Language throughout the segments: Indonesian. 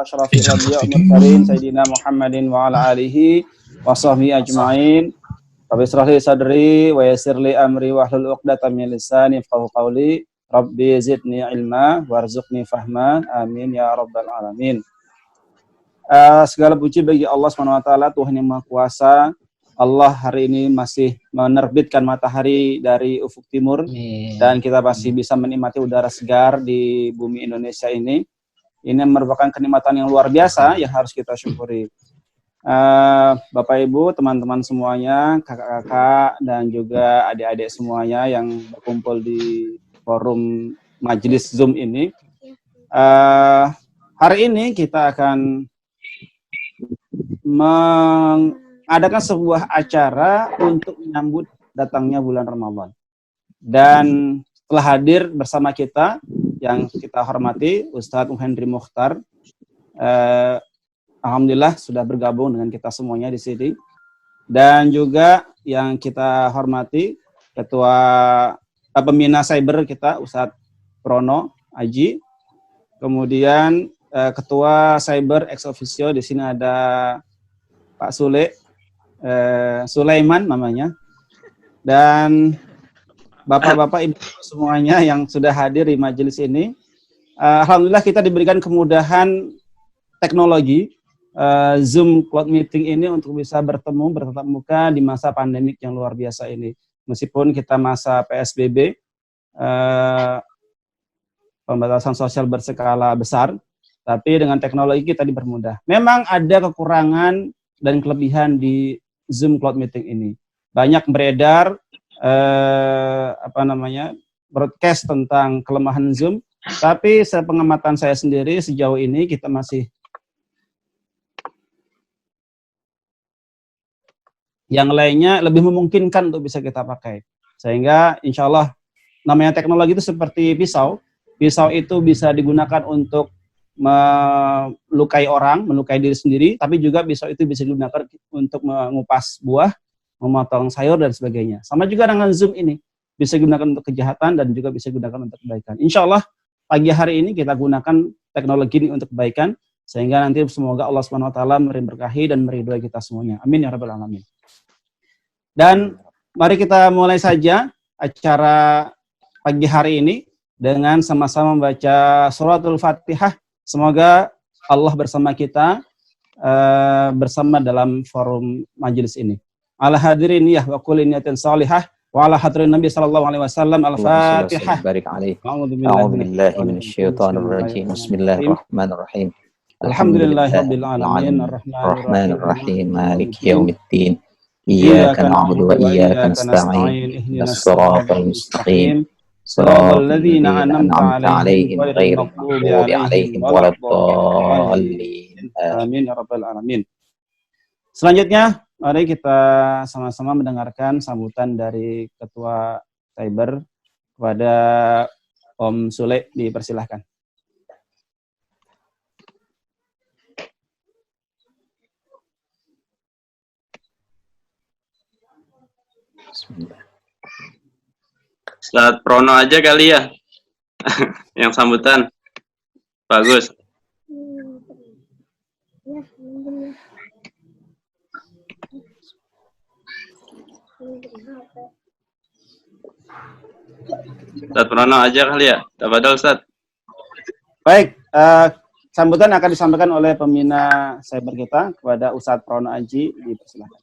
Asyrafil anbiya wal mursalin sayyidina Muhammadin wa ala alihi wa sahbihi ajmain. Rabbi shrah li sadri wa yassir li amri wa hlul 'uqdatam min lisani yafqahu qawli. Rabbi zidni ilma warzuqni fahma. Amin ya rabbal alamin. Segala puji bagi Allah Subhanahu wa taala, Tuhan yang Maha Kuasa. Allah hari ini masih menerbitkan matahari dari ufuk timur dan kita masih bisa menikmati udara segar di bumi Indonesia ini. Ini merupakan kenikmatan yang luar biasa yang harus kita syukuri. Bapak Ibu, teman-teman semuanya, kakak-kakak dan juga adik-adik semuanya yang berkumpul di forum majelis Zoom ini. Hari ini kita akan mengadakan sebuah acara untuk menyambut datangnya bulan Ramadan. Dan telah hadir bersama kita yang kita hormati Ustadz Henry Mukhtar. Alhamdulillah sudah bergabung dengan kita semuanya di sini. Dan juga yang kita hormati Ketua Pembina Cyber kita Ustadz Prono Aji. Kemudian Ketua Cyber ex officio di sini ada Pak Sulaiman namanya. Dan Bapak-bapak, ibu semuanya yang sudah hadir di majelis ini, alhamdulillah kita diberikan kemudahan teknologi Zoom Cloud Meeting ini untuk bisa bertemu, bertatap muka di masa pandemik yang luar biasa ini. Meskipun kita masa PSBB, pembatasan sosial berskala besar, tapi dengan teknologi kita dipermudah. Memang ada kekurangan dan kelebihan di Zoom Cloud Meeting ini. Banyak beredar broadcast tentang kelemahan Zoom, tapi sepengamatan saya sendiri sejauh ini kita masih yang lainnya lebih memungkinkan untuk bisa kita pakai, sehingga insya Allah namanya teknologi itu seperti pisau itu bisa digunakan untuk melukai orang, melukai diri sendiri, tapi juga pisau itu bisa digunakan untuk mengupas buah, memotong sayur dan sebagainya. Sama juga dengan Zoom ini, bisa digunakan untuk kejahatan dan juga bisa digunakan untuk kebaikan. Insya Allah pagi hari ini kita gunakan teknologi ini untuk kebaikan, sehingga nanti semoga Allah Subhanahu Wa Taala memberkahi dan meridhoi kita semuanya. Amin ya rabbal alamin. Dan mari kita mulai saja acara pagi hari ini dengan sama-sama membaca suratul Fatihah. Semoga Allah bersama kita bersama dalam forum majelis ini. Ala hadirin ya wa kulli niyatin salihah wa ala hadrin Nabi sallallahu alaihi wasallam. Al-Fatihah. Barik alaih. A'udzu billahi minasyaitonir rajim. Bismillahirrahmanirrahim. Alhamdulillahirabbil alamin arrahmanir rahim maliki yaumiddin. Iyyaka na'budu wa iyyaka nasta'in. Ihdinas siratal mustaqim. Shiratal ladzina an'amta 'alaihim ghairil maghdubi 'alaihim waladdallin. Amin ya rabbal alamin. Selanjutnya mari kita sama-sama mendengarkan sambutan dari Ketua Cyber kepada Om Sule, dipersilahkan. Ustadz Prono aja kali ya, yang sambutan. Bagus. Ustadz Prono aja kali ya, tafadhol Ustadz. Baik, sambutan akan disampaikan oleh pembina cyber kita kepada Ustadz Prono Aji, dipersilakan.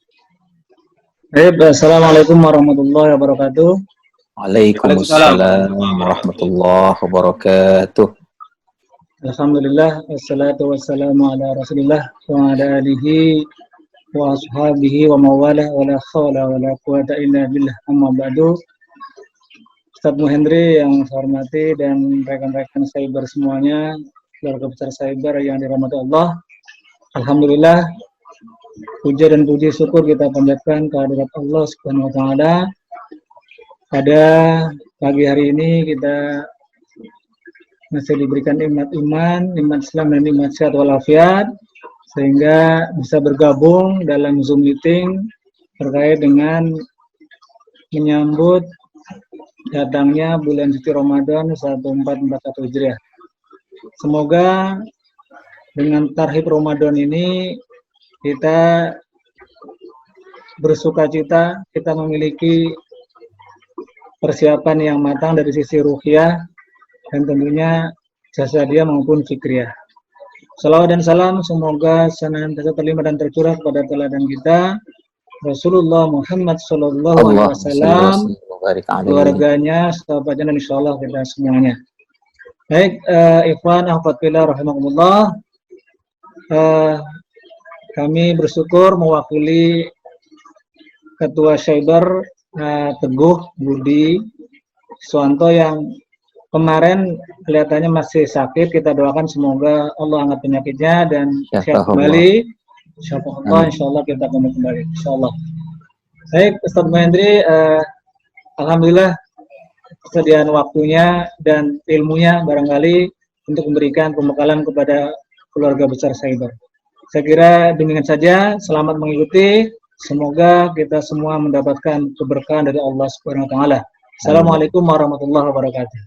Baik, assalamualaikum warahmatullahi wabarakatuh. Waalaikumsalam warahmatullahi wabarakatuh. Alhamdulillah, wassalatu wassalamu ala rasulillah wa ala alihi wa ashabihi wa mawalah wa la khawla wa la quwata illa billah, amma ba'du. Ustadz Muhendri yang saya hormati dan rekan-rekan cyber semuanya, keluarga besar cyber yang dirahmati Allah. Alhamdulillah, puja dan puji syukur kita panjatkan kehadirat Allah Subhanahu wa taala. Pada pagi hari ini kita masih diberikan nikmat iman, nikmat Islam dan nikmat sehat walafiat, sehingga bisa bergabung dalam Zoom meeting terkait dengan menyambut datangnya bulan suci Ramadan 1441 Hijriah. Semoga dengan tarhib Ramadan ini kita bersukacita, kita memiliki persiapan yang matang dari sisi ruhiyah dan tentunya jasadiah maupun fikriyah. Salawat dan salam semoga senantiasa terlimpah dan tercurah kepada teladan kita Rasulullah Muhammad Sallallahu Alaihi Wasallam, keluarganya, sahabatnya, dan insyaallah kita semuanya. Baik, ikhwan akhwat fillah rahimakumullah. Kami bersyukur mewakili Ketua Cyber Teguh Budi Suwanto yang kemarin kelihatannya masih sakit. Kita doakan semoga Allah angkat penyakitnya dan sehat kembali. Insyaallah, insyaallah kita akan kembali. Insyaallah. Baik, Ustadz Muhendri, alhamdulillah kesediaan waktunya dan ilmunya barangkali untuk memberikan pembekalan kepada keluarga besar cyber. Saya kira demikian saja. Selamat mengikuti. Semoga kita semua mendapatkan keberkahan dari Allah Subhanahu wa taala. Assalamualaikum warahmatullahi wabarakatuh.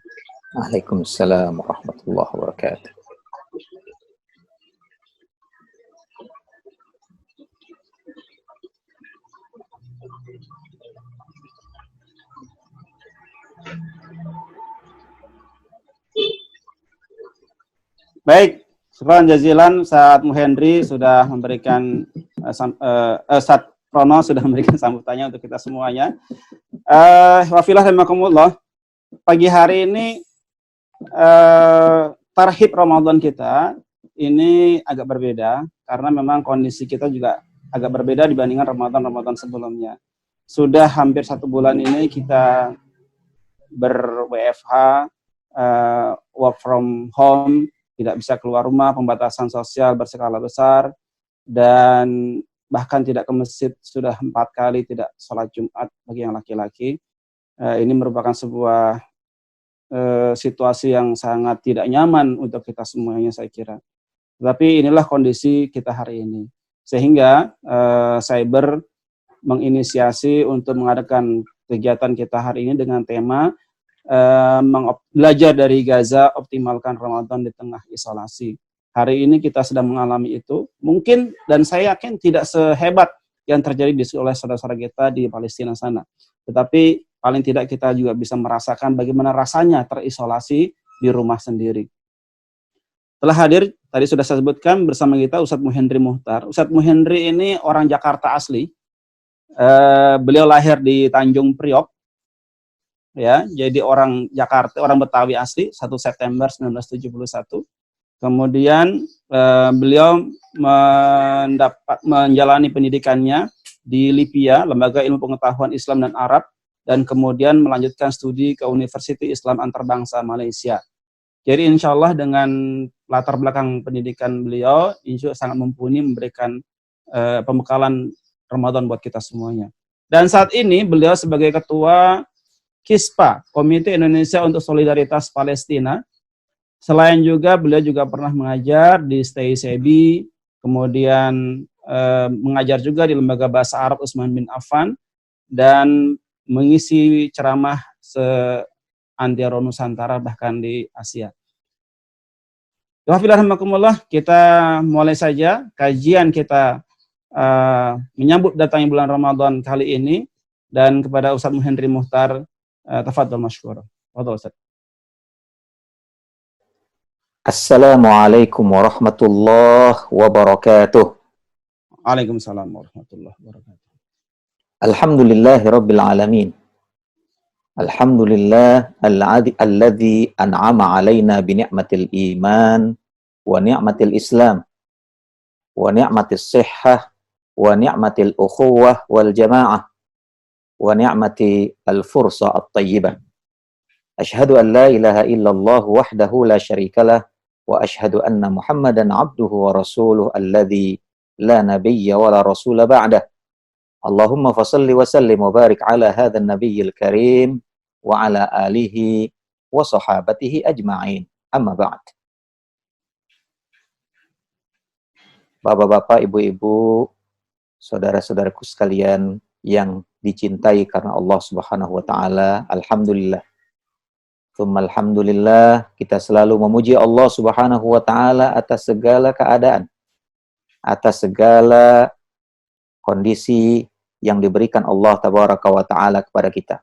Waalaikumsalam warahmatullahi wabarakatuh. Baik, syukran jazilan Ustadz Muhendri sudah memberikan Ustadz Prono sudah memberikan sambutannya untuk kita semuanya. Wafilah rahimakumullah. Pagi hari ini tarhib Ramadan kita ini agak berbeda karena memang kondisi kita juga agak berbeda dibandingkan Ramadan sebelumnya. Sudah hampir 1 bulan ini kita ber-WFH, work from home, tidak bisa keluar rumah, pembatasan sosial berskala besar, dan bahkan tidak ke masjid sudah 4 kali tidak sholat Jumat bagi yang laki-laki. Ini merupakan sebuah situasi yang sangat tidak nyaman untuk kita semuanya, saya kira. Tapi inilah kondisi kita hari ini. Sehingga Cyber menginisiasi untuk mengadakan kegiatan kita hari ini dengan tema belajar dari Gaza, optimalkan Ramadan di tengah isolasi. Hari ini kita sedang mengalami itu. Mungkin, dan saya yakin tidak sehebat yang terjadi oleh saudara-saudara kita di Palestina sana. Tetapi paling tidak kita juga bisa merasakan bagaimana rasanya terisolasi di rumah sendiri. Telah hadir, tadi sudah saya sebutkan, bersama kita Ustadz Muhendri Muhtar. Ustadz Muhendri ini orang Jakarta asli. Beliau lahir di Tanjung Priok. Ya, jadi orang Jakarta, orang Betawi asli, 1 September 1971. Kemudian beliau menjalani pendidikannya di LIPIA, Lembaga Ilmu Pengetahuan Islam dan Arab, dan kemudian melanjutkan studi ke Universiti Islam Antarbangsa Malaysia. Jadi insya Allah dengan latar belakang pendidikan beliau, insya Allah sangat mumpuni memberikan pembekalan Ramadan buat kita semuanya. Dan saat ini beliau sebagai ketua KISPA, Komite Indonesia untuk Solidaritas Palestina. Selain juga, beliau juga pernah mengajar di Stay Sebi, kemudian mengajar juga di Lembaga Bahasa Arab Utsman bin Affan, dan mengisi ceramah se-antero Nusantara bahkan di Asia. Alhamdulillah, kita mulai saja kajian kita menyambut datangnya bulan Ramadan kali ini, dan kepada Ustadz Muhendri Muhtar, tafadhol masykur. Tafadhol Ustadz. Assalamualaikum warahmatullahi wabarakatuh. Waalaikumsalam warahmatullahi wabarakatuh. Alhamdulillahi rabbil alamin. Alhamdulillah alladzi an'ama alaina bi ni'matil iman wa ni'matil islam wa ni'matis sihhah wa ni'matil ukhuwah wal jamaah wa ni'mati al fursa at-tayyibah. Asyhadu an la ilaha illallah wahdahu la syarikalah wa asyhadu anna Muhammadan abduhu wa rasuluh alladzi la nabiyya wa la rasula ba'dah. Allahumma fasalli wa sallim wa barik ala hadzal nabiyyil karim wa ala alihi wa sahabatihi ajma'in. Amma ba'd. Bapak-bapak, ibu-ibu, saudara-saudaraku sekalian yang dicintai karena Allah Subhanahu wa taala, alhamdulillah. Tsumma alhamdulillah, kita selalu memuji Allah Subhanahu wa taala atas segala keadaan, atas segala kondisi yang diberikan Allah Tabaraka wa taala kepada kita.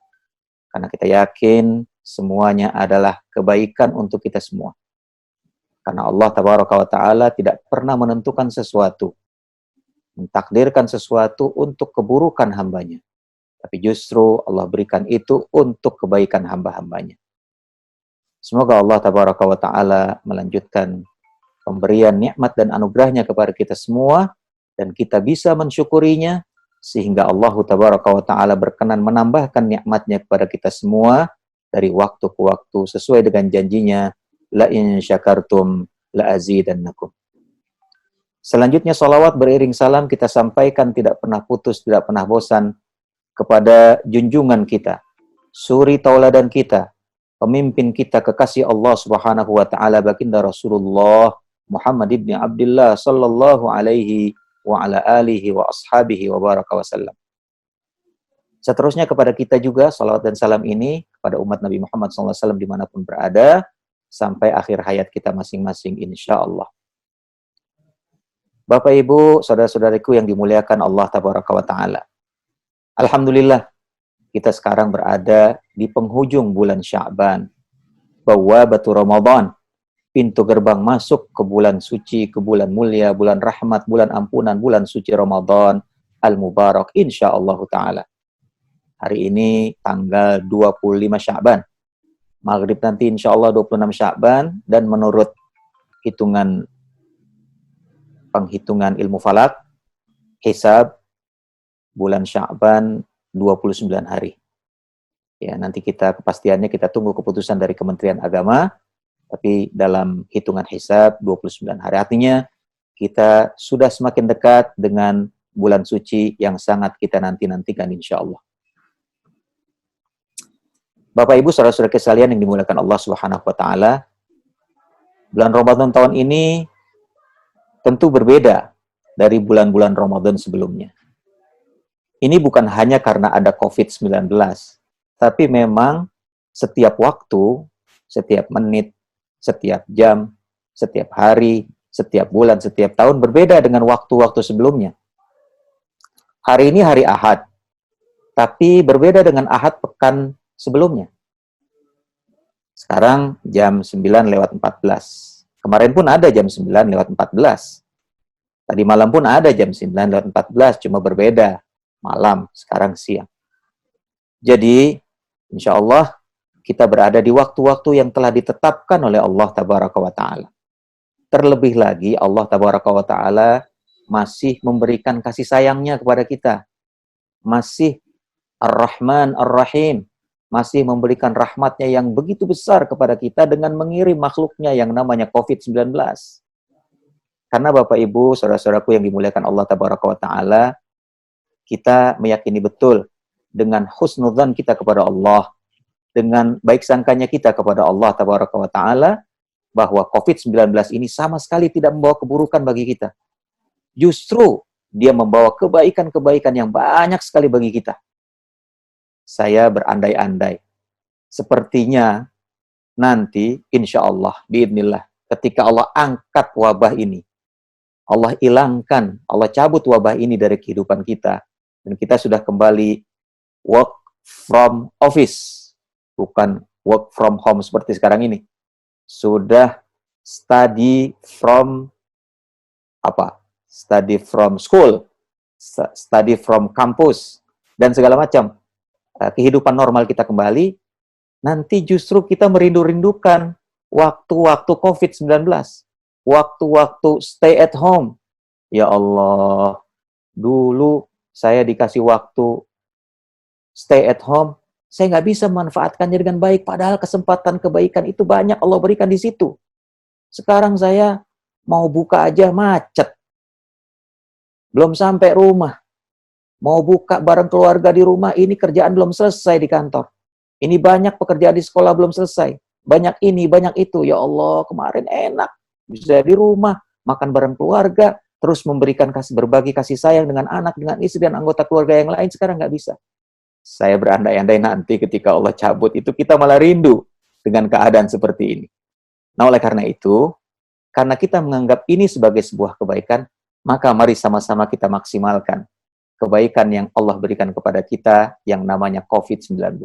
Karena kita yakin semuanya adalah kebaikan untuk kita semua. Karena Allah Tabaraka wa taala tidak pernah menentukan sesuatu, mentakdirkan sesuatu untuk keburukan hambanya. Tapi justru Allah berikan itu untuk kebaikan hamba-hambanya. Semoga Allah Tabaraka wa ta'ala melanjutkan pemberian nikmat dan anugerahnya kepada kita semua, dan kita bisa mensyukurinya, sehingga Allah Tabaraka wa ta'ala berkenan menambahkan nikmatnya kepada kita semua, dari waktu ke waktu, sesuai dengan janjinya, la in syakartum la azidannakum. Selanjutnya salawat beriring salam kita sampaikan tidak pernah putus, tidak pernah bosan, kepada junjungan kita, suri tauladan kita, pemimpin kita, kekasih Allah Subhanahu wa taala, baginda Rasulullah Muhammad ibn Abdullah sallallahu alaihi wa ala alihi wa ashabihi wa baraka wasallam. Seterusnya kepada kita juga salawat dan salam ini kepada umat Nabi Muhammad sallallahu alaihi wasallam dimanapun berada sampai akhir hayat kita masing-masing insyaallah. Bapak Ibu, saudara-saudariku yang dimuliakan Allah Tabaraka wa taala. Alhamdulillah, kita sekarang berada di penghujung bulan Sya'ban, bawabatu Ramadan, pintu gerbang masuk ke bulan suci, ke bulan mulia, bulan rahmat, bulan ampunan, bulan suci Ramadan al-Mubarak insyaallah ta'ala. Hari ini tanggal 25 Sya'ban, maghrib nanti insyaallah 26 Sya'ban, dan menurut penghitungan ilmu falak, hisab bulan Sya'ban 29 hari. Ya, nanti kepastiannya kita tunggu keputusan dari Kementerian Agama, tapi dalam hitungan hisab 29 hari. Artinya kita sudah semakin dekat dengan bulan suci yang sangat kita nanti-nantikan insyaallah. Bapak Ibu, saudara-saudara sekalian yang dimuliakan Allah Subhanahu wa taala, bulan Ramadan tahun ini tentu berbeda dari bulan-bulan Ramadan sebelumnya. Ini bukan hanya karena ada COVID-19, tapi memang setiap waktu, setiap menit, setiap jam, setiap hari, setiap bulan, setiap tahun berbeda dengan waktu-waktu sebelumnya. Hari ini hari Ahad, tapi berbeda dengan Ahad pekan sebelumnya. Sekarang jam 9:14. Kemarin pun ada jam 9:14. Tadi malam pun ada jam 9:14, cuma berbeda. Malam, sekarang siang. Jadi, insya Allah kita berada di waktu-waktu yang telah ditetapkan oleh Allah Tabaraka wa ta'ala. Terlebih lagi, Allah Tabaraka wa ta'ala masih memberikan kasih sayangnya kepada kita. Masih Ar-Rahman Ar-Rahim. Masih memberikan rahmatnya yang begitu besar kepada kita dengan mengirim makhluknya yang namanya COVID-19. Karena Bapak Ibu, saudara-saudaraku yang dimuliakan Allah Tabaraka wa ta'ala, kita meyakini betul dengan husnudzan kita kepada Allah, dengan baik sangkanya kita kepada Allah Tabaraka wa ta'ala, bahwa COVID-19 ini sama sekali tidak membawa keburukan bagi kita. Justru dia membawa kebaikan-kebaikan yang banyak sekali bagi kita. Saya berandai-andai, sepertinya nanti insya Allah, biidznillah, ketika Allah angkat wabah ini, Allah hilangkan, Allah cabut wabah ini dari kehidupan kita, dan kita sudah kembali work from office, bukan work from home seperti sekarang ini. Sudah study from study from school, study from campus, dan segala macam. Kehidupan normal kita kembali, nanti justru kita merindu-rindukan waktu-waktu COVID-19, waktu-waktu stay at home. Ya Allah, dulu saya dikasih waktu stay at home, Saya nggak bisa memanfaatkannya dengan baik, padahal kesempatan kebaikan itu banyak Allah berikan di situ. Sekarang saya mau buka aja macet. Belum sampai rumah. Mau buka bareng keluarga di rumah, ini kerjaan belum selesai di kantor. Ini banyak pekerjaan di sekolah belum selesai. Banyak ini, banyak itu. Ya Allah, kemarin enak. Bisa di rumah, makan bareng keluarga, terus memberikan berbagi kasih sayang dengan anak, dengan istri, dan anggota keluarga yang lain. Sekarang nggak bisa. Saya berandai-andai nanti ketika Allah cabut itu, kita malah rindu dengan keadaan seperti ini. Nah, oleh karena itu, karena kita menganggap ini sebagai sebuah kebaikan, maka mari sama-sama kita maksimalkan kebaikan yang Allah berikan kepada kita yang namanya COVID-19.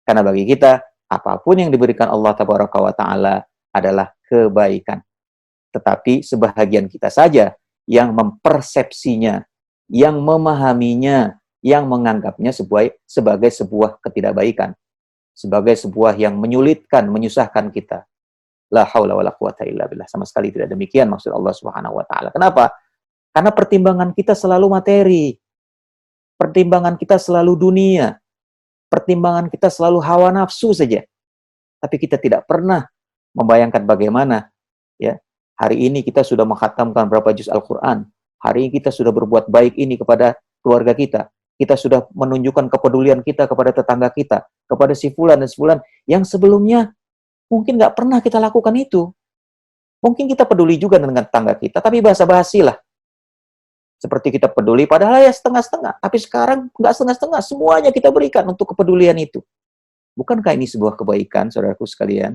Karena bagi kita, apapun yang diberikan Allah Tabaraka wa Ta'ala adalah kebaikan. Tetapi sebahagian kita saja yang mempersepsinya, yang memahaminya, yang menganggapnya sebagai sebuah ketidakbaikan. Sebagai sebuah yang menyulitkan, menyusahkan kita. La haula wala quwata illa billah. Sama sekali tidak demikian maksud Allah Subhanahu wa Ta'ala. Kenapa? Karena pertimbangan kita selalu materi. Pertimbangan kita selalu dunia. Pertimbangan kita selalu hawa nafsu saja. Tapi kita tidak pernah membayangkan bagaimana ya hari ini kita sudah mengkhatamkan berapa juz Al-Quran. Hari ini kita sudah berbuat baik ini kepada keluarga kita. Kita sudah menunjukkan kepedulian kita kepada tetangga kita, kepada si fulan dan si fulan yang sebelumnya mungkin nggak pernah kita lakukan itu. Mungkin kita peduli juga dengan tetangga kita, tapi basa-basi lah. Seperti kita peduli, padahal ya setengah-setengah. Tapi sekarang nggak setengah-setengah, semuanya kita berikan untuk kepedulian itu. Bukankah ini sebuah kebaikan, saudaraku sekalian?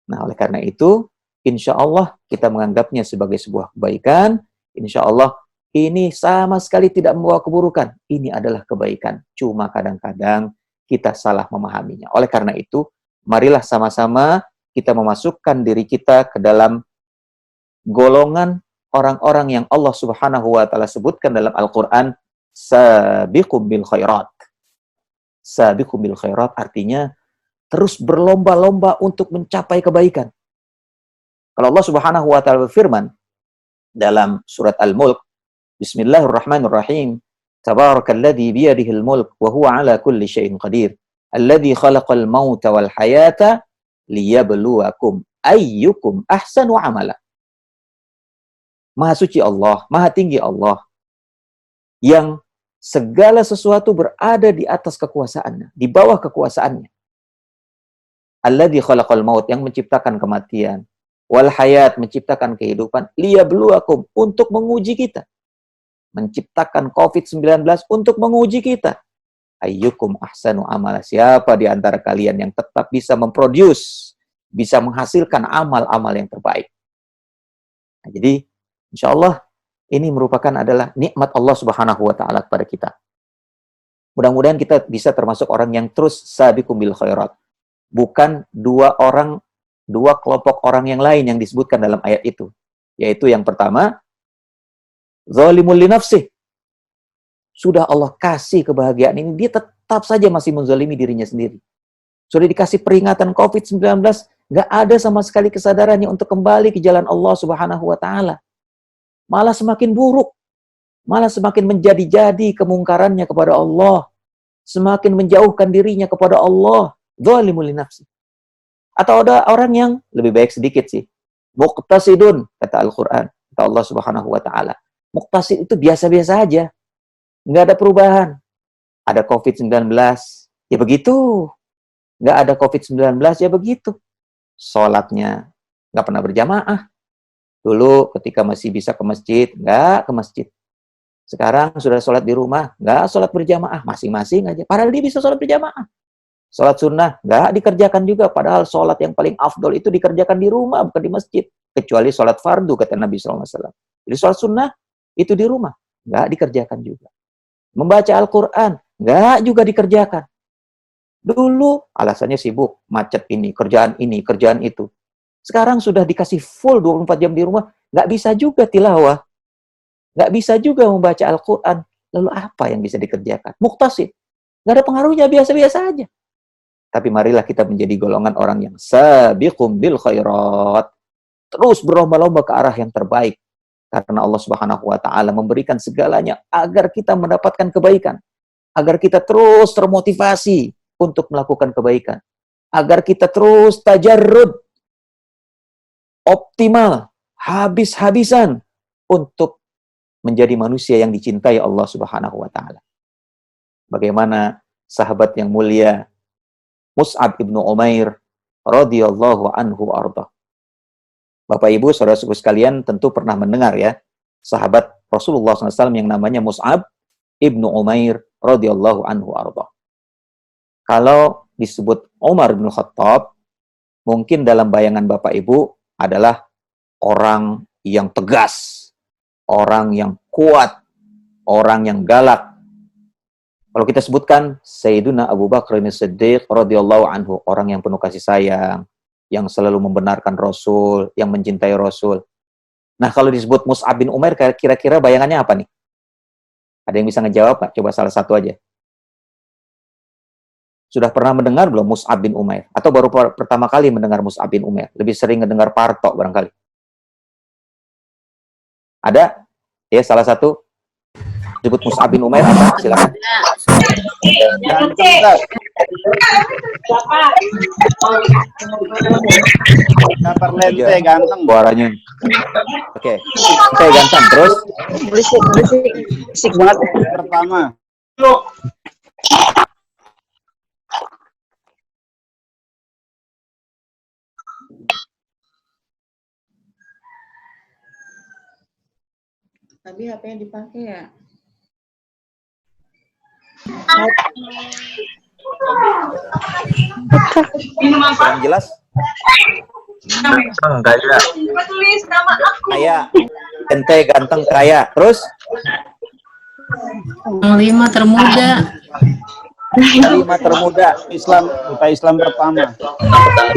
Nah, oleh karena itu, insya Allah kita menganggapnya sebagai sebuah kebaikan. Insya Allah ini sama sekali tidak membawa keburukan. Ini adalah kebaikan. Cuma kadang-kadang kita salah memahaminya. Oleh karena itu, marilah sama-sama kita memasukkan diri kita ke dalam golongan orang-orang yang Allah Subhanahu wa Ta'ala sebutkan dalam Al-Quran, sabiqum bil khairat. Sabiqum bil khairat artinya terus berlomba-lomba untuk mencapai kebaikan. Kalau Allah Subhanahu wa Ta'ala berfirman dalam surat Al-Mulk, Bismillahirrahmanirrahim, Tabarakalladzi biyadihil mulk wa huwa ala kulli syai'in qadir. Alladzi khalaqal mauta wal hayata liyabluwakum ayyukum ahsanu amala. Maha suci Allah, maha tinggi Allah, yang segala sesuatu berada di atas kekuasaannya, di bawah kekuasaannya. Alladzi khalaqal maut, yang menciptakan kematian, wal hayat, menciptakan kehidupan, liyabluwakum, untuk menguji kita. Menciptakan COVID-19 untuk menguji kita. Ayyukum ahsanu amala, siapa di antara kalian yang tetap bisa memproduce, bisa menghasilkan amal-amal yang terbaik. Nah, jadi insya Allah ini merupakan adalah nikmat Allah Subhanahu wa Ta'ala kepada kita. Mudah-mudahan kita bisa termasuk orang yang terus sabiqum bil khairat. Bukan dua kelompok orang yang lain yang disebutkan dalam ayat itu. Yaitu yang pertama, zalimul li nafsih. Sudah Allah kasih kebahagiaan ini, dia tetap saja masih menzalimi dirinya sendiri. Sudah dikasih peringatan COVID-19, nggak ada sama sekali kesadarannya untuk kembali ke jalan Allah Subhanahu wa Ta'ala. Malah semakin buruk. Malah semakin menjadi-jadi kemungkarannya kepada Allah. Semakin menjauhkan dirinya kepada Allah. Zalimul li nafsi. Atau ada orang yang lebih baik sedikit sih. Muqtasidun, kata Al-Quran. Kata Allah Subhanahu wa Ta'ala. Muqtasid itu biasa-biasa aja. Nggak ada perubahan. Ada COVID-19, ya begitu. Nggak ada COVID-19, ya begitu. Sholatnya nggak pernah berjamaah. Dulu ketika masih bisa ke masjid, nggak ke masjid. Sekarang sudah sholat di rumah, nggak sholat berjamaah, masing-masing aja. Padahal dia bisa sholat berjamaah. Sholat sunnah, nggak dikerjakan juga. Padahal sholat yang paling afdol itu dikerjakan di rumah, bukan di masjid. Kecuali sholat fardu, kata Nabi SAW. Jadi sholat sunnah, itu di rumah. Nggak dikerjakan juga. Membaca Al-Quran, nggak juga dikerjakan. Dulu alasannya sibuk, macet ini, kerjaan itu. Sekarang sudah dikasih full 24 jam di rumah, nggak bisa juga tilawah. Nggak bisa juga membaca Al-Quran. Lalu apa yang bisa dikerjakan? Muqtasid. Nggak ada pengaruhnya, biasa-biasa aja. Tapi marilah kita menjadi golongan orang yang sabiqum bil khairat. Terus berlomba-lomba ke arah yang terbaik. Karena Allah Subhanahu wa Ta'ala memberikan segalanya agar kita mendapatkan kebaikan. Agar kita terus termotivasi untuk melakukan kebaikan. Agar kita terus tajarrud, optimal, habis-habisan untuk menjadi manusia yang dicintai Allah Subhanahu wa taala. Bagaimana sahabat yang mulia Mus'ab ibnu Umair radhiyallahu anhu arda. Bapak Ibu, saudara-saudara sekalian tentu pernah mendengar ya, sahabat Rasulullah SAW yang namanya Mus'ab ibnu Umair radhiyallahu anhu arda. Kalau disebut Umar bin Khattab, mungkin dalam bayangan Bapak Ibu adalah orang yang tegas, orang yang kuat, orang yang galak. Kalau kita sebutkan Sayyiduna Abu Bakar As-Siddiq radhiyallahu anhu, orang yang penuh kasih sayang, yang selalu membenarkan Rasul, yang mencintai Rasul. Nah, kalau disebut Mus'ab bin Umair, kira-kira bayangannya apa nih? Ada yang bisa ngejawab, Pak? Coba salah satu aja. Sudah pernah mendengar belum Mus'ab bin Umair? Atau baru pertama kali mendengar Mus'ab bin Umair? Lebih sering mendengar Parto barangkali. Ada? Ya, salah satu. Disebut Mus'ab bin Umair apa? Silakan. Kapar lente ganteng. Suaranya. Oke. Lente ganteng. Terus? Berisik banget. Pertama. Tapi HP-nya dipakai ya? Yang jelas? Kaya. Kaya. Ente ganteng kaya. Terus? Panglima termuda. Panglima termuda. Duta Islam pertama.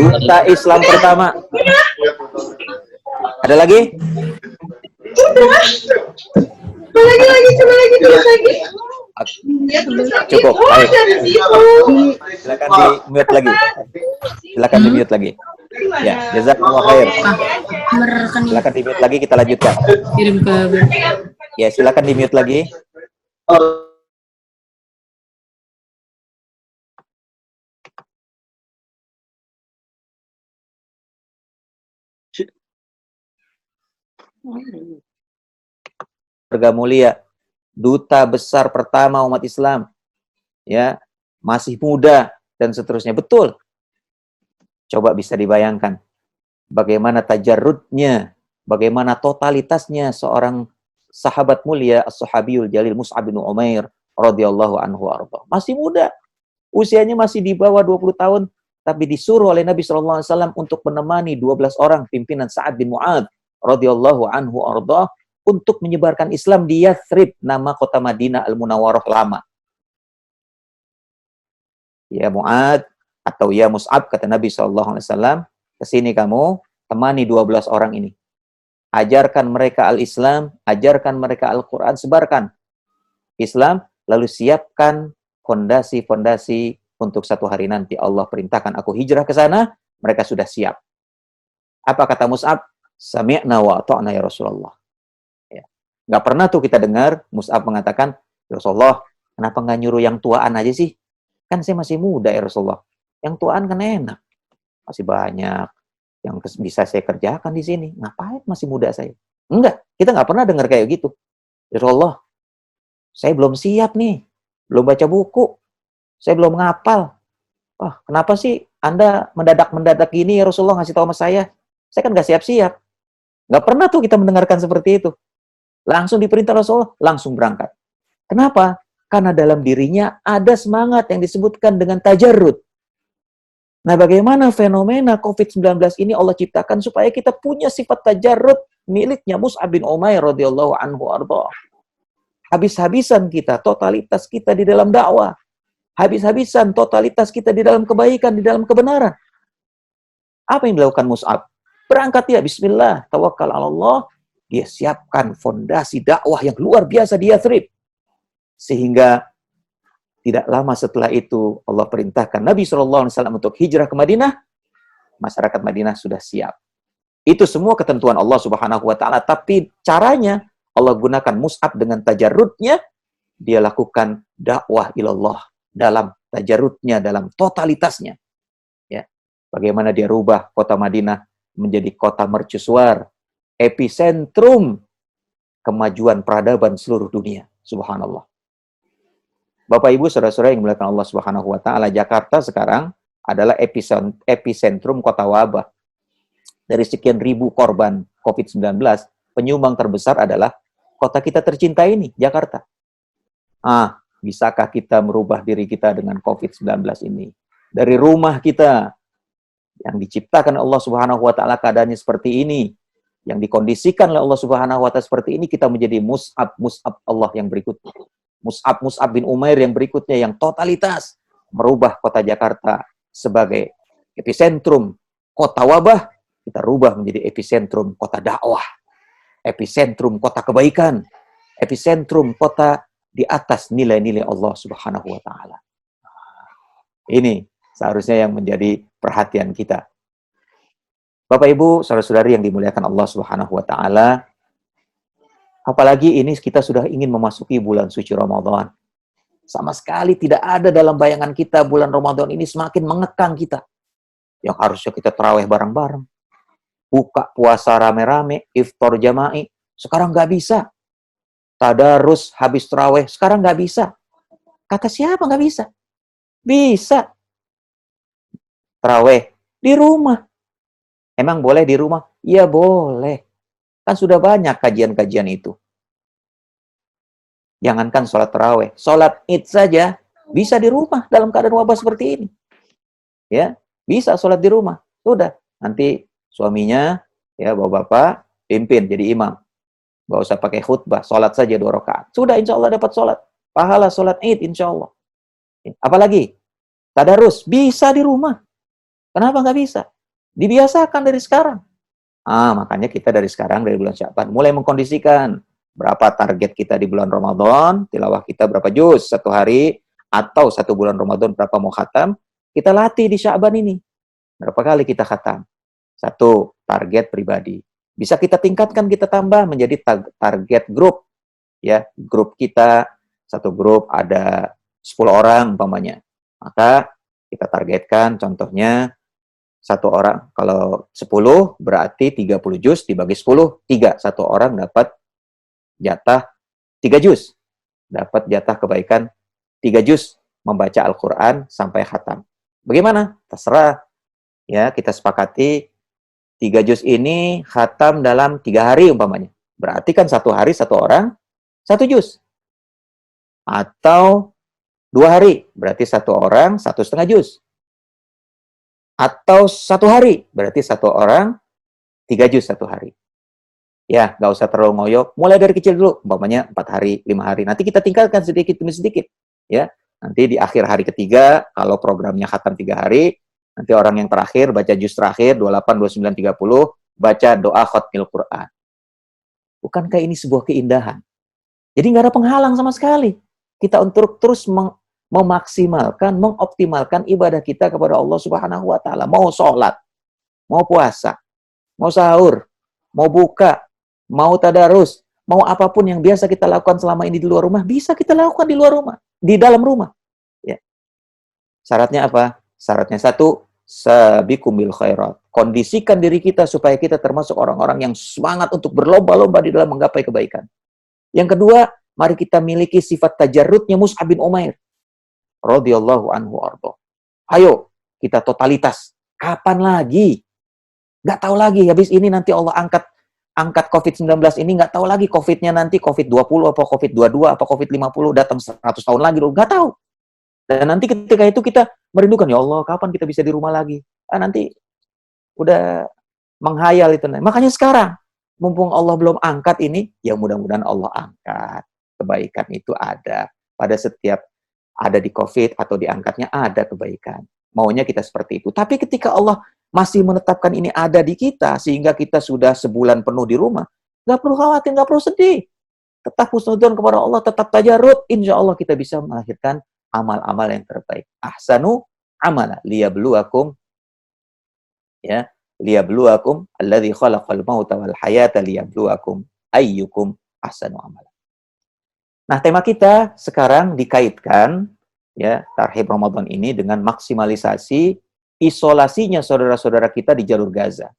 Duta Islam pertama. Ada lagi? Cukup. Baik. Silakan di-mute lagi. Silakan di-mute lagi. Ya, jazakumullah khair. Silakan di-mute lagi, kita lanjutkan. Kirim ke Ya, silakan di-mute lagi. Keluarga mulia, duta besar pertama umat Islam, ya, masih muda dan seterusnya. Betul. Coba bisa dibayangkan bagaimana tajarrudnya, bagaimana totalitasnya seorang sahabat mulia as-sahabiyul jalil Mus'ab bin Umair radhiyallahu anhu arda. Masih muda, usianya masih di bawah 20 tahun, tapi disuruh oleh Nabi SAW untuk menemani 12 orang pimpinan Sa'ad bin Mu'adz radhiyallahu anhu arda untuk menyebarkan Islam di Yathrib, nama kota Madinah Al-Munawwarah lama. Ya Mu'adz atau ya Mus'ab, kata Nabi SAW, kesini kamu, temani 12 orang ini. Ajarkan mereka al-Islam, ajarkan mereka Al-Quran, sebarkan Islam, lalu siapkan fondasi-fondasi untuk satu hari nanti. Allah perintahkan aku hijrah ke sana, mereka sudah siap. Apa kata Mus'ab? Sami'na wa ata'na ya Rasulullah. Nggak pernah tuh kita dengar Mus'ab mengatakan, ya Rasulullah, kenapa nggak nyuruh yang tuaan aja sih? Kan saya masih muda ya Rasulullah. Yang tuaan kan enak. Masih banyak yang bisa saya kerjakan di sini. Ngapain masih muda saya? Enggak, kita nggak pernah dengar kayak gitu. Ya Rasulullah, saya belum siap nih. Belum baca buku. Saya belum ngapal. Wah, kenapa sih Anda mendadak-mendadak gini ya Rasulullah ngasih tahu sama saya? Saya kan nggak siap-siap. Nggak pernah tuh kita mendengarkan seperti itu. Langsung diperintah Rasulullah, langsung berangkat. Kenapa? Karena dalam dirinya ada semangat yang disebutkan dengan tajarrud. Nah, bagaimana fenomena COVID-19 ini Allah ciptakan supaya kita punya sifat tajarrud miliknya Mus'ab bin Umair radhiyallahu anhu arda. Habis-habisan kita, totalitas kita di dalam dakwah. Habis-habisan totalitas kita di dalam kebaikan, di dalam kebenaran. Apa yang dilakukan Mus'ab? Berangkat ya, bismillah, tawakkal ala Allah. Dia siapkan fondasi dakwah yang luar biasa di Yathrib. Sehingga tidak lama setelah itu Allah perintahkan Nabi SAW untuk hijrah ke Madinah. Masyarakat Madinah sudah siap. Itu semua ketentuan Allah Subhanahu wa taala, tapi caranya Allah gunakan Mus'ab dengan tajarrudnya, dia lakukan dakwah ilallah dalam tajarutnya dalam totalitasnya. Ya, bagaimana dia rubah kota Madinah menjadi kota mercusuar, epicentrum kemajuan peradaban seluruh dunia. Subhanallah. Bapak Ibu, saudara-saudara yang dimuliakan Allah Subhanahu wa taala, Jakarta sekarang adalah epicentrum kota wabah. Dari sekian ribu korban COVID-19, penyumbang terbesar adalah kota kita tercinta ini, Jakarta. Bisakah kita merubah diri kita dengan COVID-19 ini? Dari rumah kita yang diciptakan Allah Subhanahu wa taala keadaannya seperti ini, yang dikondisikan oleh Allah Subhanahu wa taala seperti ini, kita menjadi Mus'ab Allah yang berikutnya. Mus'ab bin Umair yang berikutnya, yang totalitas merubah kota Jakarta sebagai epicentrum kota wabah, kita rubah menjadi epicentrum kota dakwah, epicentrum kota kebaikan, epicentrum kota di atas nilai-nilai Allah Subhanahu wa taala. Ini seharusnya yang menjadi perhatian kita. Bapak Ibu, saudara-saudari yang dimuliakan Allah Subhanahu wa taala, apalagi ini kita sudah ingin memasuki bulan suci Ramadan. Sama sekali tidak ada dalam bayangan kita bulan Ramadan ini semakin mengekang kita. Yang harusnya kita tarawih bareng-bareng, buka puasa rame-rame, iftar jama'i, sekarang nggak bisa. Tadarus habis tarawih, sekarang nggak bisa. Kata siapa nggak bisa? Bisa. Tarawih di rumah. Emang boleh di rumah? Iya boleh. Kan sudah banyak kajian-kajian itu. Jangankan sholat tarawih, sholat id saja bisa di rumah dalam keadaan wabah seperti ini. Ya, bisa sholat di rumah. Sudah, nanti suaminya, ya bapak-bapak, pimpin jadi imam. Nggak usah pakai khutbah, sholat saja 2 rakaat. Sudah, insya Allah dapat sholat. Pahala sholat id, insya Allah. Apalagi, tadarus, bisa di rumah. Kenapa nggak bisa? Dibiasakan dari sekarang. Makanya kita dari sekarang, dari bulan Sya'ban, mulai mengkondisikan berapa target kita di bulan Ramadan, tilawah kita berapa juz satu hari, atau 1 bulan Ramadan berapa mau khatam, kita latih di Sya'ban ini. Berapa kali kita khatam? 1, target pribadi. Bisa kita tingkatkan, kita tambah menjadi target grup. Ya, grup kita, 1 grup ada 10 orang umpamanya. Maka kita targetkan, contohnya 1 orang, kalau 10 berarti 30 juz dibagi 10, 3. 1 orang dapat jatah 3 juz. Dapat jatah kebaikan 3 juz membaca Al-Quran sampai khatam. Bagaimana? Terserah. Ya, kita sepakati 3 juz ini khatam dalam 3 hari umpamanya. Berarti kan 1 hari 1 orang 1 juz. Atau 2 hari, berarti 1 orang 1,5 juz. Atau 1 hari, berarti 1 orang 3 juz 1 hari. Ya, nggak usah terlalu ngoyo. Mulai dari kecil dulu, umpamanya 4 hari, 5 hari. Nanti kita tingkatkan sedikit demi sedikit. Ya, nanti di akhir hari ketiga, kalau programnya khatam 3 hari, nanti orang yang terakhir baca juz terakhir 28, 29, 30, baca doa khatmil Quran. Bukankah ini sebuah keindahan? Jadi nggak ada penghalang sama sekali. Kita untuk terus memaksimalkan, mengoptimalkan ibadah kita kepada Allah Subhanahu wa taala. Mau sholat, mau puasa, mau sahur, mau buka, mau tadarus, mau apapun yang biasa kita lakukan selama ini di luar rumah, bisa kita lakukan di luar rumah, di dalam rumah. Ya. Syaratnya apa? Syaratnya 1, sabiqum bil khairat. Kondisikan diri kita supaya kita termasuk orang-orang yang semangat untuk berlomba-lomba di dalam menggapai kebaikan. Yang kedua, mari kita miliki sifat tajarrudnya Mus'ab bin Umair radhiyallahu anhu ardo. Ayo, kita totalitas. Kapan lagi? Nggak tahu lagi. Habis ini nanti Allah angkat COVID-19 ini, nggak tahu lagi COVID-nya nanti COVID-20 apa COVID-22 apa COVID-50 datang 100 tahun lagi. Nggak tahu. Dan nanti ketika itu kita merindukan, ya Allah, kapan kita bisa di rumah lagi? Nanti udah menghayal itu. Makanya sekarang, mumpung Allah belum angkat ini, ya mudah-mudahan Allah angkat. Kebaikan itu ada. Pada setiap ada di COVID atau diangkatnya ada kebaikan. Maunya kita seperti itu. Tapi ketika Allah masih menetapkan ini ada di kita, sehingga kita sudah sebulan penuh di rumah, nggak perlu khawatir, nggak perlu sedih. Tetap husnudzon kepada Allah, tetap tajarrud. Insya Allah kita bisa melahirkan amal-amal yang terbaik. Ahsanu amala liyabluwakum, ya, liyabluwakum alladzi khalaqal mauta wal hayata liyabluwakum ayyukum ahsanu amala. Nah, tema kita sekarang dikaitkan ya Tarhib Ramadan ini dengan maksimalisasi isolasinya saudara-saudara kita di jalur Gaza.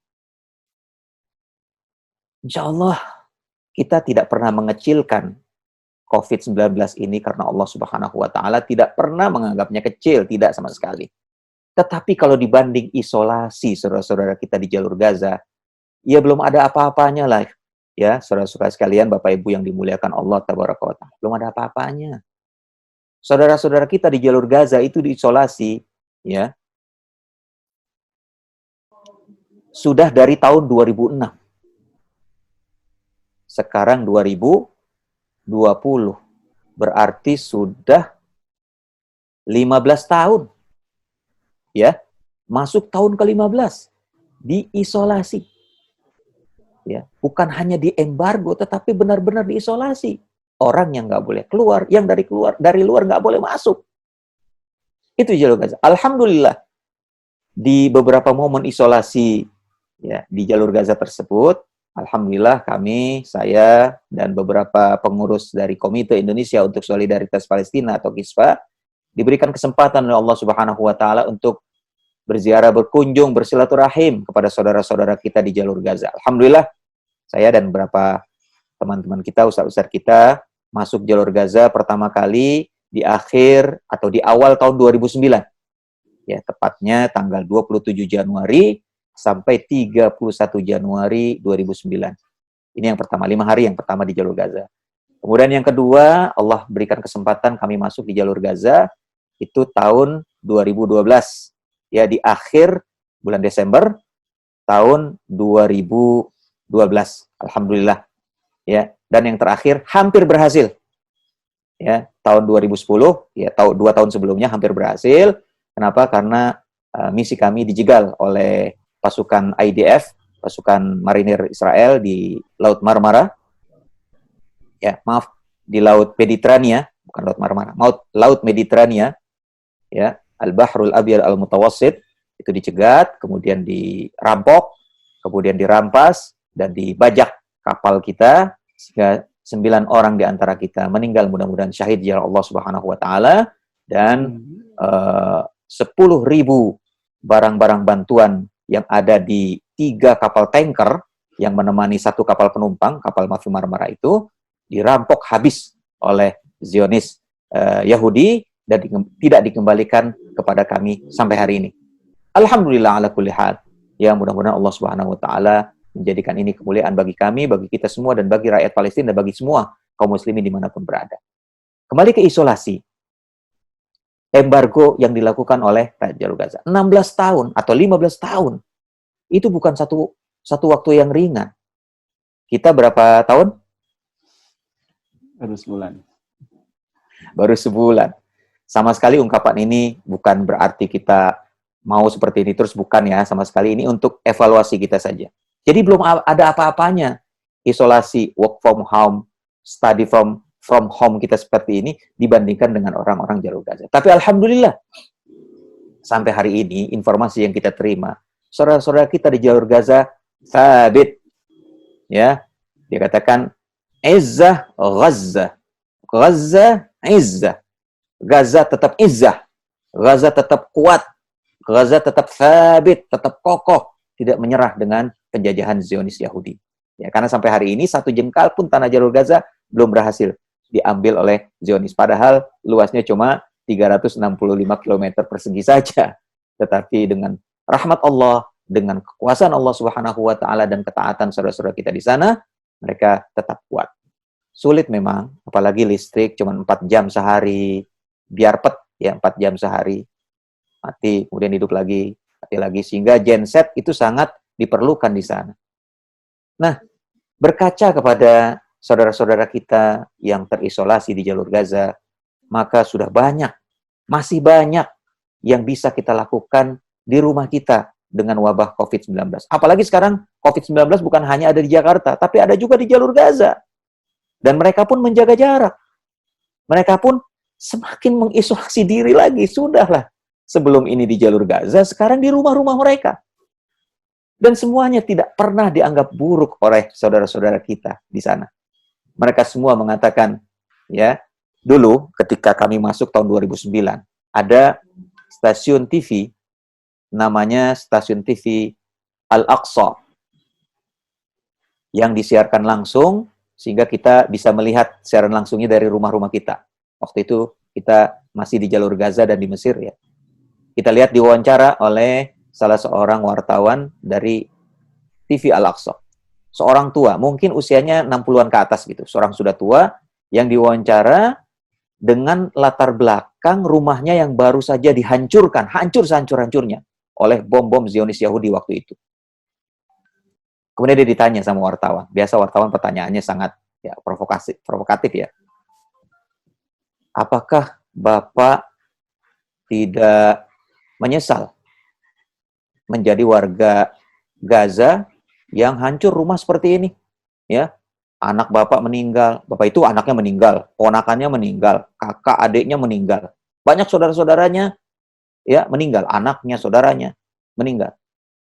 Insya Allah kita tidak pernah mengecilkan COVID-19 ini karena Allah Subhanahu wa Ta'ala tidak pernah menganggapnya kecil, tidak sama sekali. Tetapi kalau dibanding isolasi saudara-saudara kita di jalur Gaza, ya belum ada apa-apanya lah. Ya, saudara-saudara sekalian, Bapak Ibu yang dimuliakan Allah Tabaraka wa Ta'ala, belum ada apa-apanya. Saudara-saudara kita di jalur Gaza itu diisolasi, ya, sudah dari tahun 2006. Sekarang 2020. Berarti sudah 15 tahun. Ya, masuk tahun ke-15 diisolasi. Ya, bukan hanya diembargo tetapi benar-benar diisolasi. Orang yang nggak boleh keluar, yang dari luar nggak boleh masuk. Itu jalur Gaza. Alhamdulillah di beberapa momen isolasi ya di jalur Gaza tersebut, alhamdulillah kami, saya dan beberapa pengurus dari Komite Indonesia untuk Solidaritas Palestina atau KISPA diberikan kesempatan oleh Allah Subhanahu wa Ta'ala untuk berziarah, berkunjung, bersilaturahim kepada saudara-saudara kita di jalur Gaza. Alhamdulillah saya dan beberapa teman-teman kita, ustaz-ustaz kita masuk jalur Gaza pertama kali di akhir atau di awal tahun 2009. Ya, tepatnya tanggal 27 Januari sampai 31 Januari 2009. Ini yang pertama, 5 hari yang pertama di jalur Gaza. Kemudian yang kedua, Allah berikan kesempatan kami masuk di jalur Gaza itu tahun 2012. Ya, di akhir bulan Desember tahun 2012. Alhamdulillah. Ya, dan yang terakhir hampir berhasil. Ya, tahun 2010, ya 2 tahun sebelumnya hampir berhasil. Kenapa? Karena misi kami dijegal oleh pasukan IDF, pasukan marinir Israel di Laut Marmara. Ya, maaf, di Laut Mediterania, bukan Laut Marmara, Laut Mediterania. Ya, Al-Bahrul Abyad Al-Mutawassit itu dicegat, kemudian dirampok, kemudian dirampas dan dibajak kapal kita sehingga 9 orang di antara kita meninggal, mudah-mudahan syahid di jalan Allah Subhanahu wa Ta'ala, dan 10.000 barang-barang bantuan yang ada di 3 kapal tanker yang menemani 1 kapal penumpang, kapal Mafi Marmara itu dirampok habis oleh Zionis Yahudi dan tidak dikembalikan kepada kami sampai hari ini. Alhamdulillah ala kulli hal. Ya, mudah-mudahan Allah Subhanahu wa Ta'ala menjadikan ini kemuliaan bagi kami, bagi kita semua, dan bagi rakyat Palestina, dan bagi semua kaum muslimin dimanapun berada. Kembali ke isolasi. Embargo yang dilakukan oleh jalur Gaza. 16 tahun atau 15 tahun. Itu bukan satu waktu yang ringan. Kita berapa tahun? Baru sebulan. Baru sebulan. Sama sekali ungkapan ini bukan berarti kita mau seperti ini terus, bukan ya, sama sekali ini untuk evaluasi kita saja. Jadi belum ada apa-apanya isolasi, work from home, study from home kita seperti ini dibandingkan dengan orang-orang jalur Gaza. Tapi alhamdulillah sampai hari ini informasi yang kita terima, saudara-saudara kita di jalur Gaza thabit. Ya, dia katakan izzah Gaza. Gaza izzah. Gaza tetap izzah. Gaza tetap kuat. Gaza tetap thabit, tetap kokoh, tidak menyerah dengan penjajahan Zionis Yahudi. Ya, karena sampai hari ini 1 jengkal pun tanah jalur Gaza belum berhasil diambil oleh Zionis. Padahal luasnya cuma 365 km persegi saja. Tetapi dengan rahmat Allah, dengan kekuasaan Allah Subhanahu wa Ta'ala dan ketaatan saudara-saudara kita di sana, mereka tetap kuat. Sulit memang, apalagi listrik cuma 4 jam sehari, biar pet ya 4 jam sehari, mati, kemudian hidup lagi, mati lagi, sehingga genset itu sangat diperlukan di sana. Nah, berkaca kepada saudara-saudara kita yang terisolasi di jalur Gaza, maka sudah banyak, masih banyak yang bisa kita lakukan di rumah kita dengan wabah COVID-19. Apalagi sekarang COVID-19 bukan hanya ada di Jakarta, tapi ada juga di jalur Gaza. Dan mereka pun menjaga jarak. Mereka pun semakin mengisolasi diri lagi. Sudahlah, sebelum ini di jalur Gaza, sekarang di rumah-rumah mereka. Dan semuanya tidak pernah dianggap buruk oleh saudara-saudara kita di sana. Mereka semua mengatakan, ya, dulu ketika kami masuk tahun 2009, ada stasiun TV, namanya stasiun TV Al-Aqsa, yang disiarkan langsung, sehingga kita bisa melihat siaran langsungnya dari rumah-rumah kita. Waktu itu kita masih di jalur Gaza dan di Mesir ya. Kita lihat diwawancara oleh salah seorang wartawan dari TV Al-Aqsa. Seorang tua, mungkin usianya 60-an ke atas gitu. Seorang sudah tua yang diwawancara dengan latar belakang rumahnya yang baru saja dihancurkan, hancur sehancur-hancurnya oleh bom-bom Zionis Yahudi waktu itu. Kemudian dia ditanya sama wartawan. Biasa wartawan pertanyaannya sangat ya provokatif ya. Apakah Bapak tidak menyesal menjadi warga Gaza yang hancur rumah seperti ini? Ya, anak Bapak meninggal, Bapak itu anaknya meninggal, ponakannya meninggal, kakak adiknya meninggal, banyak saudara-saudaranya ya meninggal, anaknya, saudaranya meninggal,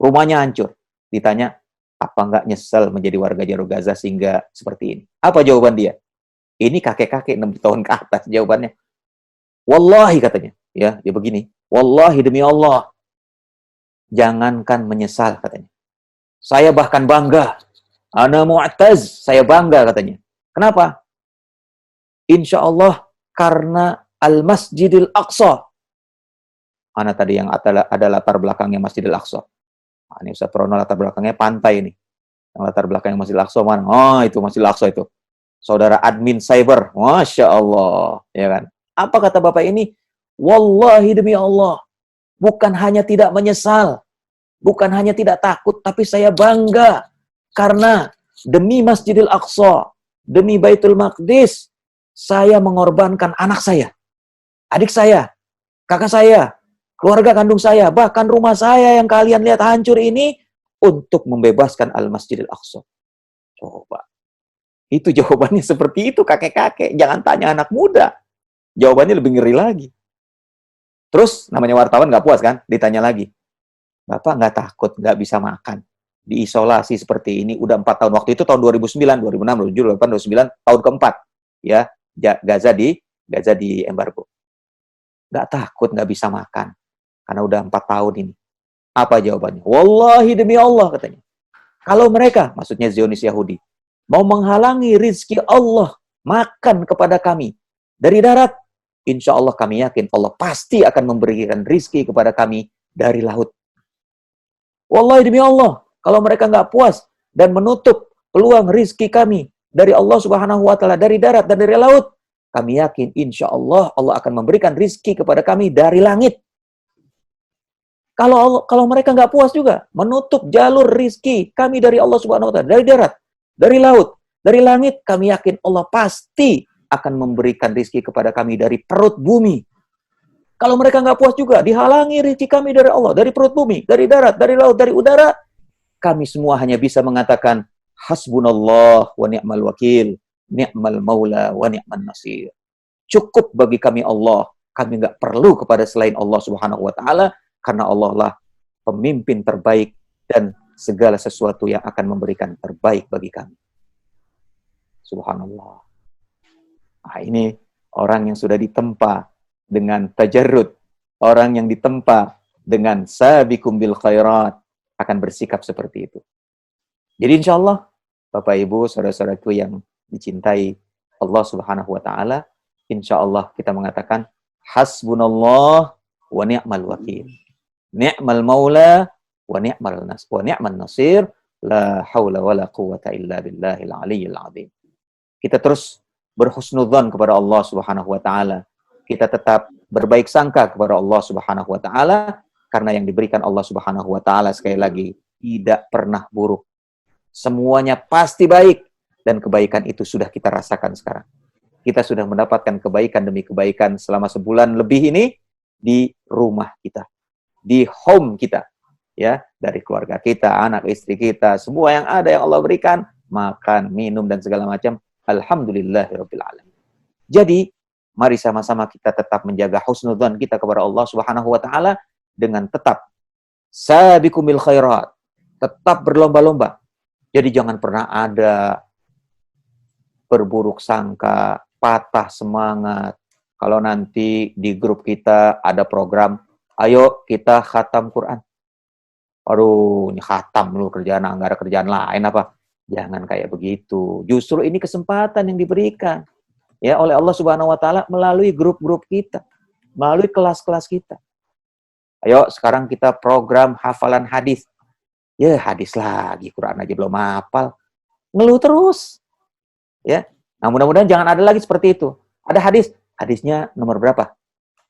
rumahnya hancur. Ditanya, apa nggak nyesel menjadi warga jalur Gaza sehingga seperti ini? Apa jawaban dia? Ini kakek-kakek 60 tahun ke atas jawabannya. Wallahi katanya, ya dia begini. Wallahi demi Allah, jangankan menyesal katanya. Saya bahkan bangga. Ana mu'taz, saya bangga katanya. Kenapa? Insya Allah karena Al-Masjidil Aqsa. Mana tadi yang ada latar belakangnya Masjidil Aqsa? Nah, ini Ustaz Prono latar belakangnya pantai ini. Yang latar belakangnya Masjidil Aqsa mana? Oh, itu Masjidil Aqsa itu. Saudara admin cyber. Masya Allah. Ya kan? Apa kata Bapak ini? Wallahi demi Allah. Bukan hanya tidak menyesal. Bukan hanya tidak takut. Tapi saya bangga. Karena demi Masjidil Aqsa. Demi Baitul Maqdis. Saya mengorbankan anak saya. Adik saya. Kakak saya. Keluarga kandung saya. Bahkan rumah saya yang kalian lihat hancur ini. Untuk membebaskan Al-Masjidil Aqsa. Coba. Itu jawabannya seperti itu kakek-kakek. Jangan tanya anak muda. Jawabannya lebih ngeri lagi. Terus namanya wartawan nggak puas kan? Ditanya lagi. Bapak nggak takut nggak bisa makan? Diisolasi seperti ini udah 4 tahun. Waktu itu tahun 2009, 2006, 2007, 2008, 2009, tahun keempat. Ya, Gaza di embargo. Nggak takut nggak bisa makan. Karena udah 4 tahun ini. Apa jawabannya? Wallahi demi Allah katanya. Kalau mereka, maksudnya Zionis Yahudi, mau menghalangi rizki Allah makan kepada kami dari darat, insya Allah kami yakin Allah pasti akan memberikan rizki kepada kami dari laut. Wallahi demi Allah, kalau mereka nggak puas dan menutup peluang rizki kami dari Allah Subhanahu wa Ta'ala, dari darat dan dari laut, kami yakin insya Allah Allah akan memberikan rizki kepada kami dari langit. Kalau mereka nggak puas juga, menutup jalur rizki kami dari Allah Subhanahu wa Ta'ala, dari darat, dari laut, dari langit, kami yakin Allah pasti akan memberikan rizki kepada kami dari perut bumi. Kalau mereka nggak puas juga, dihalangi rizki kami dari Allah, dari perut bumi, dari darat, dari laut, dari udara, kami semua hanya bisa mengatakan, hasbunallah wa ni'mal wakil, ni'mal maula wa ni'man nasir. Cukup bagi kami Allah, kami nggak perlu kepada selain Allah Subhanahu wa Ta'ala, karena Allah lah pemimpin terbaik dan segala sesuatu yang akan memberikan terbaik bagi kami. Subhanallah. Nah, ini orang yang sudah ditempa dengan tajarrud, orang yang ditempa dengan sabiqum bil khairat akan bersikap seperti itu. Jadi insya Allah, Bapak Ibu, saudara-saudaraku yang dicintai Allah Subhanahu wa Ta'ala, insya Allah kita mengatakan hasbunallah wa ni'mal wakil. Ni'mal maula wa ni'man nasir, la haula wa la quwata illa billahil aliyyil azim. Kita terus berhusnudzon kepada Allah Subhanahu wa Ta'ala. Kita tetap berbaik sangka kepada Allah Subhanahu wa Ta'ala, karena yang diberikan Allah Subhanahu wa Ta'ala sekali lagi tidak pernah buruk. Semuanya pasti baik, dan kebaikan itu sudah kita rasakan sekarang. Kita sudah mendapatkan kebaikan demi kebaikan selama sebulan lebih ini di rumah kita, di home kita, ya, dari keluarga kita, anak istri kita, semua yang ada yang Allah berikan, makan, minum dan segala macam, alhamdulillahirabbil alamin. Jadi, mari sama-sama kita tetap menjaga husnudzon kita kepada Allah Subhanahu wa Ta'ala dengan tetap sabiqumil khairat, tetap berlomba-lomba. Jadi jangan pernah ada berburuk sangka, patah semangat kalau nanti di grup kita ada program, ayo kita khatam Quran. Aduh, ini khatam lu kerjaan, nggak ada kerjaan lain apa? Jangan kayak begitu. Justru ini kesempatan yang diberikan ya oleh Allah Subhanahu wa taala melalui grup-grup kita, melalui kelas-kelas kita. Ayo sekarang kita program hafalan hadis. Ya, hadis lagi, Quran aja belum hafal. Ngeluh terus. Ya. Nah, mudah-mudahan jangan ada lagi seperti itu. Ada hadis, hadisnya nomor berapa?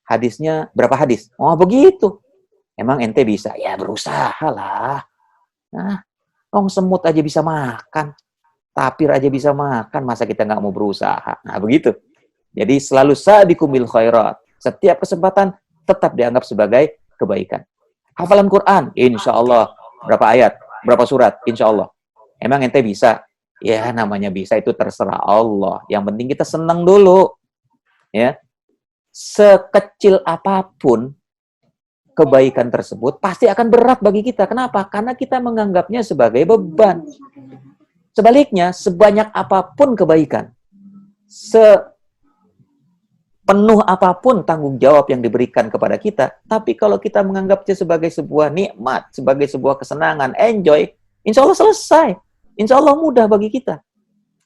Hadisnya berapa hadis? Oh, begitu. Emang ente bisa? Ya, berusaha lah. Nah, semut aja bisa makan. Tapir aja bisa makan, masa kita nggak mau berusaha? Nah, begitu. Jadi selalu sabiqum bil khairat. Setiap kesempatan tetap dianggap sebagai kebaikan. Hafalan Quran, insya Allah. Berapa ayat? Berapa surat? Insya Allah. Emang ente bisa? Ya, namanya bisa itu terserah Allah. Yang penting kita senang dulu. Ya. Sekecil apapun kebaikan tersebut pasti akan berat bagi kita. Kenapa? Karena kita menganggapnya sebagai beban. Sebaliknya, sebanyak apapun kebaikan, sepenuh apapun tanggung jawab yang diberikan kepada kita, tapi kalau kita menganggapnya sebagai sebuah nikmat, sebagai sebuah kesenangan, enjoy, insya Allah selesai. Insya Allah mudah bagi kita.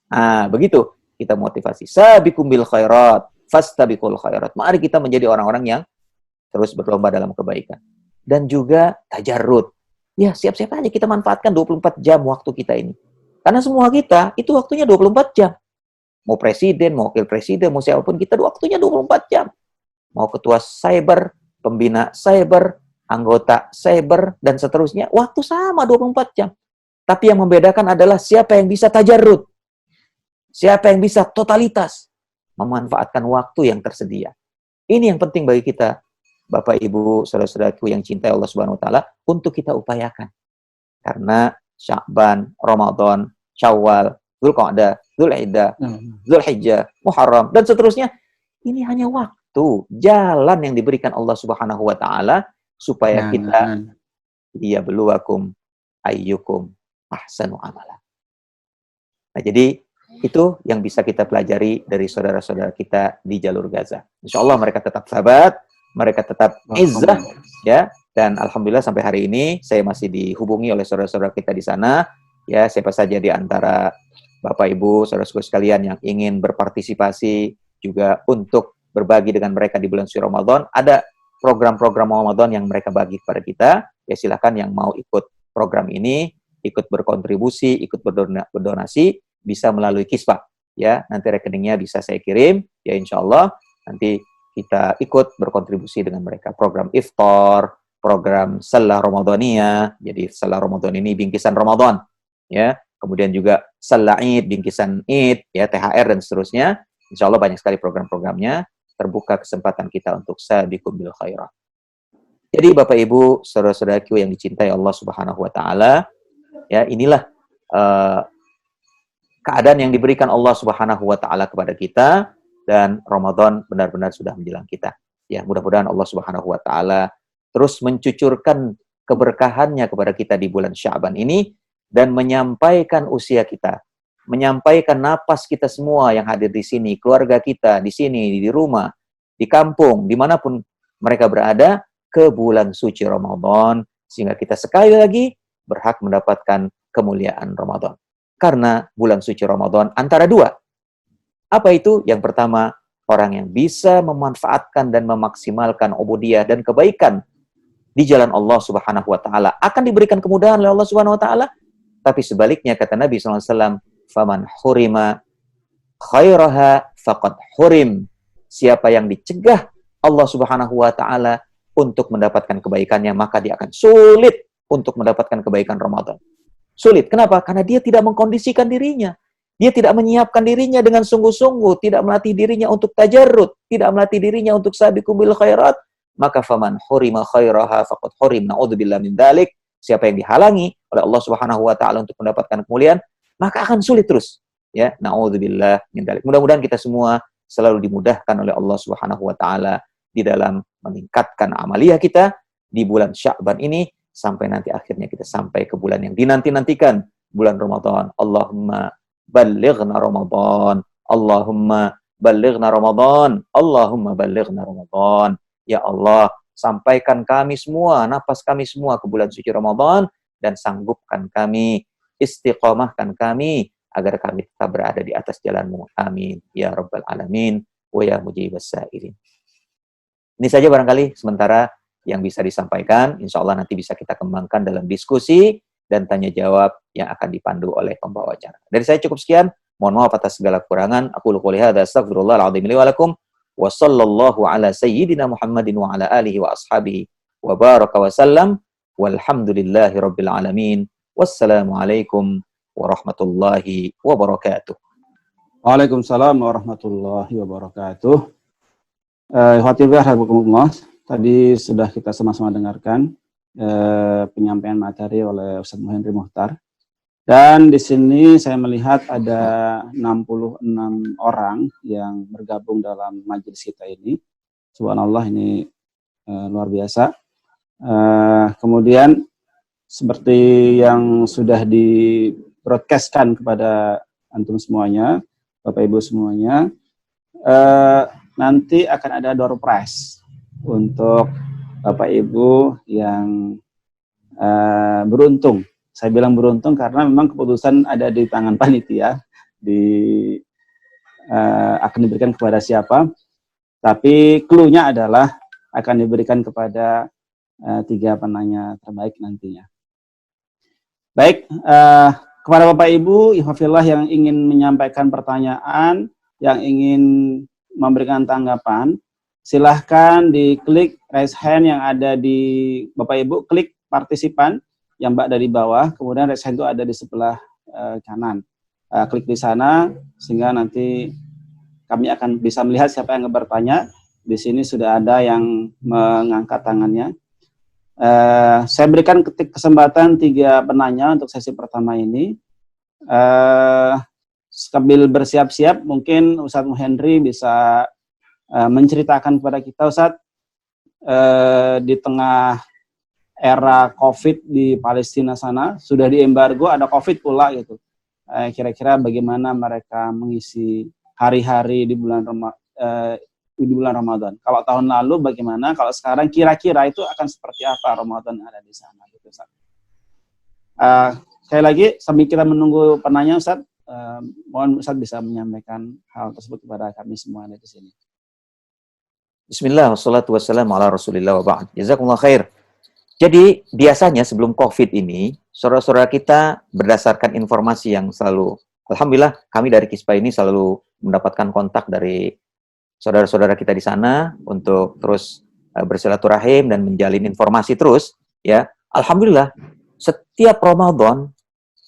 Nah, begitu kita motivasi. Sabiqum bil khairat, fastabiqul khairat. Mari kita menjadi orang-orang yang terus berlomba dalam kebaikan. Dan juga tajarrud. Ya, siap-siap aja kita manfaatkan 24 jam waktu kita ini. Karena semua kita, itu waktunya 24 jam. Mau presiden, mau wakil presiden, mau siapapun, kita waktunya 24 jam. Mau ketua cyber, pembina cyber, anggota cyber, dan seterusnya, waktu sama 24 jam. Tapi yang membedakan adalah siapa yang bisa tajarrud. Siapa yang bisa totalitas memanfaatkan waktu yang tersedia. Ini yang penting bagi kita, Bapak, Ibu, saudara-saudaraku yang cintai Allah Subhanahu wa taala, untuk kita upayakan. Karena Sya'ban, Ramadan, Syawal, Dzulqa'dah, Dzulhijjah, Dzulhijjah, Muharram, dan seterusnya. Ini hanya waktu, jalan yang diberikan Allah Subhanahu wa taala supaya kita liyabluwakum ayyukum ahsanu amala. Nah, jadi itu yang bisa kita pelajari dari saudara-saudara kita di jalur Gaza. Insya Allah mereka tetap sahabat, mereka tetap izzah, ya. Dan alhamdulillah sampai hari ini saya masih dihubungi oleh saudara-saudara kita di sana. Ya, siapa saja di antara Bapak Ibu, saudara-saudara sekalian yang ingin berpartisipasi juga untuk berbagi dengan mereka di bulan suci Ramadan, ada program-program Ramadan yang mereka bagi kepada kita. Ya, silakan yang mau ikut program ini, ikut berkontribusi, ikut berdonasi, bisa melalui Kispa. Ya, nanti rekeningnya bisa saya kirim. Ya, insya Allah nanti kita ikut berkontribusi dengan mereka. Program iftar, program salah Ramadaniyah. Jadi salah Ramadan ini bingkisan Ramadan, ya. Kemudian juga salah Id, bingkisan Id, ya, THR dan seterusnya. Insya Allah banyak sekali program-programnya. Terbuka kesempatan kita untuk sabiqum bil khairat. Jadi Bapak Ibu, saudara-saudaraku yang dicintai Allah Subhanahu wa taala, ya, inilah keadaan yang diberikan Allah Subhanahu wa taala kepada kita, dan Ramadan benar-benar sudah menjelang kita. Ya, mudah-mudahan Allah Subhanahu wa taala terus mencucurkan keberkahannya kepada kita di bulan Sya'ban ini, dan menyampaikan usia kita, menyampaikan napas kita semua yang hadir di sini, keluarga kita di sini, di rumah, di kampung, dimanapun mereka berada, ke bulan suci Ramadan, sehingga kita sekali lagi berhak mendapatkan kemuliaan Ramadan. Karena bulan suci Ramadan antara dua. Apa itu? Yang pertama, orang yang bisa memanfaatkan dan memaksimalkan ubudiyah dan kebaikan di jalan Allah Subhanahu wa taala akan diberikan kemudahan oleh Allah Subhanahu wa taala. Tapi sebaliknya kata Nabi SAW, faman hurima khairaha faqad hurim. Siapa yang dicegah Allah Subhanahu wa taala untuk mendapatkan kebaikannya, maka dia akan sulit untuk mendapatkan kebaikan Ramadan. Sulit. Kenapa? Karena dia tidak mengkondisikan dirinya. Dia tidak menyiapkan dirinya dengan sungguh-sungguh, tidak melatih dirinya untuk tajarrud, tidak melatih dirinya untuk sabiqum bil khairat, maka faman hurima khairaha faqad hurim. Na'udzubillah min dzalik. Siapa yang dihalangi oleh Allah Subhanahu wa taala untuk mendapatkan kemuliaan, maka akan sulit terus. Ya, na'udzubillah min dzalik. Mudah-mudahan kita semua selalu dimudahkan oleh Allah Subhanahu wa taala di dalam meningkatkan amaliyah kita di bulan Sya'ban ini, sampai nanti akhirnya kita sampai ke bulan yang dinanti-nantikan, bulan Ramadan. Allahumma ballighna Ramadan. Allahumma ballighna Ramadan. Allahumma ballighna Ramadan. Ya Allah, sampaikan kami semua, napas kami semua ke bulan suci Ramadan, dan sanggupkan kami, istiqomahkan kami, agar kami tetap berada di atas jalan-Mu. Amin. Ya Rabbal Alamin. Wa ya mujibas sa'irin. Ini saja barangkali sementara yang bisa disampaikan. Insya Allah nanti bisa kita kembangkan dalam diskusi dan tanya jawab yang akan dipandu oleh pembawa acara. Dari saya cukup sekian. Mohon maaf atas segala kekurangan. Aku qouli hadza astaghfirullahal-azim li wa lakum. Wa sallallahu ala sayyidina Muhammadin wa ala alihi wa ashabihi wa baraka wa sallam. Walhamdulillahi rabbil alamin. Wassalamualaikum warahmatullahi wabarakatuh. Waalaikumsalam warahmatullahi wabarakatuh. Ikhwatillah rahimakumullah. Tadi sudah kita sama-sama dengarkan penyampaian materi oleh Ustaz Muhendri Muhtar. Dan di sini saya melihat ada 66 orang yang bergabung dalam majelis kita ini. Subhanallah, ini luar biasa. Kemudian seperti yang sudah di-broadcast-kan kepada antum semuanya, Bapak Ibu semuanya, nanti akan ada door prize untuk Bapak Ibu yang beruntung. Saya bilang beruntung karena memang keputusan ada di tangan panitia, akan diberikan kepada siapa. Tapi clue-nya adalah akan diberikan kepada 3 penanya terbaik nantinya. Baik, kepada Bapak Ibu, ikhwafillah yang ingin menyampaikan pertanyaan, yang ingin memberikan tanggapan, silahkan diklik raise hand yang ada di Bapak Ibu, klik partisipan yang dari bawah, kemudian raise hand itu ada di sebelah kanan. Klik di sana sehingga nanti kami akan bisa melihat siapa yang bertanya. Di sini sudah ada yang mengangkat tangannya. Saya berikan kesempatan 3 penanya untuk sesi pertama ini. Sambil bersiap-siap, mungkin Ustadz Muhendri bisa menceritakan kepada kita, Ustadz, di tengah era COVID di Palestina sana, sudah diembargo, ada COVID pula gitu. Kira-kira bagaimana mereka mengisi hari-hari di bulan Ramadan. Kalau tahun lalu bagaimana, kalau sekarang kira-kira itu akan seperti apa Ramadan ada di sana gitu, Ustaz. Sekali lagi sambil kita menunggu penanya, Ustaz, mohon Ustaz bisa menyampaikan hal tersebut kepada kami semua di sini. Bismillah, wassalatu wassalamu ala rasulillah wa ba'd. Jazakumullah khair. Jadi, biasanya sebelum COVID ini, saudara-saudara kita berdasarkan informasi yang selalu, alhamdulillah kami dari Kispa ini selalu mendapatkan kontak dari saudara-saudara kita di sana untuk terus bersilaturahim dan menjalin informasi terus, ya. Alhamdulillah, setiap Ramadan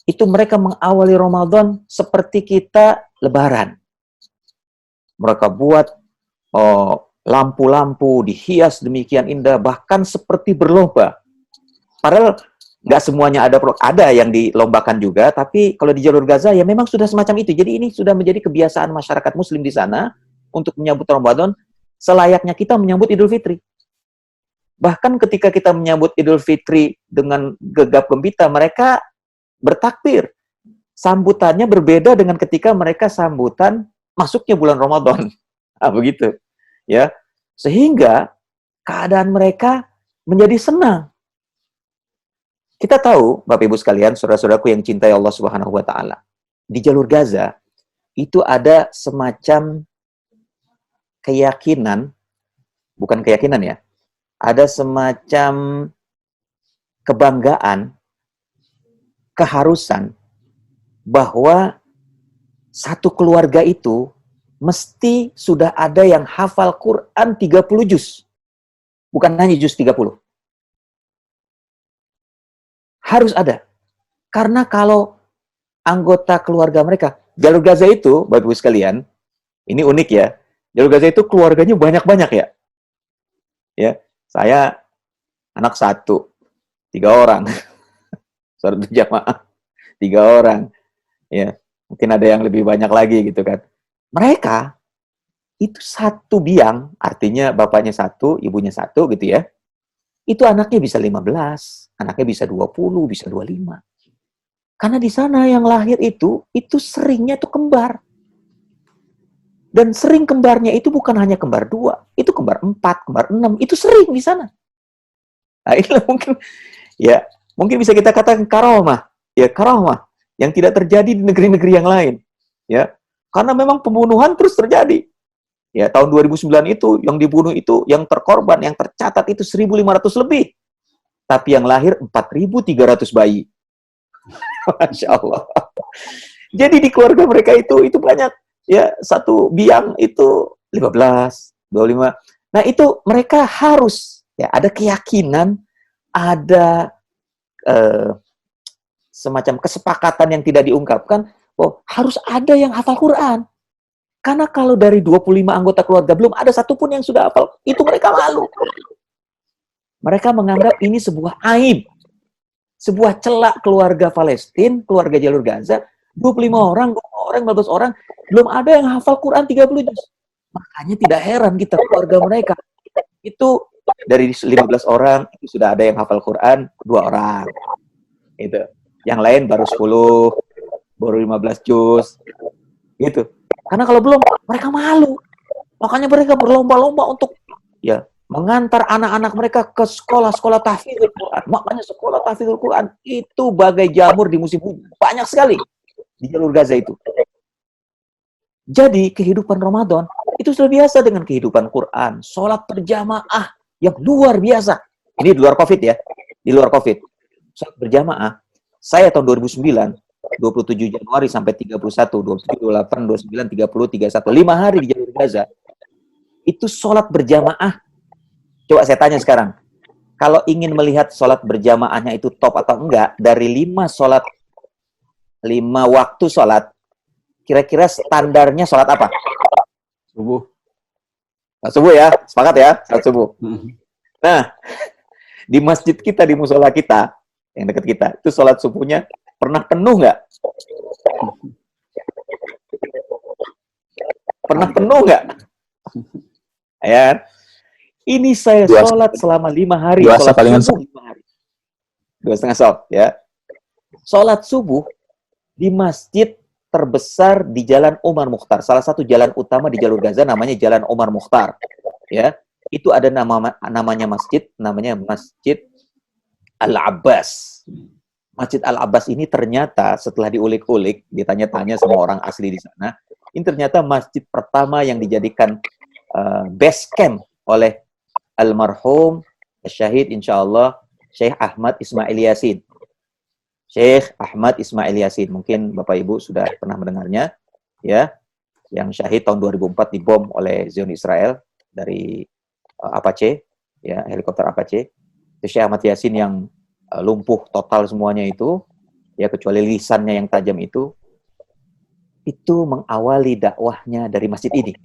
itu mereka mengawali Ramadan seperti kita Lebaran. Mereka buat lampu-lampu dihias demikian indah, bahkan seperti berlomba. Padahal nggak semuanya ada yang dilombakan juga, tapi kalau di jalur Gaza ya memang sudah semacam itu. Jadi ini sudah menjadi kebiasaan masyarakat Muslim di sana untuk menyambut Ramadan selayaknya kita menyambut Idul Fitri. Bahkan ketika kita menyambut Idul Fitri dengan gegap gempita, mereka bertakbir. Sambutannya berbeda dengan ketika mereka sambutan masuknya bulan Ramadan. Nah, begitu. Ya. Sehingga keadaan mereka menjadi senang. Kita tahu, Bapak Ibu sekalian, saudara-saudaraku yang cintai Allah Subhanahu wa taala. Di jalur Gaza itu ada semacam keyakinan, bukan keyakinan ya. Ada semacam kebanggaan, keharusan bahwa satu keluarga itu mesti sudah ada yang hafal Quran 30 juz. Bukan hanya juz 30. Harus ada. Karena kalau anggota keluarga mereka, jalur Gaza itu, Bapak Ibu sekalian, ini unik ya. Jalur Gaza itu keluarganya banyak-banyak ya. Ya, saya anak 1, 3 orang. Saudara jamaah 3 orang. Ya, mungkin ada yang lebih banyak lagi gitu kan. Mereka itu satu biang, artinya bapaknya 1, ibunya 1 gitu ya. Itu anaknya bisa 15, anaknya bisa 20, bisa 25. Karena di sana yang lahir itu seringnya itu kembar. Dan sering kembarnya itu bukan hanya kembar 2, itu kembar 4, kembar 6, itu sering di sana. Nah, inilah mungkin bisa kita katakan karomah, ya karomah yang tidak terjadi di negeri-negeri yang lain, ya. Karena memang pembunuhan terus terjadi. Ya, tahun 2009 itu yang dibunuh itu, yang terkorban, yang tercatat itu 1.500 lebih. Tapi yang lahir 4.300 bayi. Masya Allah. Jadi di keluarga mereka itu banyak. Ya, satu biang itu 15, 25. Nah, itu mereka harus ya ada keyakinan, ada semacam kesepakatan yang tidak diungkapkan, harus ada yang hafal Quran. Karena kalau dari 25 anggota keluarga belum ada satupun yang sudah hafal, itu mereka malu. Mereka menganggap ini sebuah aib. Sebuah celak keluarga Palestina, keluarga jalur Gaza, 25 orang, 15 orang, belum ada yang hafal Quran 30 juz. Makanya tidak heran kita keluarga mereka. Itu dari 15 orang, itu sudah ada yang hafal Quran 2 orang. Itu. Yang lain baru 10, baru 15 juz. Gitu. Karena kalau belum, mereka malu. Makanya mereka berlomba-lomba untuk ya mengantar anak-anak mereka ke sekolah-sekolah tahfidzul Quran. Makanya sekolah tahfidzul Quran itu bagai jamur di musim hujan. Banyak sekali di jalur Gaza itu. Jadi kehidupan Ramadan itu sudah biasa dengan kehidupan Quran. Sholat berjamaah yang luar biasa. Ini di luar COVID ya. Di luar COVID. Sholat berjamaah. Saya tahun 2009, 27 Januari sampai 31, 27, 28, 29, 30, 31. 5 hari di jalur Gaza. Itu sholat berjamaah. Coba saya tanya sekarang. Kalau ingin melihat sholat berjamaahnya itu top atau enggak, dari 5 waktu sholat, kira-kira standarnya sholat apa? Subuh. Sholat subuh ya, sepakat ya, sholat subuh. Nah, di masjid kita, di musola kita, yang dekat kita, itu sholat subuhnya pernah penuh nggak? Pernah penuh nggak? Ya, ini saya sholat selama 5 hari. Sholat subuh 5 hari. 2,5 sholat, ya. Sholat subuh di masjid terbesar di Jalan Omar Mukhtar. Salah satu jalan utama di jalur Gaza namanya Jalan Omar Mukhtar. Ya, itu ada namanya masjid, namanya Masjid Al-Abbas. Masjid Al-Abbas ini ternyata setelah diulik-ulik, ditanya-tanya sama orang asli di sana, ini ternyata masjid pertama yang dijadikan base camp oleh almarhum syahid insyaallah Syekh Ahmad Ismail Yasin. Syekh Ahmad Ismail Yasin, mungkin Bapak Ibu sudah pernah mendengarnya, ya, yang syahid tahun 2004 dibom oleh Zion Israel dari Apache, ya, helikopter Apache. Itu Syekh Ahmad Yasin yang lumpuh total semuanya itu, ya, kecuali lisannya yang tajam itu mengawali dakwahnya dari masjid ini,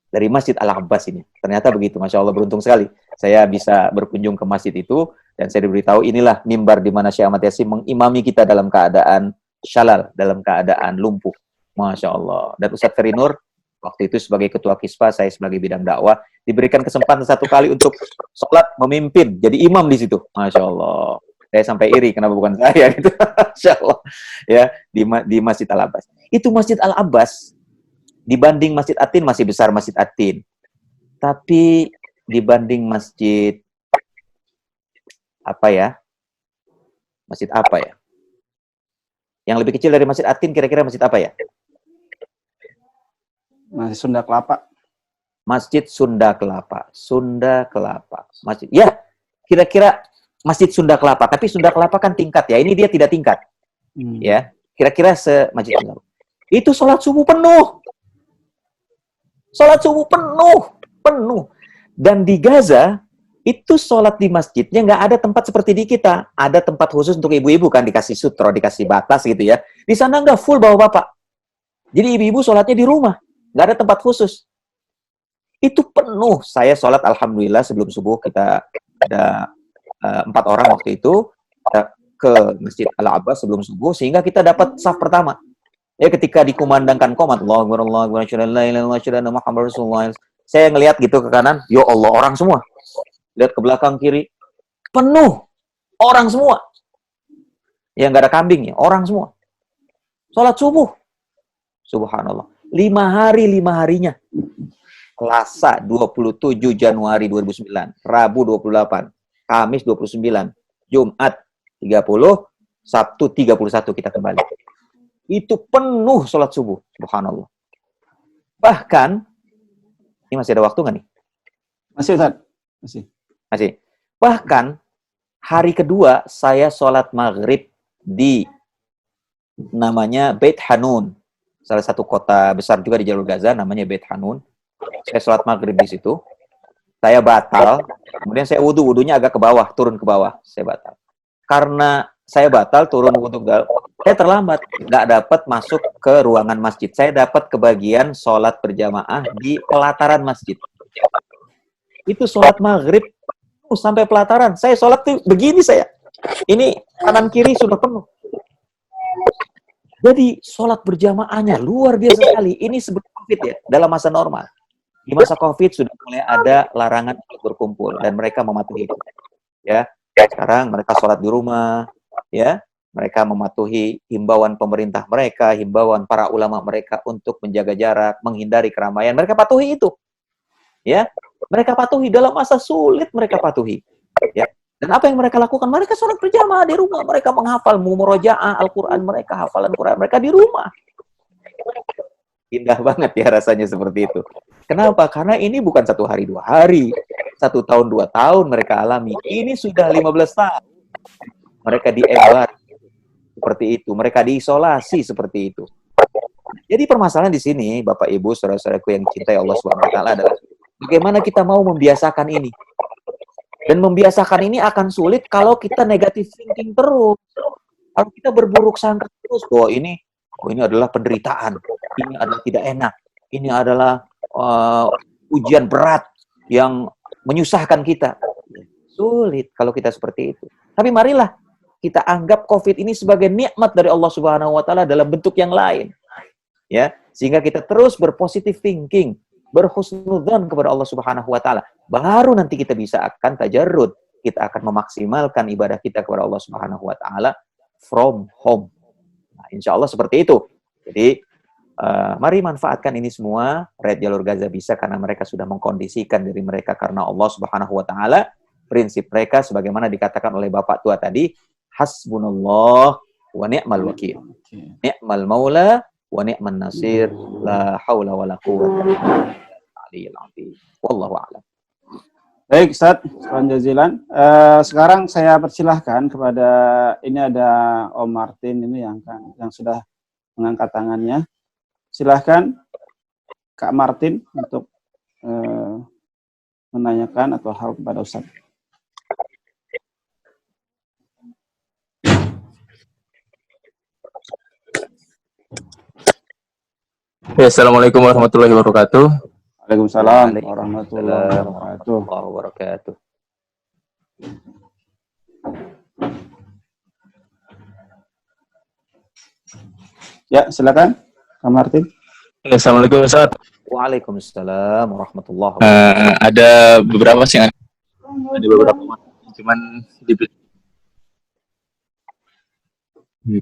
dari Masjid Al-Abbas ini. Ternyata begitu, Masya Allah, beruntung sekali saya bisa berkunjung ke masjid itu, dan saya diberitahu inilah mimbar di mana Syekh Ahmad Yasin mengimami kita dalam keadaan syalal, dalam keadaan lumpuh. Masya Allah. Dan Ustadz Ferinur, waktu itu sebagai ketua Kispa, saya sebagai bidang dakwah, diberikan kesempatan 1 kali untuk sholat memimpin, jadi imam di situ. Masya Allah. Saya sampai iri, kenapa bukan saya gitu. Masya Allah. Ya, di Masjid Al-Abbas. Itu Masjid Al-Abbas, dibanding Masjid Atin masih besar Masjid Atin. Tapi dibanding masjid apa ya? Masjid apa ya? Yang lebih kecil dari Masjid Atin kira-kira masjid apa ya? Masjid Sunda Kelapa. Masjid Sunda Kelapa. Sunda Kelapa. Masjid. Ya, kira-kira Masjid Sunda Kelapa. Tapi Sunda Kelapa kan tingkat ya. Ini dia tidak tingkat. Ya, kira-kira se-Masjid Sunda. Itu sholat subuh penuh. Sholat subuh penuh. Dan di Gaza, itu sholat di masjidnya nggak ada tempat seperti di kita. Ada tempat khusus untuk ibu-ibu kan, dikasih sutro, dikasih batas gitu ya. Di sana nggak full bapak-bapak. Jadi ibu-ibu sholatnya di rumah. Nggak ada tempat khusus. Itu penuh. Saya sholat, alhamdulillah, sebelum subuh kita ada 4 orang waktu itu. Kita ke Masjid Al-Abbas sebelum subuh, sehingga kita dapat saf pertama. Ya, ketika dikumandangkan qomat, Allahu Akbar, Allahu Akbar, asyhadu an la ilaha illallah, asyhadu anna Muhammadar Rasulullah. Saya ngelihat gitu ke kanan, ya Allah, orang semua. Lihat ke belakang kiri, penuh. Orang semua. Ya, nggak ada kambingnya, orang semua. Sholat subuh. Subhanallah. 5 hari 5 harinya. Selasa 27 Januari 2009, Rabu 28, Kamis 29, Jumat 30, Sabtu 31 kita kembali. Itu penuh sholat subuh, subhanallah. Bahkan, ini masih ada waktu nggak nih? Masih, Ustaz? Masih. Bahkan, hari kedua saya sholat maghrib di namanya Beit Hanun. Salah satu kota besar juga di jalur Gaza, namanya Beit Hanun. Saya sholat maghrib di situ. Saya batal. Kemudian saya wudhunya agak ke bawah, turun ke bawah. Saya batal. Karena saya batal, turun wudhu, saya terlambat. Nggak dapat masuk ke ruangan masjid. Saya dapat kebagian sholat berjamaah di pelataran masjid. Itu sholat maghrib sampai pelataran. Saya sholat tuh begini saya. Ini kanan kiri sudah penuh. Jadi sholat berjamaahnya luar biasa sekali. Ini sebelum COVID ya, dalam masa normal. Di masa COVID sudah mulai ada larangan untuk berkumpul dan mereka mematuhi itu. Ya, sekarang mereka sholat di rumah, ya, mereka mematuhi himbauan pemerintah mereka, himbauan para ulama mereka untuk menjaga jarak, menghindari keramaian. Mereka patuhi itu, ya, mereka patuhi dalam masa sulit mereka patuhi, ya. Dan apa yang mereka lakukan? Mereka sholat berjamaah di rumah, mereka menghafal murojaah Al-Quran mereka, hafalan Quran mereka di rumah. Indah banget ya rasanya seperti itu. Kenapa? Karena ini bukan 1 hari 2 hari, 1 tahun 2 tahun mereka alami. Ini sudah 15 tahun. Mereka diembar seperti itu, mereka diisolasi seperti itu. Jadi permasalahan di sini, Bapak Ibu, saudara-saudaraku yang cintai Allah Subhanahu wa taala adalah bagaimana kita mau membiasakan ini. Dan membiasakan ini akan sulit kalau kita negatif thinking terus. Kalau kita berburuk sangka terus, ini adalah penderitaan, ini adalah tidak enak, ini adalah ujian berat yang menyusahkan kita. Sulit kalau kita seperti itu. Tapi marilah kita anggap COVID ini sebagai nikmat dari Allah Subhanahu wa taala dalam bentuk yang lain. Ya, sehingga kita terus berpositif thinking, berhusnudzon kepada Allah Subhanahu wa taala. Baru nanti kita bisa akan tajarrud, kita akan memaksimalkan ibadah kita kepada Allah Subhanahu wa taala from home. Nah, insya Allah seperti itu. Jadi, mari manfaatkan ini semua. Rakyat Jalur Gaza bisa karena mereka sudah mengkondisikan diri mereka karena Allah Subhanahu wa taala. Prinsip mereka sebagaimana dikatakan oleh Bapak Tua tadi, hasbunallah wa ni'mal wakil. Ni'mal maula wa ni'man nasir. La haula wa la quwwata illa billah. Wallahu a'lam. Baik, Ustaz, jazilan. Sekarang saya persilahkan kepada, ini ada Om Martin ini yang sudah mengangkat tangannya. Silahkan Kak Martin untuk menanyakan atau hal kepada Ustaz. Ya, Assalamualaikum warahmatullahi wabarakatuh. Waalaikumsalam warahmatullahi wabarakatuh. Ya, silakan, Kak Martin. Ya, Assalamualaikum Ustaz. Waalaikumsalam warahmatullahi wabarakatuh. Ada beberapa sih, cuman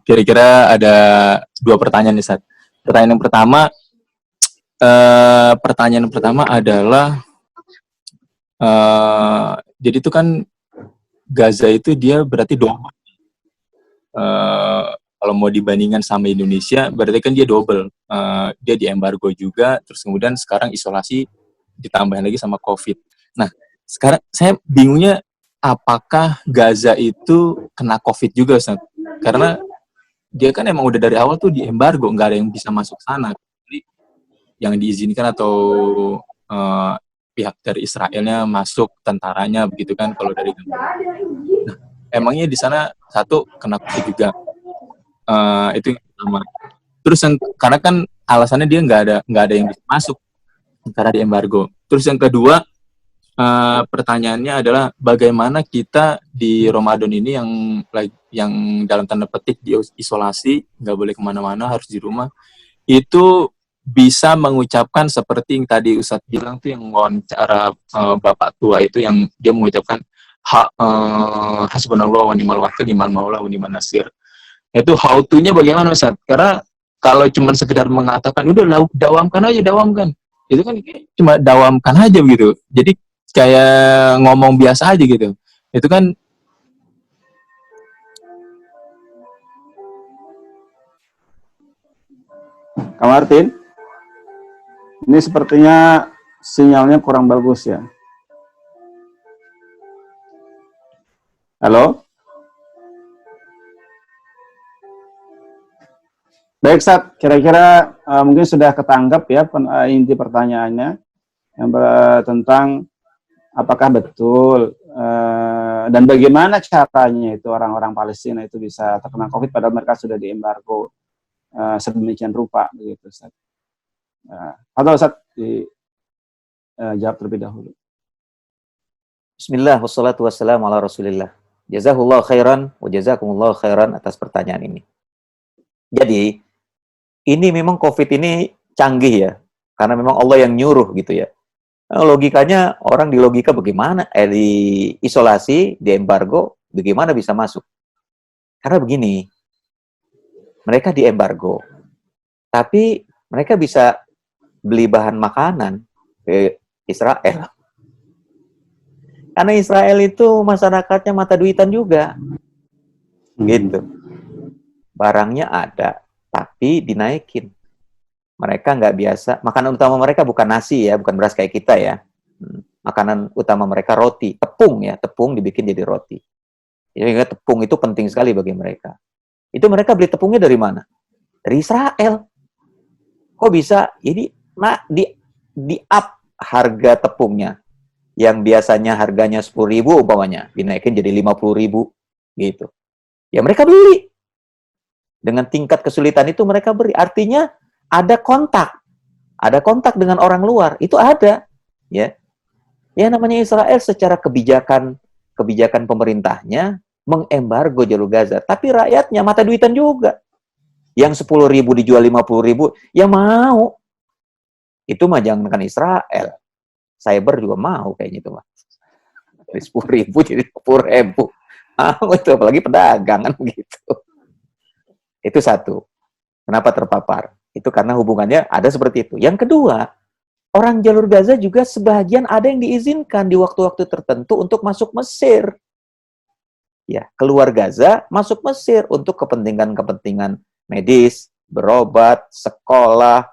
kira-kira ada 2 pertanyaan nih, Ustaz. Pertanyaan yang pertama adalah jadi itu kan Gaza itu dia berarti double. Kalau mau dibandingkan sama Indonesia, berarti kan dia double. Dia diembargo juga, terus kemudian sekarang isolasi ditambahin lagi sama COVID. Nah, sekarang saya bingungnya apakah Gaza itu kena COVID juga, Ustaz? Karena dia kan emang udah dari awal tuh diembargo, nggak ada yang bisa masuk sana. Jadi yang diizinkan atau pihak dari Israelnya masuk tentaranya begitu kan kalau dari Gaza. Nah, emangnya di sana satu kena COVID juga. Itu yang pertama. Terus yang karena kan alasannya dia nggak ada yang bisa masuk karena diembargo. Terus yang kedua, pertanyaannya adalah bagaimana kita di Ramadan ini yang dalam tanda petik diisolasi, nggak boleh kemana-mana, harus di rumah, itu bisa mengucapkan seperti yang tadi Ustadz bilang tuh, yang wawancara Bapak Tua itu, yang dia mengucapkan hasbunallah wa ni'mal wakil, ni'mal maula wa ni'man nasir. Itu how to-nya bagaimana, Ustadz? Karena kalau cuma sekedar mengatakan udah dawamkan aja, dawamkan, itu kan cuma dawamkan aja gitu, jadi kayak ngomong biasa aja gitu, itu kan. Kak Martin, ini sepertinya sinyalnya kurang bagus ya. Halo? Baik, Ustaz, kira-kira mungkin sudah ketangkap ya inti pertanyaannya yang tentang apakah betul dan bagaimana caranya itu orang-orang Palestina itu bisa terkena COVID padahal mereka sudah diembargo sedemikian rupa begitu, Ustaz. Atau Ustaz dijawab terlebih dahulu. Bismillah, wassalatu wassalamu ala rasulillah. Jazakallahu khairan wa jazakumullahu khairan atas pertanyaan ini. Jadi, ini memang COVID ini canggih ya, karena memang Allah yang nyuruh gitu ya. Nah, logikanya orang di logika bagaimana? Di isolasi, di embargo, bagaimana bisa masuk? Karena begini, mereka di embargo, tapi mereka bisa beli bahan makanan ke Israel. Karena Israel itu masyarakatnya mata duitan juga, gitu. Barangnya ada, tapi dinaikin. Mereka nggak biasa, makanan utama mereka bukan nasi ya, bukan beras kayak kita ya. Makanan utama mereka roti, tepung ya, tepung dibikin jadi roti. Jadi tepung itu penting sekali bagi mereka. Itu mereka beli tepungnya dari mana? Dari Israel. Kok bisa? Ini di up harga tepungnya. Yang biasanya harganya 10.000 umpamanya, dinaikin jadi 50.000 gitu. Ya mereka beli. Dengan tingkat kesulitan itu mereka beri. Artinya ada kontak dengan orang luar, itu ada, ya. Ya namanya Israel secara kebijakan pemerintahnya mengembargo jalur Gaza, tapi rakyatnya mata duitan juga. Yang 10.000 dijual 50.000, ya mau. Itu mah jangankan Israel. Cyber juga mau kayaknya itu mah. Dari 10.000 jadi 50.000. Itu apalagi pedagang kan begitu. Itu satu. Kenapa terpapar? Itu karena hubungannya ada seperti itu. Yang kedua, orang jalur Gaza juga sebagian ada yang diizinkan di waktu-waktu tertentu untuk masuk Mesir. Ya, keluar Gaza, masuk Mesir untuk kepentingan-kepentingan medis, berobat, sekolah,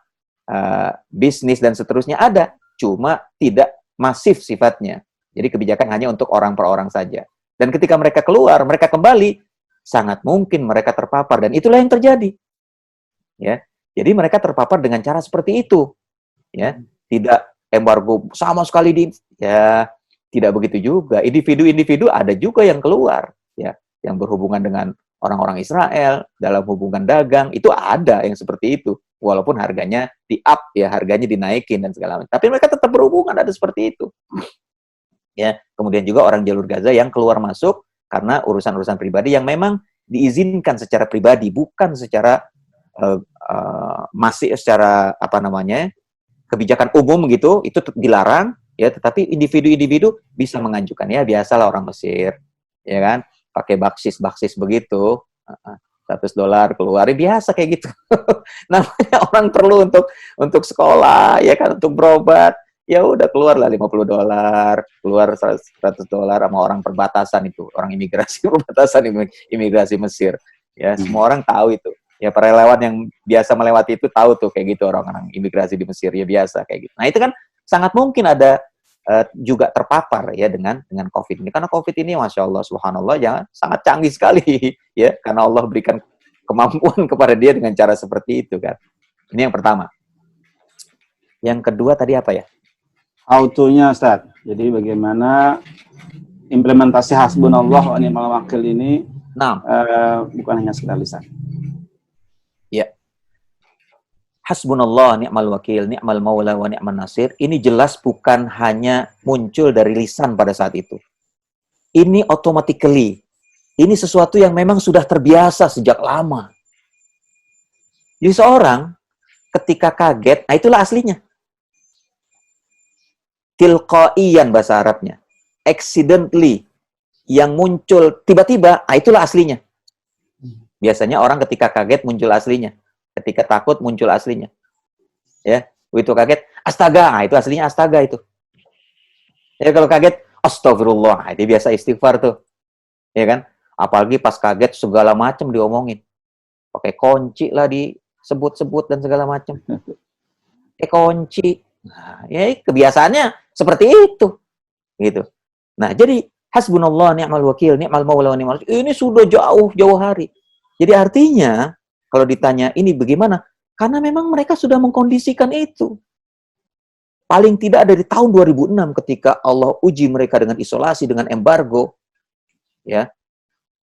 bisnis dan seterusnya ada. Cuma tidak masif sifatnya. Jadi kebijakan hanya untuk orang per orang saja. Dan ketika mereka keluar, mereka kembali, sangat mungkin mereka terpapar. Dan itulah yang terjadi. Ya, jadi mereka terpapar dengan cara seperti itu. Ya, tidak embargo sama sekali ya tidak begitu juga. Individu-individu ada juga yang keluar, ya, yang berhubungan dengan orang-orang Israel dalam hubungan dagang, itu ada yang seperti itu. Walaupun harganya di-up, ya, harganya dinaikin dan segala macam. Tapi mereka tetap berhubungan, ada seperti itu. Ya, kemudian juga orang jalur Gaza yang keluar masuk karena urusan-urusan pribadi yang memang diizinkan secara pribadi, bukan secara masih secara kebijakan umum gitu, itu dilarang, ya. Tetapi individu-individu bisa mengajukan, ya, biasalah orang Mesir, ya kan, pakai baksis begitu. $100 keluar, biasa kayak gitu. Namanya orang perlu untuk sekolah, ya kan, untuk berobat, ya udah keluarlah $50, keluar $100 sama orang perbatasan itu, orang imigrasi perbatasan, imigrasi Mesir, ya, semua orang tahu itu. Ya, para relawan yang biasa melewati itu tahu tuh kayak gitu, orang-orang imigrasi di Mesir, ya biasa kayak gitu. Nah, itu kan sangat mungkin ada juga terpapar ya dengan COVID ini. Karena COVID ini, Masya Allah, Subhanallah, ya sangat canggih sekali, ya, karena Allah berikan kemampuan kepada dia dengan cara seperti itu kan. Ini yang pertama. Yang kedua tadi apa ya? Auto-nya, Ustaz. Jadi bagaimana implementasi hasbunallah wa ni'mal wakil ini bukan hanya sekedar lisan. Ya. Hasbunallah ni'mal wakil, ni'mal maula wa ni'man nasir. Ini jelas bukan hanya muncul dari lisan pada saat itu. Ini automatically. Ini sesuatu yang memang sudah terbiasa sejak lama. Jadi seorang ketika kaget, nah itulah aslinya. Tilqaiyan bahasa Arabnya. Accidentally. Yang muncul tiba-tiba, nah itulah aslinya. Biasanya orang ketika kaget muncul aslinya. Ketika takut muncul aslinya. Ya, begitu kaget, astaga, itu aslinya astaga itu. Ya kalau kaget, astagfirullah, itu biasa istighfar tuh. Ya kan? Apalagi pas kaget segala macam diomongin. Pakai kunci lah disebut-sebut dan segala macam. Kunci. Nah, ya kebiasaannya seperti itu. Gitu. Nah, jadi hasbunallah ni'mal wakil, ni'mal maula wa ni'mal nasir. Ini sudah jauh-jauh hari. Jadi artinya kalau ditanya ini bagaimana? Karena memang mereka sudah mengkondisikan itu. Paling tidak dari tahun 2006 ketika Allah uji mereka dengan isolasi, dengan embargo, ya,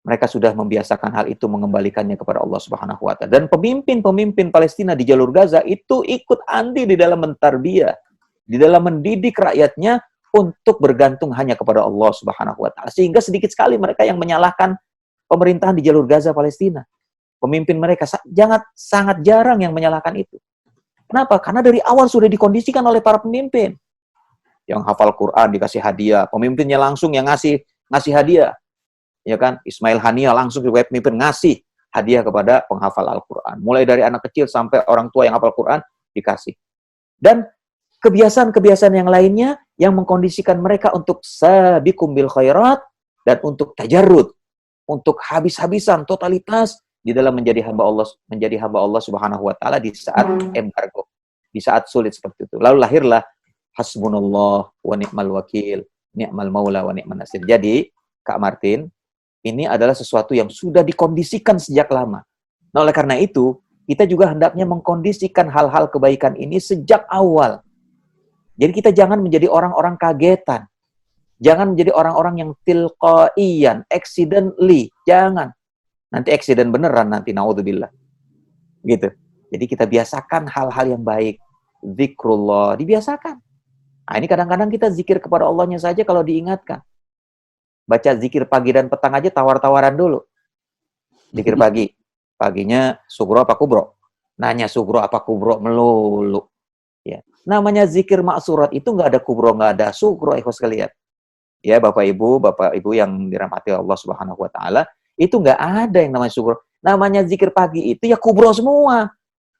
mereka sudah membiasakan hal itu, mengembalikannya kepada Allah Subhanahu wa Ta'ala. Dan pemimpin-pemimpin Palestina di jalur Gaza itu ikut andil di dalam mentarbiyah, di dalam mendidik rakyatnya untuk bergantung hanya kepada Allah Subhanahu wa Ta'ala. Sehingga sedikit sekali mereka yang menyalahkan pemerintahan di jalur Gaza Palestina. Pemimpin mereka sangat jarang yang menyalahkan itu. Kenapa? Karena dari awal sudah dikondisikan oleh para pemimpin. Yang hafal Quran dikasih hadiah, pemimpinnya langsung yang ngasih hadiah. Ya kan? Ismail Haniah langsung juga pemimpin ngasih hadiah kepada penghafal Al-Quran. Mulai dari anak kecil sampai orang tua yang hafal Quran dikasih. Dan kebiasaan-kebiasaan yang lainnya yang mengkondisikan mereka untuk sabiqum bil khairat dan untuk tajarrud, untuk habis-habisan totalitas di dalam menjadi hamba Allah Subhanahu wa Ta'ala di saat embargo, di saat sulit seperti itu. Lalu lahirlah hasbunallah wa ni'mal wakil, ni'mal maula wa ni'man nasir. Jadi, Kak Martin, ini adalah sesuatu yang sudah dikondisikan sejak lama. Nah, oleh karena itu, kita juga hendaknya mengkondisikan hal-hal kebaikan ini sejak awal. Jadi kita jangan menjadi orang-orang kagetan. Jangan menjadi orang-orang yang tilqaiyan, accidentally. Jangan. Nanti accident beneran nanti, naudzubillah. Gitu. Jadi kita biasakan hal-hal yang baik. Zikrullah, dibiasakan. Nah, ini kadang-kadang kita zikir kepada Allahnya saja kalau diingatkan. Baca zikir pagi dan petang aja tawar-tawaran dulu. Zikir pagi. Paginya sugro apa kubro? Nanya sugro apa kubro melulu. Ya. Namanya zikir maksurat itu nggak ada kubro, nggak ada sugro, ikhwas sekalian. Ya, Bapak Ibu yang dirahmati Allah Subhanahu wa Ta'ala, itu nggak ada yang namanya sugro. Namanya zikir pagi itu ya kubro semua.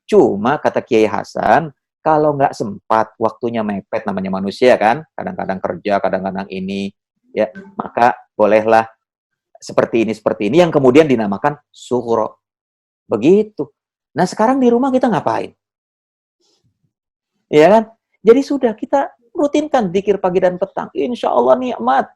Cuma kata Kiai Hasan, kalau nggak sempat, waktunya mepet, namanya manusia kan, kadang-kadang kerja, kadang-kadang ini, ya, maka bolehlah seperti ini yang kemudian dinamakan sugro. Begitu. Nah, sekarang di rumah kita ngapain? Ya kan? Jadi sudah kita rutinkan zikir pagi dan petang. Insya Allah nikmat.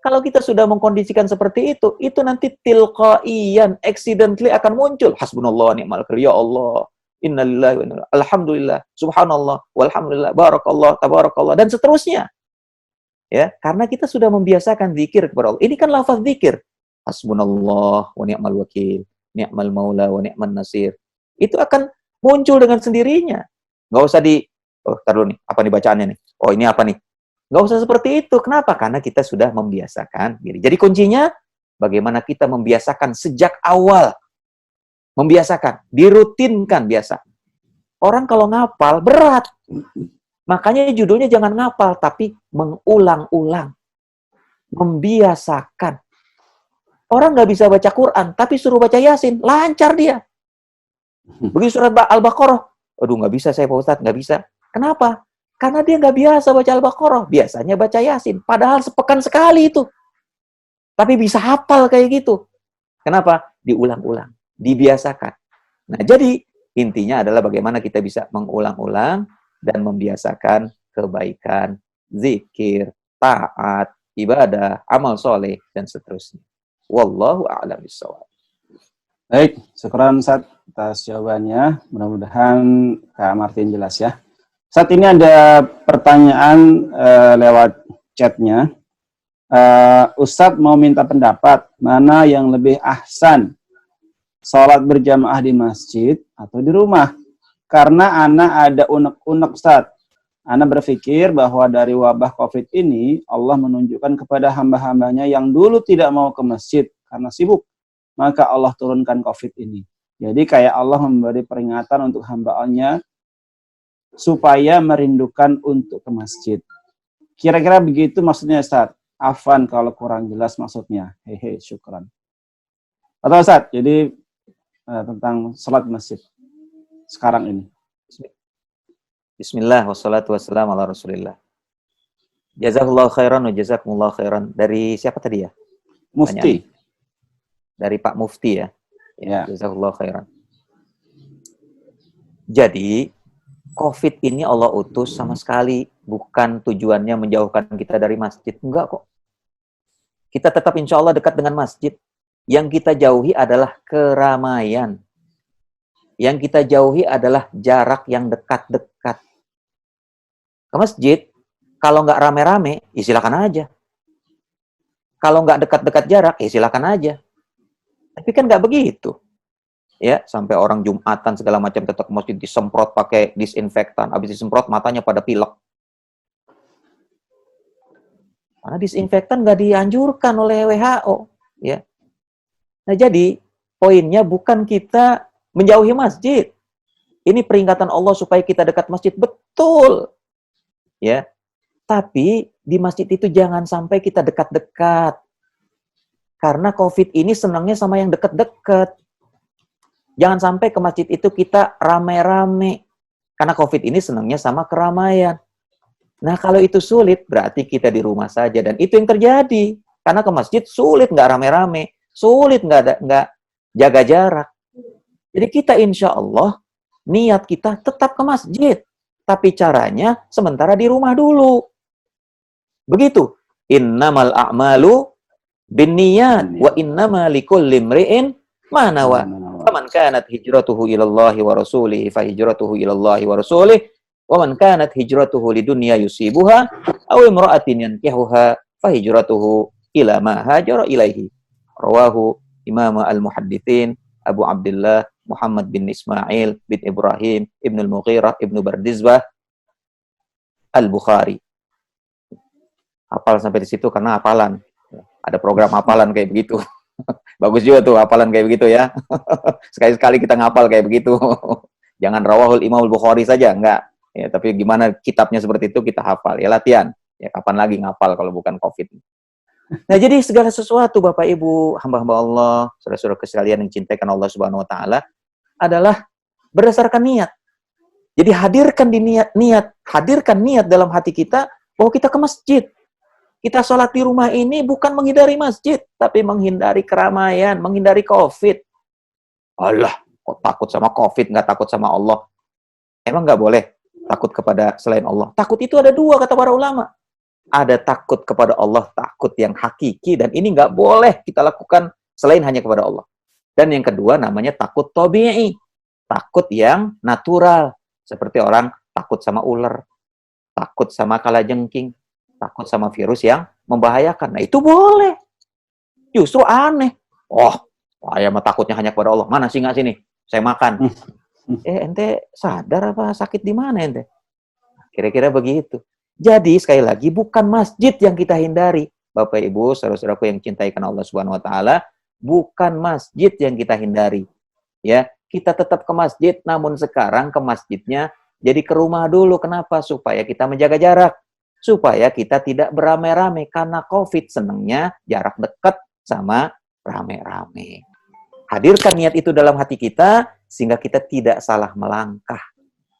Kalau kita sudah mengkondisikan seperti itu nanti tilqaiyan, accidentally akan muncul. Hasbunallah wa ni'mal wakil. Ya Allah. Innalillahi wa inna ilaihi raji'un. Alhamdulillah. Subhanallah. Walhamdulillah. Barakallah. Tabarakallah. Dan seterusnya. Ya, karena kita sudah membiasakan zikir kepada Allah. Ini kan lafaz zikir. Hasbunallah wa ni'mal wakil. Ni'mal maula wa ni'man nasir. Itu akan muncul dengan sendirinya. Nggak usah tar dulu nih, apa nih bacaannya nih? Oh, ini apa nih? Nggak usah seperti itu. Kenapa? Karena kita sudah membiasakan diri. Jadi kuncinya, bagaimana kita membiasakan sejak awal. Membiasakan, dirutinkan biasa. Orang kalau ngapal, berat. Makanya judulnya jangan ngapal, tapi mengulang-ulang. Membiasakan. Orang nggak bisa baca Quran, tapi suruh baca Yasin, lancar dia. Begitu surat Al-Baqarah, aduh nggak bisa saya Pak Ustadz, nggak bisa. Kenapa? Karena dia nggak biasa baca Al-Baqarah, biasanya baca Yasin. Padahal sepekan sekali itu. Tapi bisa hafal kayak gitu. Kenapa? Diulang-ulang, dibiasakan. Nah, jadi intinya adalah bagaimana kita bisa mengulang-ulang dan membiasakan kebaikan, zikir, taat, ibadah, amal soleh, dan seterusnya. Wallahu a'lam bishawab. Baik, syukran Ustaz atas jawabannya. Mudah-mudahan Kak Martin jelas ya. Saat ini ada pertanyaan lewat chatnya. Ustadz mau minta pendapat, mana yang lebih ahsan, sholat berjamaah di masjid atau di rumah? Karena anak ada unek-unek Ustadz. Anak berpikir bahwa dari wabah COVID ini, Allah menunjukkan kepada hamba-hambanya yang dulu tidak mau ke masjid karena sibuk, maka Allah turunkan COVID ini. Jadi kayak Allah memberi peringatan untuk hamba-Nya supaya merindukan untuk ke masjid. Kira-kira begitu maksudnya Ustaz. Afwan kalau kurang jelas maksudnya. Hehe, syukran. Atau Ustaz, jadi tentang sholat di masjid. sekarang ini. Bismillah, wassalatu wassalamu ala rasulillah. Jazakallahu khairan wa jazakumullahu khairan. Dari siapa tadi ya? Mufti. Dari Pak Mufti ya. Ya. Jazakallahu khairan. Jadi, COVID ini Allah utus sama sekali bukan tujuannya menjauhkan kita dari masjid. Enggak kok. Kita tetap insya Allah dekat dengan masjid. Yang kita jauhi adalah keramaian. Yang kita jauhi adalah jarak yang dekat-dekat. Ke masjid, kalau nggak rame-rame, ya silakan aja. Kalau nggak dekat-dekat jarak, ya silakan aja. Tapi kan nggak begitu. Ya, sampai orang Jumatan segala macam tetap ke masjid disemprot pakai disinfektan. Habis disemprot matanya pada pilek. Karena disinfektan nggak dianjurkan oleh WHO. Ya. Nah jadi, poinnya bukan kita menjauhi masjid. Ini peringatan Allah supaya kita dekat masjid. Betul. Ya. Tapi di masjid itu jangan sampai kita dekat-dekat. Karena COVID ini senangnya sama yang dekat-dekat. Jangan sampai ke masjid itu kita rame-rame. Karena COVID ini senangnya sama keramaian. Nah kalau itu sulit, berarti kita di rumah saja. Dan itu yang terjadi. Karena ke masjid sulit nggak rame-rame. Sulit nggak jaga jarak. Jadi kita insya Allah, niat kita tetap ke masjid. Tapi caranya sementara di rumah dulu. Begitu. Innamal a'malu binniyat wa innama likulli imri'in ma nawa. Faman kanat hijratuhu ilallahi wa rasulihi fa hijratuhu ilallahi wa rasulihi wa man kanat hijratuhu lidunya yusibuha aw imra'atin yankihuha fa hijratuhu ila ma hajara ilaihi. Rawahu Imam al-Muhadditsin Abu Abdullah Muhammad bin Ismail bin Ibrahim Ibn al-Mughirah Ibn Bardizbah Al-Bukhari. Hafal sampai di situ karena hafalan. Ada program hafalan kayak begitu. Bagus juga tuh hafalan kayak begitu ya. Sekali-sekali kita ngapal kayak begitu. Jangan rawahul Imam Al-Bukhari saja, enggak. Ya, tapi gimana kitabnya seperti itu kita hafal. Ya latihan. Ya kapan lagi ngapal kalau bukan COVID. Nah, jadi segala sesuatu Bapak Ibu, hamba-hamba Allah, saudara-saudara sekalian yang cintakan Allah Subhanahu wa taala adalah berdasarkan niat. Jadi hadirkan niat dalam hati kita bahwa kita ke masjid. Kita sholat di rumah ini bukan menghindari masjid, tapi menghindari keramaian, menghindari COVID. Allah, kok takut sama COVID, nggak takut sama Allah? Emang nggak boleh takut kepada selain Allah? Takut itu ada dua, kata para ulama. Ada takut kepada Allah, takut yang hakiki, dan ini nggak boleh kita lakukan selain hanya kepada Allah. Dan yang kedua namanya takut tabi'i, takut yang natural, seperti orang takut sama ular, takut sama kalajengking, takut sama virus yang membahayakan. Nah, itu boleh. Justru aneh. Oh, saya mah takutnya hanya kepada Allah. Mana singa sini? Saya makan. Ente sadar apa sakit di mana ente? Kira-kira begitu. Jadi, sekali lagi, bukan masjid yang kita hindari. Bapak, Ibu, saudara-saudaraku yang cintai karena Allah Subhanahu wa taala, bukan masjid yang kita hindari. Ya, kita tetap ke masjid, namun sekarang ke masjidnya jadi ke rumah dulu. Kenapa? Supaya kita menjaga jarak. Supaya kita tidak beramai-ramai. Karena COVID senangnya jarak dekat sama rame-rame. Hadirkan niat itu dalam hati kita, sehingga kita tidak salah melangkah.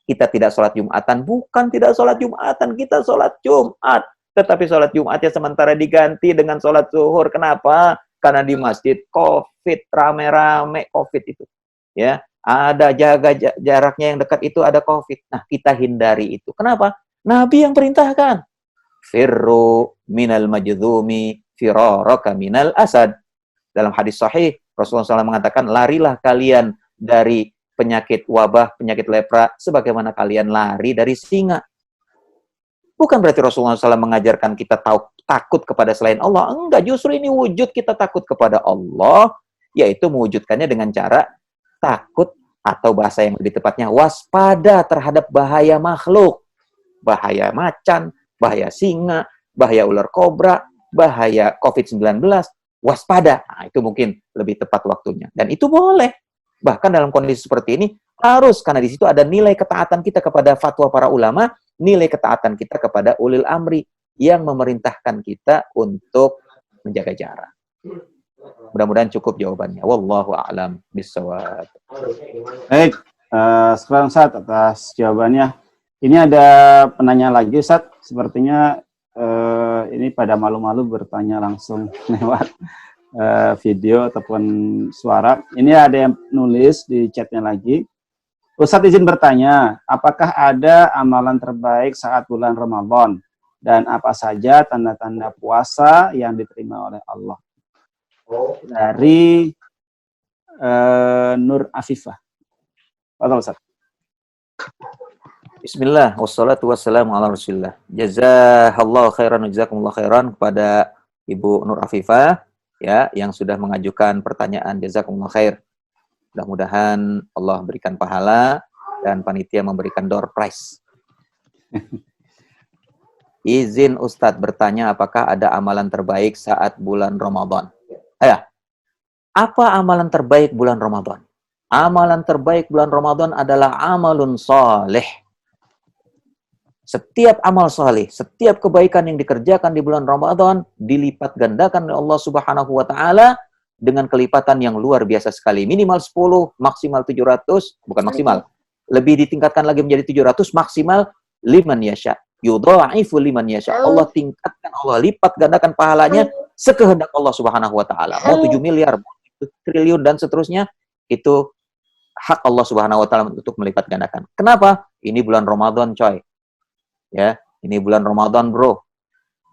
Kita tidak sholat Jumatan. Bukan tidak sholat Jumatan, kita sholat Jumat. Tetapi sholat Jumatnya sementara diganti dengan sholat zuhur. Kenapa? Karena di masjid COVID, rame-rame COVID itu. Ya, ada jaga jaraknya yang dekat itu ada COVID. Nah, kita hindari itu. Kenapa? Nabi yang perintahkan. Firru minal majdhumi firaraka minal asad. Dalam hadis sahih, Rasulullah SAW mengatakan, larilah kalian dari penyakit wabah, penyakit lepra, sebagaimana kalian lari dari singa. Bukan berarti Rasulullah SAW mengajarkan kita takut kepada selain Allah. Enggak, justru ini wujud kita takut kepada Allah, yaitu mewujudkannya dengan cara takut, atau bahasa yang lebih tepatnya, waspada terhadap bahaya makhluk. Bahaya macan, bahaya singa, bahaya ular kobra, bahaya COVID-19, waspada. Nah, itu mungkin lebih tepat waktunya. Dan itu boleh. Bahkan dalam kondisi seperti ini, harus, karena di situ ada nilai ketaatan kita kepada fatwa para ulama, nilai ketaatan kita kepada ulil amri, yang memerintahkan kita untuk menjaga jarak. Mudah-mudahan cukup jawabannya. Wallahu a'lam bishawab. Baik, Sekarang Ustaz atas jawabannya. Ini ada penanya lagi Ustaz, sepertinya ini pada malu-malu bertanya langsung lewat video ataupun suara. Ini ada yang nulis di chatnya lagi. Ustaz izin bertanya, apakah ada amalan terbaik saat bulan Ramadan? Dan apa saja tanda-tanda puasa yang diterima oleh Allah? Dari Nur Afifah. Fadhal Ustaz. Bismillah, wassalatu wassalamu ala rasulillah. Jazakallahu khairan, jazakumullah khairan kepada Ibu Nur Afifah ya, yang sudah mengajukan pertanyaan. Jazakumullah khair. Mudah-mudahan Allah berikan pahala dan panitia memberikan door prize. Izin Ustadz bertanya, apakah ada amalan terbaik saat bulan Ramadan? Apa amalan terbaik bulan Ramadan? Amalan terbaik bulan Ramadan adalah amalun soleh. Setiap amal soleh, setiap kebaikan yang dikerjakan di bulan Ramadan dilipat gandakan oleh Allah Subhanahu wa Ta'ala dengan kelipatan yang luar biasa sekali. Minimal 10, maksimal 700, bukan maksimal. Lebih ditingkatkan lagi menjadi 700, maksimal liman yasha. Yudha'ifu liman yasha. Allah tingkatkan, Allah lipat gandakan pahalanya sekehendak Allah Subhanahu wa Ta'ala. Mau 7 miliar, 1 triliun dan seterusnya, itu hak Allah Subhanahu wa Ta'ala untuk melipat gandakan. Kenapa? Ini bulan Ramadan, coy. Ya, ini bulan Ramadan, bro.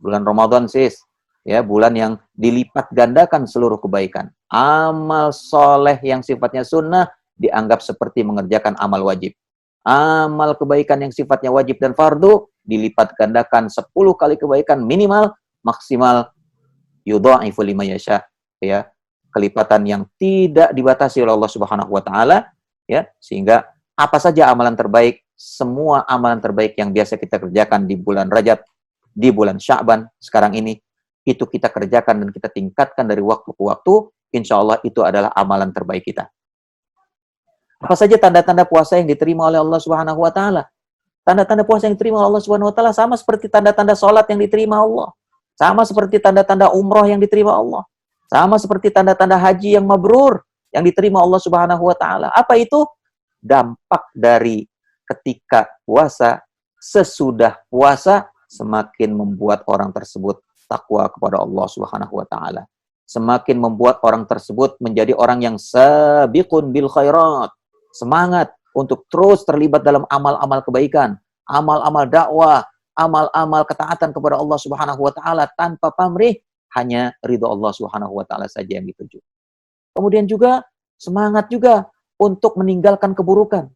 Bulan Ramadan, sis. Ya, bulan yang dilipat gandakan seluruh kebaikan. Amal soleh yang sifatnya sunnah dianggap seperti mengerjakan amal wajib. Amal kebaikan yang sifatnya wajib dan fardu dilipat gandakan 10 kali kebaikan minimal, maksimal yudha'ifu liman yasha. Ya, kelipatan yang tidak dibatasi oleh Allah Subhanahu wa Ta'ala, ya, sehingga apa saja amalan terbaik, semua amalan terbaik yang biasa kita kerjakan di bulan Rajab, di bulan Sya'ban sekarang ini, itu kita kerjakan dan kita tingkatkan dari waktu ke waktu, insya Allah itu adalah amalan terbaik kita. Apa saja tanda-tanda puasa yang diterima oleh Allah Subhanahu wa Ta'ala? Tanda-tanda puasa yang diterima oleh Allah Subhanahu wa Ta'ala sama seperti tanda-tanda sholat yang diterima Allah. Sama seperti tanda-tanda umroh yang diterima Allah. Sama seperti tanda-tanda haji yang mabrur yang diterima Allah Subhanahu wa Ta'ala. Apa itu? Dampak dari ketika puasa, sesudah puasa, semakin membuat orang tersebut takwa kepada Allah Subhanahu wa Ta'ala. Semakin membuat orang tersebut menjadi orang yang sabiqun bil khairat. Semangat untuk terus terlibat dalam amal-amal kebaikan, amal-amal dakwah, amal-amal ketaatan kepada Allah Subhanahu wa Ta'ala tanpa pamrih, hanya ridho Allah Subhanahu wa Ta'ala saja yang dituju. Kemudian juga semangat juga untuk meninggalkan keburukan,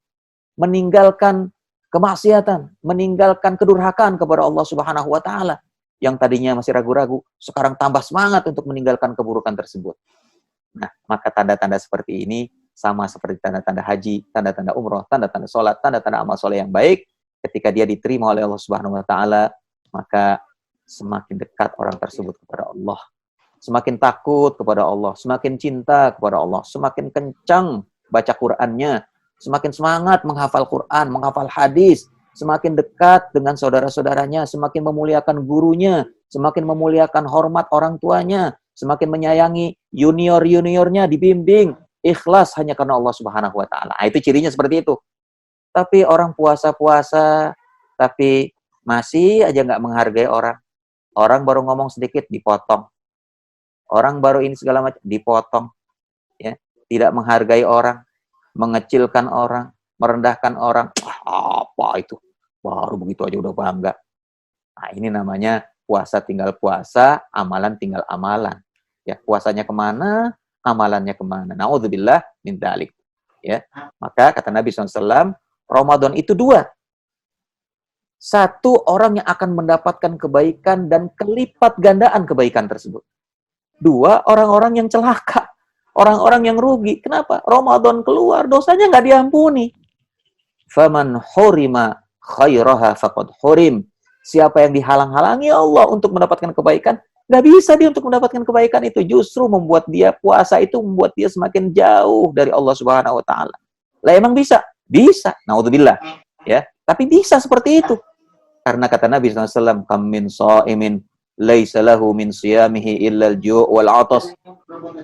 meninggalkan kemaksiatan, meninggalkan kedurhakaan kepada Allah Subhanahu wa Ta'ala. Yang tadinya masih ragu-ragu, sekarang tambah semangat untuk meninggalkan keburukan tersebut. Nah, maka tanda-tanda seperti ini sama seperti tanda-tanda haji, tanda-tanda umroh, tanda-tanda sholat, tanda-tanda amal soleh yang baik. Ketika dia diterima oleh Allah Subhanahu wa Ta'ala, maka semakin dekat orang tersebut kepada Allah. Semakin takut kepada Allah, semakin cinta kepada Allah, semakin kencang baca Qur'annya, semakin semangat menghafal Qur'an, menghafal hadis, semakin dekat dengan saudara-saudaranya, semakin memuliakan gurunya, semakin memuliakan hormat orang tuanya, semakin menyayangi junior-juniornya, dibimbing, ikhlas hanya karena Allah Subhanahu wa Ta'ala. Nah, itu cirinya seperti itu. Tapi orang puasa-puasa, tapi masih aja nggak menghargai orang. Orang baru ngomong sedikit, dipotong. Orang baru ini segala macam, dipotong. Ya, tidak menghargai orang, mengecilkan orang, merendahkan orang. Apa itu? Baru begitu aja udah bangga. Nah, ini namanya puasa tinggal puasa, amalan tinggal amalan. Ya, puasanya kemana, amalannya kemana. Na'udzubillah min dzalik. Ya, maka kata Nabi SAW, Ramadan itu 2. 1, orang yang akan mendapatkan kebaikan dan kelipat gandaan kebaikan tersebut. 2, orang-orang yang celaka. Orang-orang yang rugi. Kenapa? Ramadan keluar, dosanya nggak diampuni. Faman hurima khairaha faqad hurim. Siapa yang dihalang-halangi Allah untuk mendapatkan kebaikan, nggak bisa dia untuk mendapatkan kebaikan itu. Justru membuat dia, puasa itu membuat dia semakin jauh dari Allah Subhanahu wa Ta'ala. Lah emang bisa? Bisa. Na'udzubillah. Ya, tapi bisa seperti itu. Karena kata Nabi SAW, kam min sha'imin laisa lahu min siyamihi illa al-ju' wal 'atas.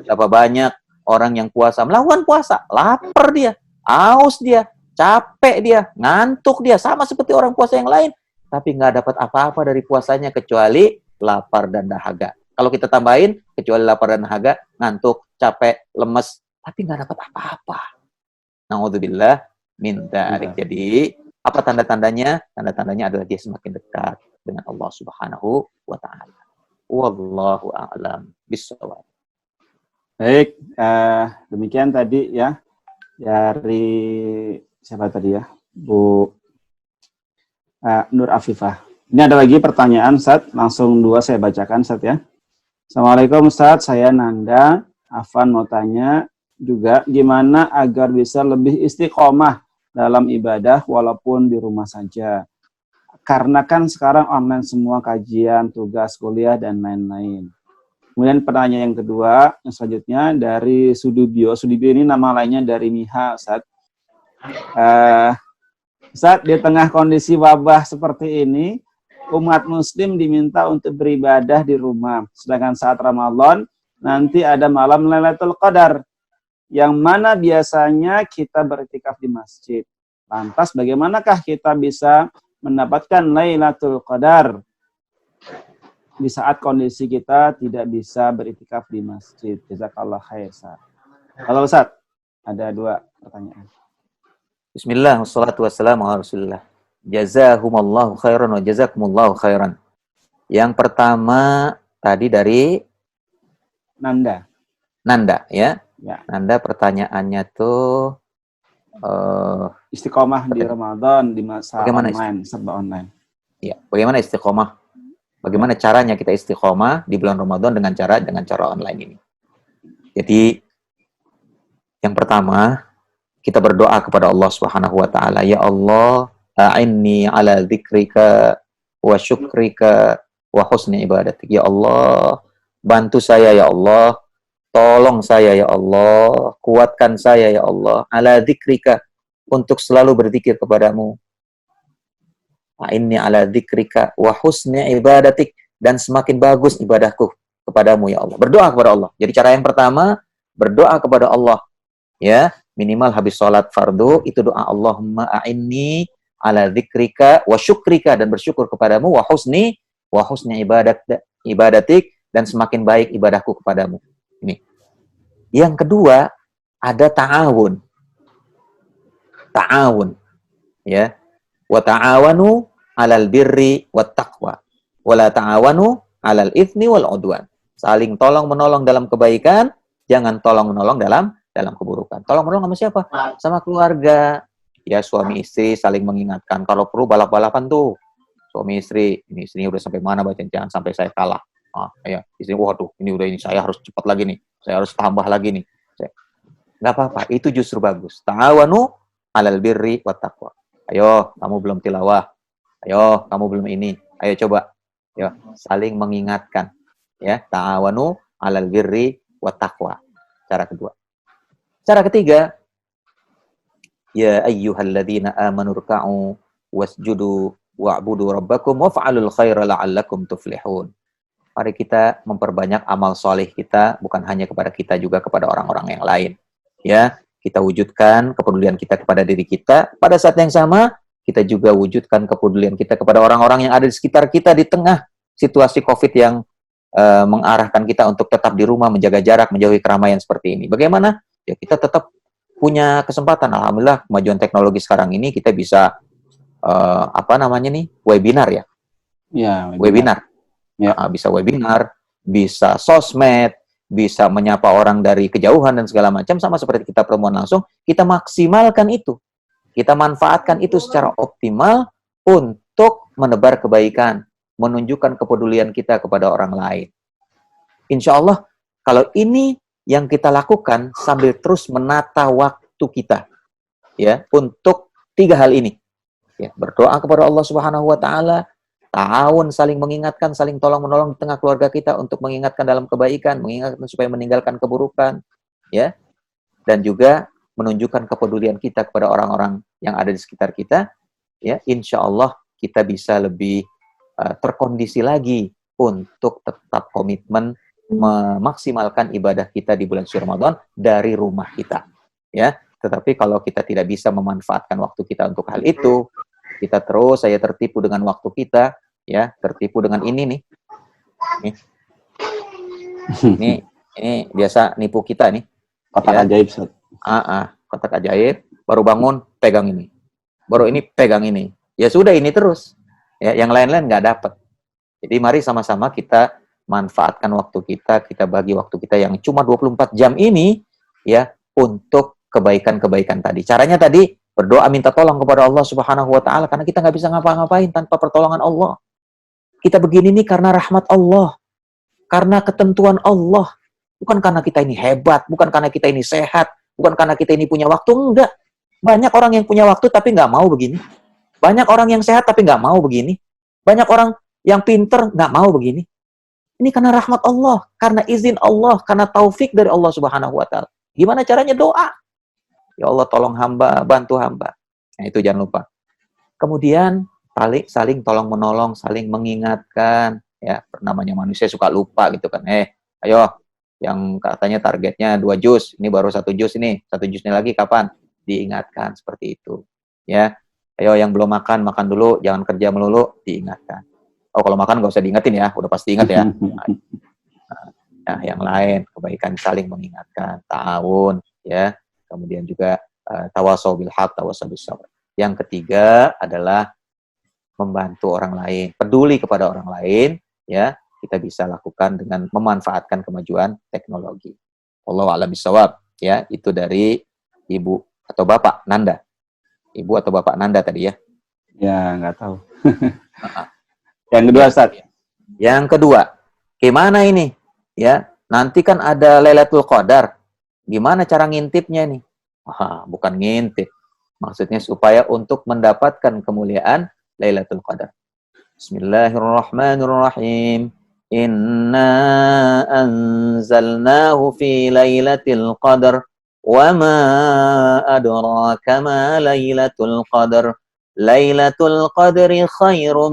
Berapa banyak orang yang puasa, melawan puasa, lapar dia, haus dia, capek dia, ngantuk dia, sama seperti orang puasa yang lain, tapi nggak dapat apa-apa dari puasanya kecuali lapar dan dahaga. Kalau kita tambahin, kecuali lapar dan dahaga, ngantuk, capek, lemes, tapi nggak dapat apa-apa. Na'udzubillah min dzalik. Jadi, apa tanda-tandanya? Tanda-tandanya adalah dia semakin dekat dengan Allah Subhanahu wa Ta'ala. Wallahu a'lam bishawab. Baik, demikian tadi ya dari siapa tadi ya, Bu Nur Afifah. Ini ada lagi pertanyaan, Ustaz. Langsung dua saya bacakan, Ustaz ya. Assalamualaikum, Ustaz. Saya Nanda. Afan mau tanya juga gimana agar bisa lebih istiqomah dalam ibadah walaupun di rumah saja. Karena kan sekarang online semua kajian, tugas kuliah, dan lain-lain. Kemudian pertanyaan yang kedua, yang selanjutnya dari Sudibyo. Sudibyo ini nama lainnya dari Miha, Ustaz. Ustaz, di tengah kondisi wabah seperti ini, umat muslim diminta untuk beribadah di rumah. Sedangkan saat Ramadan, nanti ada malam Lailatul Qadar, yang mana biasanya kita beriktikaf di masjid. Lantas bagaimanakah kita bisa mendapatkan Lailatul Qadar di saat kondisi kita tidak bisa beriktikaf di masjid? Jazakallah khair, Ustaz. Halo Ustaz, ada dua pertanyaan. Bismillah, wassalatu wassalamu ala Rasulillah. Jazahumallahu khairan wa jazakumullahu khairan. Yang pertama tadi dari Nanda ya. Nanda pertanyaannya tuh istiqomah di Ramadan di masa online, serba online. Ya, bagaimana istiqomah? Bagaimana caranya kita istiqomah di bulan Ramadan dengan cara online ini? Jadi yang pertama, kita berdoa kepada Allah Subhanahu wa taala, ya Allah, a'inni ala dzikrika wa syukrika wa husni ibadatik. Ya Allah, bantu saya ya Allah, tolong saya ya Allah, kuatkan saya ya Allah, ala dzikrika, untuk selalu berzikir kepadamu. A'inni ala dzikrika wa husni ibadatik, dan semakin bagus ibadahku kepadamu ya Allah. Berdoa kepada Allah. Jadi cara yang pertama, berdoa kepada Allah. Ya, minimal habis sholat fardu itu doa, Allahumma a'inni ala dzikrika wa syukrika, dan bersyukur kepadamu, wa husni ibadatik, dan semakin baik ibadahku kepadamu. Ini. Yang kedua, ada ta'awun. Ta'awun. Ya. Wa ta'awanu 'alal birri wat taqwa. Wa la ta'awanu 'alal itsmi wal 'udwan. Saling tolong-menolong dalam kebaikan, jangan tolong-menolong dalam keburukan. Tolong-menolong sama siapa? Sama keluarga. Ya, suami istri saling mengingatkan. Kalau perlu balap-balapan tuh. Suami istri, ini istrinya udah sampai mana, baca, jangan sampai saya kalah. Ya, istri, waduh, ini saya harus cepat lagi nih. Saya harus tambah lagi nih. Nggak apa-apa, itu justru bagus. Ta'awanu 'alal birri wat taqwa. Ayo, kamu belum tilawah. Ayo, kamu belum ini. Ayo coba. Ya, saling mengingatkan. Ya, ta'awanu 'alal birri wat taqwa. Cara kedua. Cara ketiga, ya ayyuhalladzina amanu ruk'u wasjudu wa'budu rabbakum waf'alul khaira la'allakum tuflihun. Mari kita memperbanyak amal soleh kita, bukan hanya kepada kita, juga kepada orang-orang yang lain. Ya, kita wujudkan kepedulian kita kepada diri kita. Pada saat yang sama, kita juga wujudkan kepedulian kita kepada orang-orang yang ada di sekitar kita di tengah situasi COVID yang mengarahkan kita untuk tetap di rumah, menjaga jarak, menjauhi keramaian seperti ini. Bagaimana? Ya, kita tetap punya kesempatan. Alhamdulillah, kemajuan teknologi sekarang ini kita bisa webinar ya. Ya, webinar. Ya, bisa webinar, bisa sosmed, bisa menyapa orang dari kejauhan dan segala macam, sama seperti kita pertemuan langsung. Kita maksimalkan itu. Kita manfaatkan itu secara optimal untuk menebar kebaikan, menunjukkan kepedulian kita kepada orang lain. Insya Allah, kalau ini yang kita lakukan sambil terus menata waktu kita, ya, untuk 3 hal ini, ya, berdoa kepada Allah Subhanahu Wa Taala, ta'awun, saling mengingatkan, saling tolong-menolong di tengah keluarga kita untuk mengingatkan dalam kebaikan, mengingatkan supaya meninggalkan keburukan, ya, dan juga menunjukkan kepedulian kita kepada orang-orang yang ada di sekitar kita, ya, insya Allah kita bisa lebih terkondisi lagi untuk tetap komitmen memaksimalkan ibadah kita di bulan suci Ramadan dari rumah kita, ya. Tetapi kalau kita tidak bisa memanfaatkan waktu kita untuk hal itu, kita terus saya tertipu dengan waktu kita, ya, tertipu dengan ini nih. Ini biasa nipu kita nih. Kotak Ya. ajaib, Ustaz. Kotak ajaib, baru bangun pegang ini. Baru ini pegang ini. Ya sudah ini terus. Ya, yang lain-lain nggak dapat. Jadi mari sama-sama kita manfaatkan waktu kita bagi waktu kita yang cuma 24 jam ini ya untuk kebaikan-kebaikan tadi. Caranya tadi berdoa minta tolong kepada Allah Subhanahu wa taala karena kita nggak bisa ngapa-ngapain tanpa pertolongan Allah. Kita begini nih karena rahmat Allah. Karena ketentuan Allah. Bukan karena kita ini hebat, bukan karena kita ini sehat, bukan karena kita ini punya waktu, enggak. Banyak orang yang punya waktu tapi nggak mau begini. Banyak orang yang sehat tapi nggak mau begini. Banyak orang yang pinter nggak mau begini. Ini karena rahmat Allah, karena izin Allah, karena taufik dari Allah Subhanahu wa taala. Gimana caranya? Doa. Ya Allah tolong hamba, bantu hamba. Nah, itu jangan lupa. Kemudian saling tolong menolong, saling mengingatkan. Ya, namanya manusia suka lupa gitu kan. Ayo, yang katanya targetnya 2 jus, ini baru 1 jus ini. 1 jusnya lagi kapan? Diingatkan seperti itu. Ya, ayo yang belum makan dulu, jangan kerja melulu, diingatkan. Oh, kalau makan nggak usah diingetin ya, udah pasti ingat ya. Nah, yang lain kebaikan saling mengingatkan, ta'awun, ya. Kemudian juga tawasau bil haq, tawasau bis sabr. Yang ketiga adalah membantu orang lain, peduli kepada orang lain, ya. Kita bisa lakukan dengan memanfaatkan kemajuan teknologi. Wallahu a'lam bishawab, ya. Itu dari Ibu atau Bapak Nanda. Ibu atau Bapak Nanda tadi ya. Ya, nggak tahu. Yang kedua, Ustaz. Yang kedua, gimana ini? Ya, nanti kan ada Lailatul Qadar. Gimana cara ngintipnya nih? Bukan ngintip. Maksudnya supaya untuk mendapatkan kemuliaan Lailatul Qadar. Bismillahirrahmanirrahim. Inna anzalnahu fi Lailatul Qadar. Wa ma adraka ma Lailatul Qadar. Lailatul Qadri khairum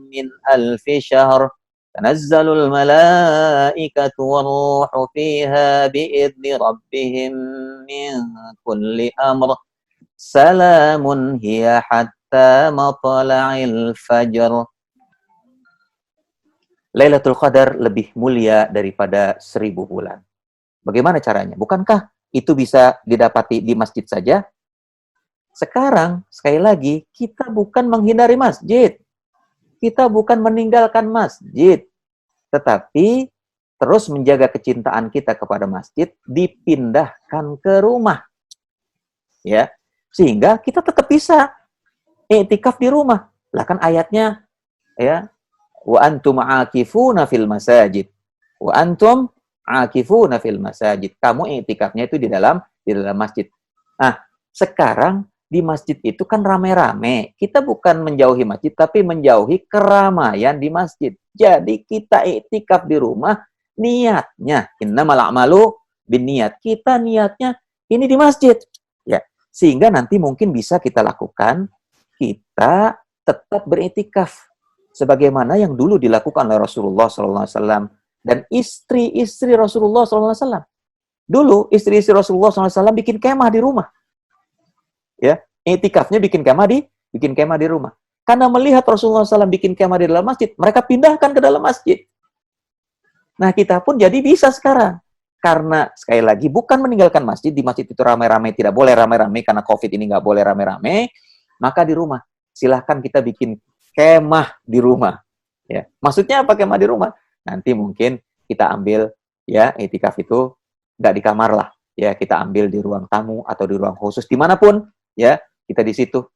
min alfi syahr. Tanazzalul malaikatu waruhu fiha biidzni rabbihim min kulli amr. Salamun hiya hatta matla'il fajr. Lailatul Qadar lebih mulia daripada 1000 bulan. Bagaimana caranya? Bukankah itu bisa didapati di masjid saja? Sekarang, sekali lagi, kita bukan menghindari masjid. Kita bukan meninggalkan masjid. Tetapi, terus menjaga kecintaan kita kepada masjid, dipindahkan ke rumah. Ya, sehingga kita tetap bisa i'tikaf di rumah. Lah kan ayatnya, ya, wa antum aakifuna fil masajid. Wa antum aakifuna fil masajid. Kamu i'tikafnya itu di dalam masjid. Nah, sekarang di masjid itu kan rame-rame. Kita bukan menjauhi masjid, tapi menjauhi keramaian di masjid. Jadi kita iktikaf di rumah, niatnya innamal a'malu binniyat. Kita niatnya ini di masjid. Ya, sehingga nanti mungkin bisa kita lakukan, kita tetap beriktikaf sebagaimana yang dulu dilakukan oleh Rasulullah SAW dan istri-istri Rasulullah SAW. Dulu istri-istri Rasulullah SAW bikin kemah di rumah. Ya, i'tikafnya bikin kemah di rumah. Karena melihat Rasulullah SAW bikin kemah di dalam masjid, mereka pindahkan ke dalam masjid. Nah, kita pun jadi bisa sekarang. Karena, sekali lagi, bukan meninggalkan masjid. Di masjid itu ramai-ramai, tidak boleh ramai-ramai, karena COVID ini nggak boleh ramai-ramai. Maka di rumah, silahkan kita bikin kemah di rumah. Ya, maksudnya apa kemah di rumah? Nanti mungkin kita ambil, ya, i'tikaf itu nggak di kamar lah. Ya, kita ambil di ruang tamu atau di ruang khusus, dimanapun. Ya, kita di situ,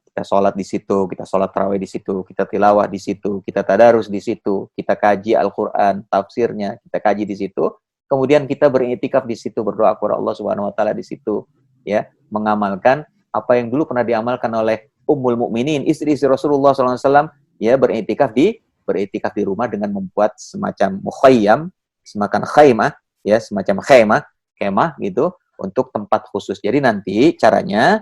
kita sholat di situ, kita sholat tarawih di situ, kita tilawah di situ, kita tadarus di situ, kita kaji Al-Quran, tafsirnya, kita kaji di situ, kemudian kita beriktikaf di situ, berdoa kepada Allah Subhanahu Wa Taala di situ, ya, mengamalkan apa yang dulu pernah diamalkan oleh Ummul Mukminin, istri-istri Rasulullah SAW, ya, beriktikaf di rumah dengan membuat semacam mukhayyam, semacam khaymah, ya, semacam kemah gitu, untuk tempat khusus. Jadi nanti caranya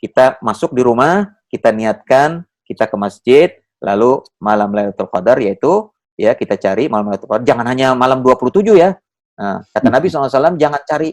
kita masuk di rumah, kita niatkan, kita ke masjid, lalu malam Lailatul Qadar, yaitu ya kita cari malam Lailatul Qadar. Jangan hanya malam 27 ya. Nah, kata Nabi SAW, jangan cari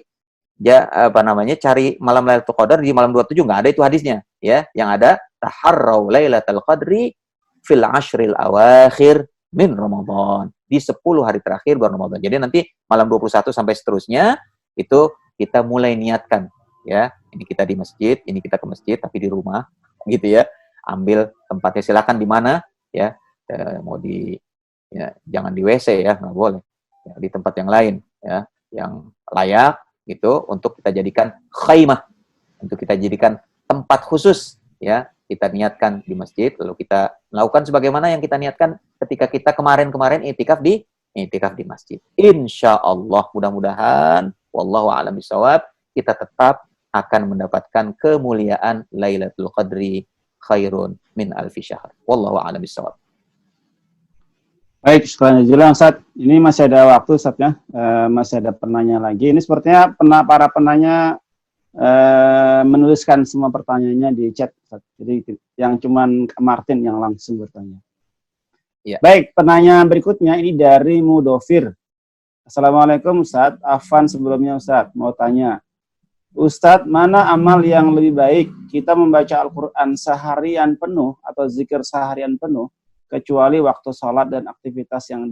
cari malam Lailatul Qadar di malam 27, nggak ada itu hadisnya, ya. Yang ada taharrau Lailatul Qadri fil ashril awakhir min Ramadan, di 10 hari terakhir bulan Ramadan. Jadi nanti malam 21 sampai seterusnya itu kita mulai niatkan, ya. Ini kita di masjid, ini kita ke masjid tapi di rumah, gitu ya. Ambil tempatnya, silakan di mana, ya. Mau di, ya, jangan di WC ya, nggak boleh. Ya, di tempat yang lain, ya, yang layak gitu, untuk kita jadikan khaimah, untuk kita jadikan tempat khusus, ya. Kita niatkan di masjid, lalu kita melakukan sebagaimana yang kita niatkan ketika kita kemarin-kemarin itikaf di masjid. Insya Allah, mudah-mudahan, wallahu a'lam bishawab, kita tetap akan mendapatkan kemuliaan Lailatul Qadri khairun min alfi syahr. Wallahu a'lam bishawab. Baik, sekalian jelas Ustaz. Ini masih ada waktu Ustaz ya. Masih ada penanya lagi. Ini sepertinya para penanya menuliskan semua pertanyaannya di chat Ustaz. Jadi yang cuman Martin yang langsung bertanya. Ya. Baik, penanya berikutnya ini dari Mudofir. Assalamualaikum Ustaz. Afan sebelumnya Ustaz, mau tanya. Ustaz, mana amal yang lebih baik? Kita membaca Al-Quran seharian penuh atau zikir seharian penuh, kecuali waktu sholat dan aktivitas yang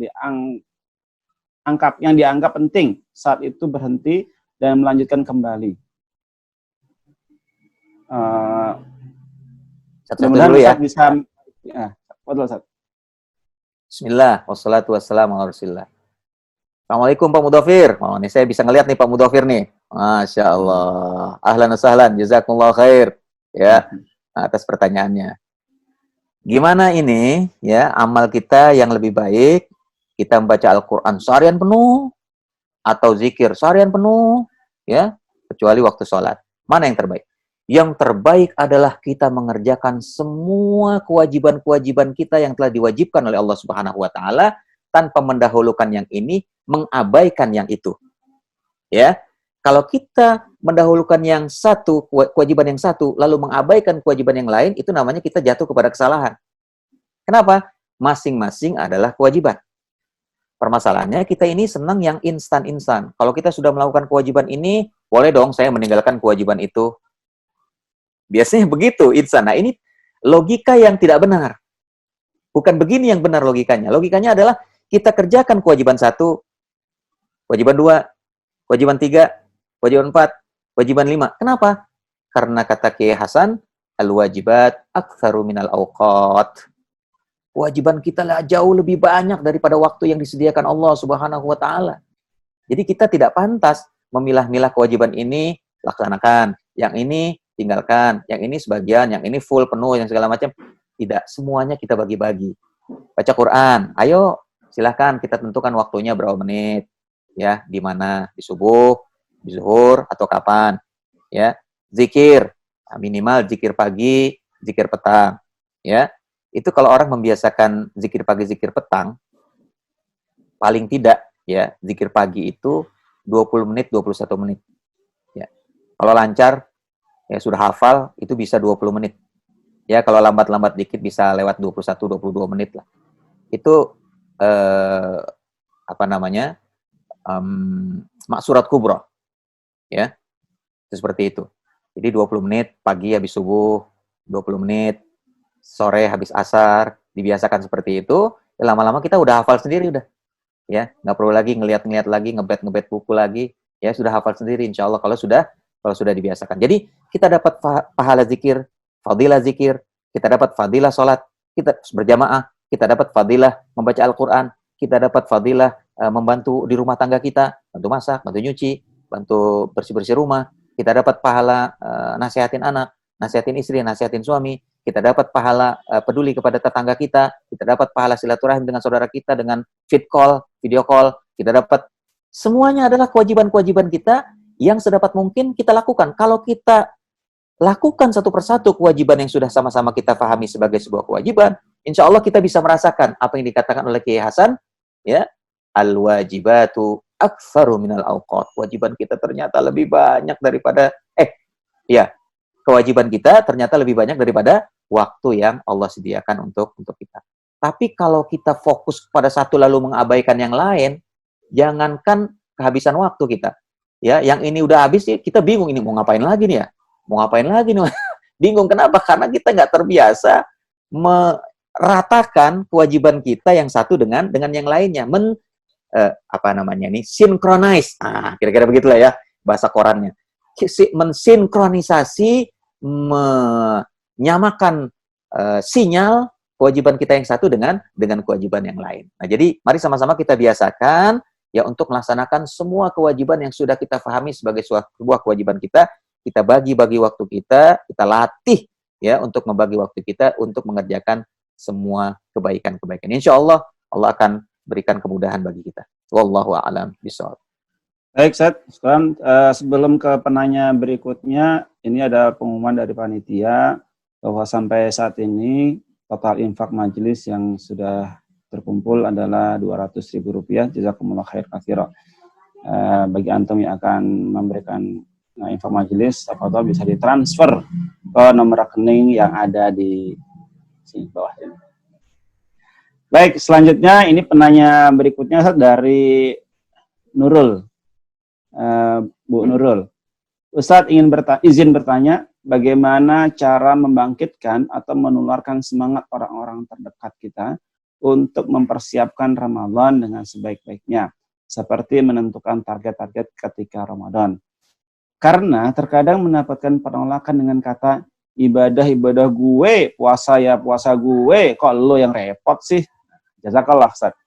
dianggap penting, saat itu berhenti dan melanjutkan kembali. Mudah-mudahan dulu ya. Ustaz bisa, ya, Ustaz. Bismillah, wassalatu wassalamu ala rasulillah. Assalamualaikum Pak Mudofir. Oh, nih saya bisa ngelihat nih Pak Mudofir nih. Masya Allah. Ahlan wa sahlan, jazakumullah khair. Ya, atas pertanyaannya. Gimana ini, ya, amal kita yang lebih baik? Kita membaca Al-Quran seharian penuh, atau zikir seharian penuh, ya, kecuali waktu sholat. Mana yang terbaik? Yang terbaik adalah kita mengerjakan semua kewajiban-kewajiban kita yang telah diwajibkan oleh Allah Subhanahu wa Ta'ala, tanpa mendahulukan yang ini, mengabaikan yang itu. Ya, kalau kita mendahulukan yang satu, kewajiban yang satu, lalu mengabaikan kewajiban yang lain, itu namanya kita jatuh kepada kesalahan. Kenapa? Masing-masing adalah kewajiban. Permasalahannya kita ini senang yang instan-instan. Kalau kita sudah melakukan kewajiban ini, boleh dong saya meninggalkan kewajiban itu. Biasanya begitu, instan. Nah, ini logika yang tidak benar. Bukan begini yang benar logikanya. Logikanya adalah kita kerjakan kewajiban 1, kewajiban 2, kewajiban 3, kewajiban 4, kewajiban 5. Kenapa? Karena kata Kiai Hasan, al-wajibat aktsaru minal awqat. Kewajiban kita lah jauh lebih banyak daripada waktu yang disediakan Allah Subhanahu wa Ta'ala. Jadi kita tidak pantas memilah-milah kewajiban ini, laksanakan, yang ini tinggalkan, yang ini sebagian, yang ini full, penuh, yang segala macam. Tidak, semuanya kita bagi-bagi. Baca Quran, ayo silahkan kita tentukan waktunya berapa menit, ya, di mana, di subuh, di zuhur, atau kapan, ya. Zikir, minimal zikir pagi, zikir petang, ya. Itu kalau orang membiasakan zikir pagi, zikir petang, paling tidak, ya, zikir pagi itu 20 menit, 21 menit. Ya. Kalau lancar, ya sudah hafal, itu bisa 20 menit. Ya, kalau lambat-lambat dikit bisa lewat 21, 22 menit lah. Itu, maksurat kubro. Ya, itu seperti itu. Jadi 20 menit, pagi habis subuh, 20 menit, sore habis asar, dibiasakan seperti itu, ya lama-lama kita udah hafal sendiri udah. Ya, nggak perlu lagi ngeliat-ngeliat lagi, ngebet buku lagi, ya sudah hafal sendiri insya Allah kalau sudah dibiasakan. Jadi kita dapat pahala zikir, fadilah zikir, kita dapat fadilah sholat, kita berjamaah, kita dapat fadilah membaca Al-Quran, kita dapat fadilah membantu di rumah tangga kita, bantu masak, bantu nyuci, bantu bersih-bersih rumah, kita dapat pahala nasihatin anak, nasihatin istri, nasihatin suami, kita dapat pahala peduli kepada tetangga kita dapat pahala silaturahim dengan saudara kita, dengan video call, kita dapat, semuanya adalah kewajiban-kewajiban kita yang sedapat mungkin kita lakukan. Kalau kita lakukan satu persatu kewajiban yang sudah sama-sama kita pahami sebagai sebuah kewajiban, insya Allah kita bisa merasakan apa yang dikatakan oleh Kiai Hasan, ya, al-wajibatu aktsaru minal awqat. Kewajiban kita ternyata lebih banyak daripada kewajiban kita ternyata lebih banyak daripada waktu yang Allah sediakan untuk kita. Tapi kalau kita fokus pada satu lalu mengabaikan yang lain, jangankan kehabisan waktu kita. Ya, yang ini udah habis ya kita bingung ini mau ngapain lagi nih ya? Mau ngapain lagi nih? Bingung kenapa? Karena kita nggak terbiasa meratakan kewajiban kita yang satu dengan yang lainnya. Apa namanya nih? Synchronize. Kira-kira begitulah ya bahasa korannya. Mensinkronisasi, menyamakan sinyal kewajiban kita yang satu dengan kewajiban yang lain. Nah, jadi mari sama-sama kita biasakan ya untuk melaksanakan semua kewajiban yang sudah kita pahami sebagai sebuah kewajiban kita bagi-bagi waktu kita latih ya untuk membagi waktu kita untuk mengerjakan semua kebaikan-kebaikan. Insya Allah Allah akan berikan kemudahan bagi kita. Wallahu a'lam bishawab. Baik, Ustaz. Sekarang sebelum ke penanya berikutnya, ini ada pengumuman dari panitia bahwa sampai saat ini total infak majelis yang sudah terkumpul adalah Rp200.000. Jazakumullah khair katsira. Bagi antum yang akan memberikan infak majelis, tafadhol bisa ditransfer ke nomor rekening yang ada di sini bawah ini. Baik, selanjutnya ini penanya berikutnya dari Nurul. Bu Nurul. Ustadz ingin izin bertanya, bagaimana cara membangkitkan atau menularkan semangat orang-orang terdekat kita untuk mempersiapkan Ramadan dengan sebaik-baiknya, seperti menentukan target-target ketika Ramadan. Karena terkadang mendapatkan penolakan dengan kata, ibadah gue, puasa gue, kok lo yang repot sih? Jazakallah, Ustaz.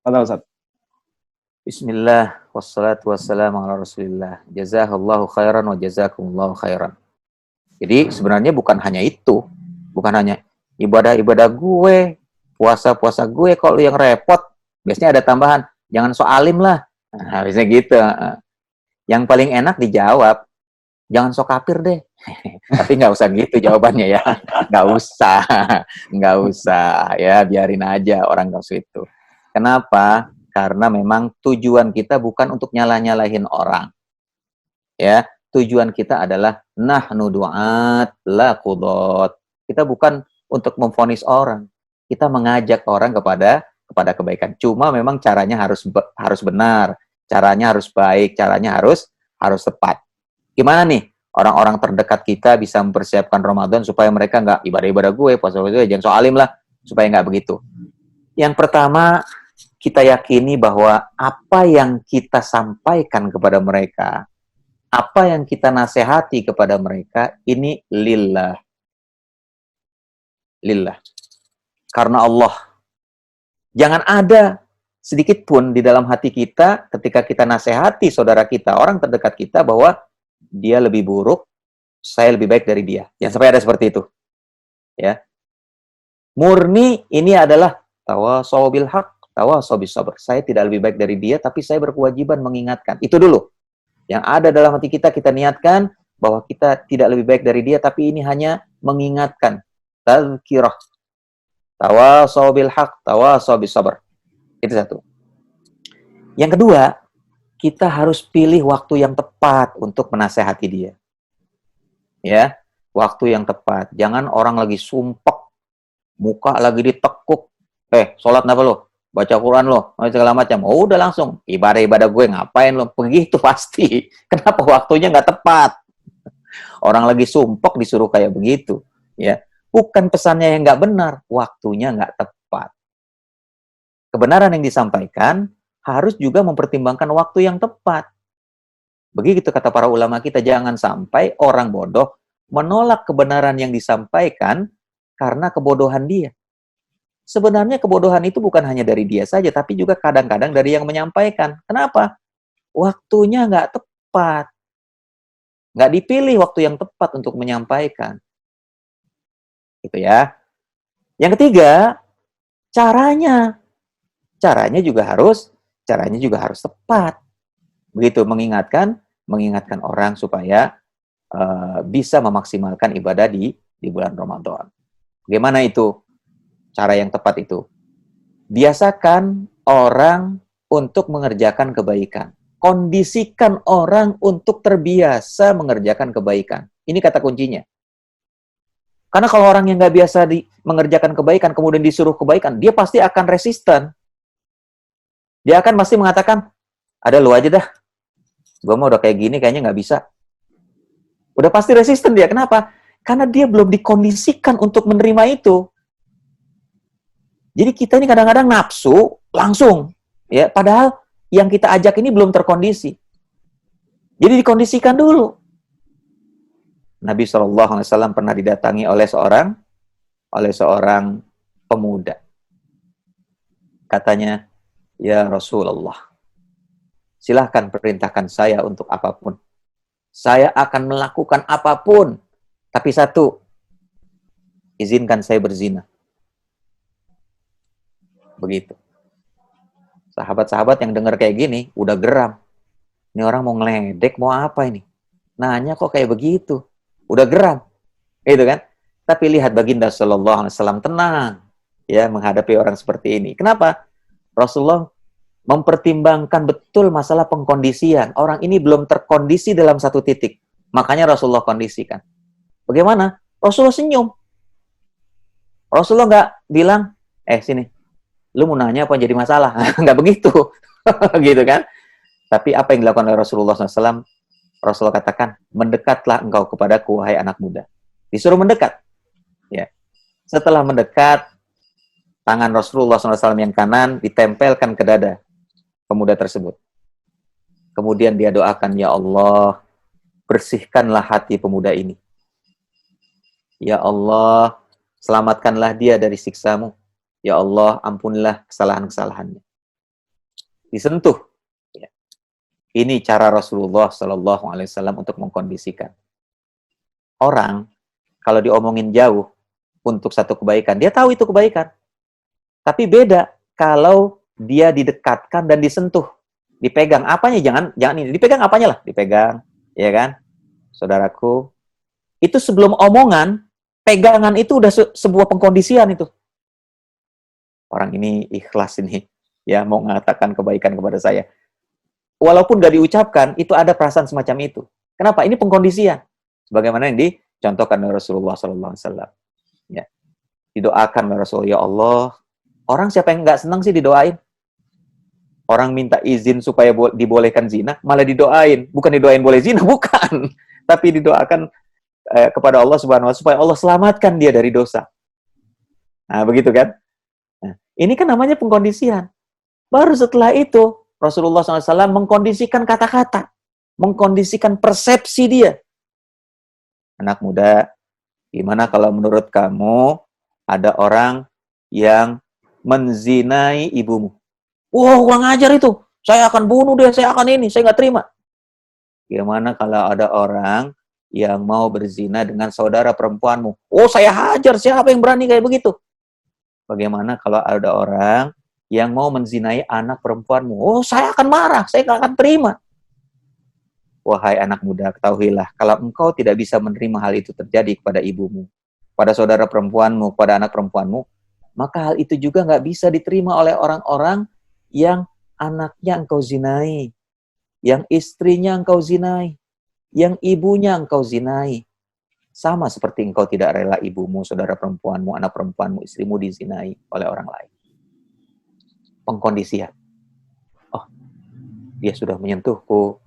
Fadhal, Ustaz. Bismillah, wassalatu wassalamu ala rasulillah. Jazakallahu khairan wa jazakumullahu khairan. Jadi sebenarnya bukan hanya itu. Bukan hanya ibadah gue, puasa gue, kok lu yang repot. Biasanya ada tambahan, jangan so alim lah. Nah, biasanya gitu. Yang paling enak dijawab, jangan so kafir deh. Tapi nggak usah gitu jawabannya ya. Nggak usah. Ya, biarin aja orang nggak usah itu. Kenapa? Karena memang tujuan kita bukan untuk nyalah-nyalahin orang. Ya, tujuan kita adalah nahnu du'at la qudot. Kita bukan untuk memvonis orang. Kita mengajak orang kepada kebaikan. Cuma memang caranya harus benar, caranya harus baik, caranya harus tepat. Gimana nih orang-orang terdekat kita bisa mempersiapkan Ramadan supaya mereka nggak ibadah gue, puasa gue, jangan so alim lah, supaya nggak begitu. Yang pertama, kita yakini bahwa apa yang kita sampaikan kepada mereka, apa yang kita nasihati kepada mereka, ini lillah. Lillah. Karena Allah. Jangan ada sedikit pun di dalam hati kita ketika kita nasihati saudara kita, orang terdekat kita, bahwa dia lebih buruk, saya lebih baik dari dia. Jangan sampai ada seperti itu. Ya. Murni ini adalah tawasaw bil haq, tawasaw bis sabr. Saya tidak lebih baik dari dia, tapi saya berkewajiban mengingatkan. Itu dulu. Yang ada dalam hati kita niatkan bahwa kita tidak lebih baik dari dia, tapi ini hanya mengingatkan. Tazkirah. Tawasaw bil haq, tawasaw bis sabr. Itu satu. Yang kedua, kita harus pilih waktu yang tepat untuk menasehati dia. Ya, waktu yang tepat. Jangan orang lagi sumpek, muka lagi ditekuk. Sholat apa lo? Baca Quran lo, segala macam. Oh, udah langsung ibadah gue, ngapain lo? Begitu pasti. Kenapa waktunya nggak tepat? Orang lagi sumpek disuruh kayak begitu, ya. Bukan pesannya yang nggak benar, waktunya nggak tepat. Kebenaran yang disampaikan harus juga mempertimbangkan waktu yang tepat. Begitu kata para ulama kita, jangan sampai orang bodoh menolak kebenaran yang disampaikan karena kebodohan dia. Sebenarnya kebodohan itu bukan hanya dari dia saja, tapi juga kadang-kadang dari yang menyampaikan. Kenapa? Waktunya nggak tepat. Nggak dipilih waktu yang tepat untuk menyampaikan. Gitu ya. Yang ketiga, caranya. Caranya juga harus tepat. Begitu, mengingatkan orang supaya bisa memaksimalkan ibadah di bulan Ramadan. Bagaimana itu? Cara yang tepat itu. Biasakan orang untuk mengerjakan kebaikan. Kondisikan orang untuk terbiasa mengerjakan kebaikan. Ini kata kuncinya. Karena kalau orang yang nggak biasa mengerjakan kebaikan, kemudian disuruh kebaikan, dia pasti akan resisten. Dia akan pasti mengatakan, ada lu aja dah. Gue mau udah kayak gini kayaknya nggak bisa. Udah pasti resisten dia. Kenapa? Karena dia belum dikondisikan untuk menerima itu. Jadi kita ini kadang-kadang nafsu langsung, ya. Padahal yang kita ajak ini belum terkondisi. Jadi dikondisikan dulu. Nabi SAW pernah didatangi oleh seorang pemuda. Katanya, ya Rasulullah, silahkan perintahkan saya untuk apapun. Saya akan melakukan apapun. Tapi satu, izinkan saya berzina. Begitu. Sahabat-sahabat yang dengar kayak gini, udah geram. Ini orang mau ngeledek, mau apa ini? Nanya kok kayak begitu. Udah geram. Gitu kan? Tapi lihat baginda sallallahu alaihi wasallam tenang ya menghadapi orang seperti ini. Kenapa? Rasulullah mempertimbangkan betul masalah pengkondisian. Orang ini belum terkondisi dalam satu titik. Makanya Rasulullah kondisikan. Bagaimana? Rasulullah senyum. Rasulullah nggak bilang, sini, lu mau nanya apa yang jadi masalah? Nggak begitu. Gitu kan? Tapi apa yang dilakukan oleh Rasulullah SAW? Rasulullah katakan, mendekatlah engkau kepadaku, wahai anak muda. Disuruh mendekat. Ya. Setelah mendekat, tangan Rasulullah SAW yang kanan ditempelkan ke dada pemuda tersebut. Kemudian dia doakan, ya Allah, bersihkanlah hati pemuda ini. Ya Allah, selamatkanlah dia dari siksamu. Ya Allah, ampunilah kesalahan-kesalahannya. Disentuh. Ya. Ini cara Rasulullah SAW untuk mengkondisikan. Orang, kalau diomongin jauh untuk satu kebaikan, dia tahu itu kebaikan. Tapi beda kalau dia didekatkan dan disentuh. Dipegang. Apanya? Jangan ini. Dipegang apanya lah? Dipegang. Ya kan? Saudaraku, itu sebelum omongan, pegangan itu udah sebuah pengkondisian itu. Orang ini ikhlas ini, ya mau mengatakan kebaikan kepada saya. Walaupun gak diucapkan, itu ada perasaan semacam itu. Kenapa? Ini pengkondisian. Sebagaimana yang dicontohkan oleh Rasulullah SAW. Ya. Didoakan oleh Rasulullah, ya Allah. Orang siapa yang gak senang sih didoain? Orang minta izin supaya dibolehkan zina, malah didoain. Bukan didoain boleh zina, bukan. Tapi didoakan kepada Allah Subhanahu wa Ta'ala supaya Allah selamatkan dia dari dosa. Nah, begitu kan? Nah, ini kan namanya pengkondisian. Baru setelah itu, Rasulullah SAW mengkondisikan kata-kata. Mengkondisikan persepsi dia. Anak muda, gimana kalau menurut kamu ada orang yang menzinai ibumu? Wah, kurang ajar itu. Saya akan bunuh dia, saya akan ini, saya nggak terima. Gimana kalau ada orang yang mau berzina dengan saudara perempuanmu? Oh, saya hajar, siapa yang berani kayak begitu? Bagaimana kalau ada orang yang mau menzinai anak perempuanmu? Oh, saya akan marah, saya nggak akan terima. Wahai anak muda, ketahuilah, kalau engkau tidak bisa menerima hal itu terjadi kepada ibumu, pada saudara perempuanmu, pada anak perempuanmu, maka hal itu juga nggak bisa diterima oleh orang-orang yang anaknya engkau zinai, yang istrinya engkau zinai, yang ibunya engkau zinai. Sama seperti engkau tidak rela ibumu, saudara perempuanmu, anak perempuanmu, istrimu dizinai oleh orang lain. Pengkondisian. Oh, dia sudah menyentuhku,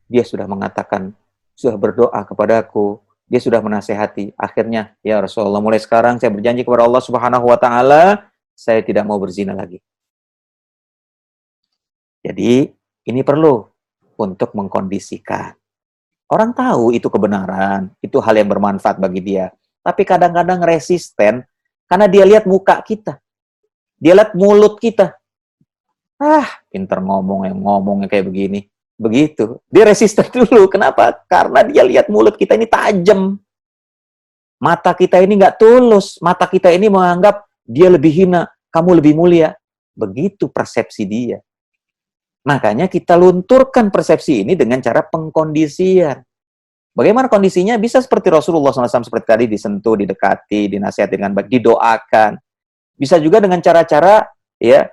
dia sudah mengatakan, sudah berdoa kepadaku, dia sudah menasehati. Akhirnya, ya Rasulullah, mulai sekarang saya berjanji kepada Allah Subhanahu wa Ta'ala, saya tidak mau berzina lagi. Jadi, ini perlu untuk mengkondisikan. Orang tahu itu kebenaran, itu hal yang bermanfaat bagi dia. Tapi kadang-kadang resisten, karena dia lihat muka kita. Dia lihat mulut kita. Pinter ngomongnya kayak begini. Begitu. Dia resisten dulu. Kenapa? Karena dia lihat mulut kita ini tajam. Mata kita ini nggak tulus. Mata kita ini menganggap dia lebih hina, kamu lebih mulia. Begitu persepsi dia. Makanya kita lunturkan persepsi ini dengan cara pengkondisian. Bagaimana kondisinya? Bisa seperti Rasulullah SAW seperti tadi, disentuh, didekati, dinasihati dengan baik, didoakan. Bisa juga dengan cara-cara ya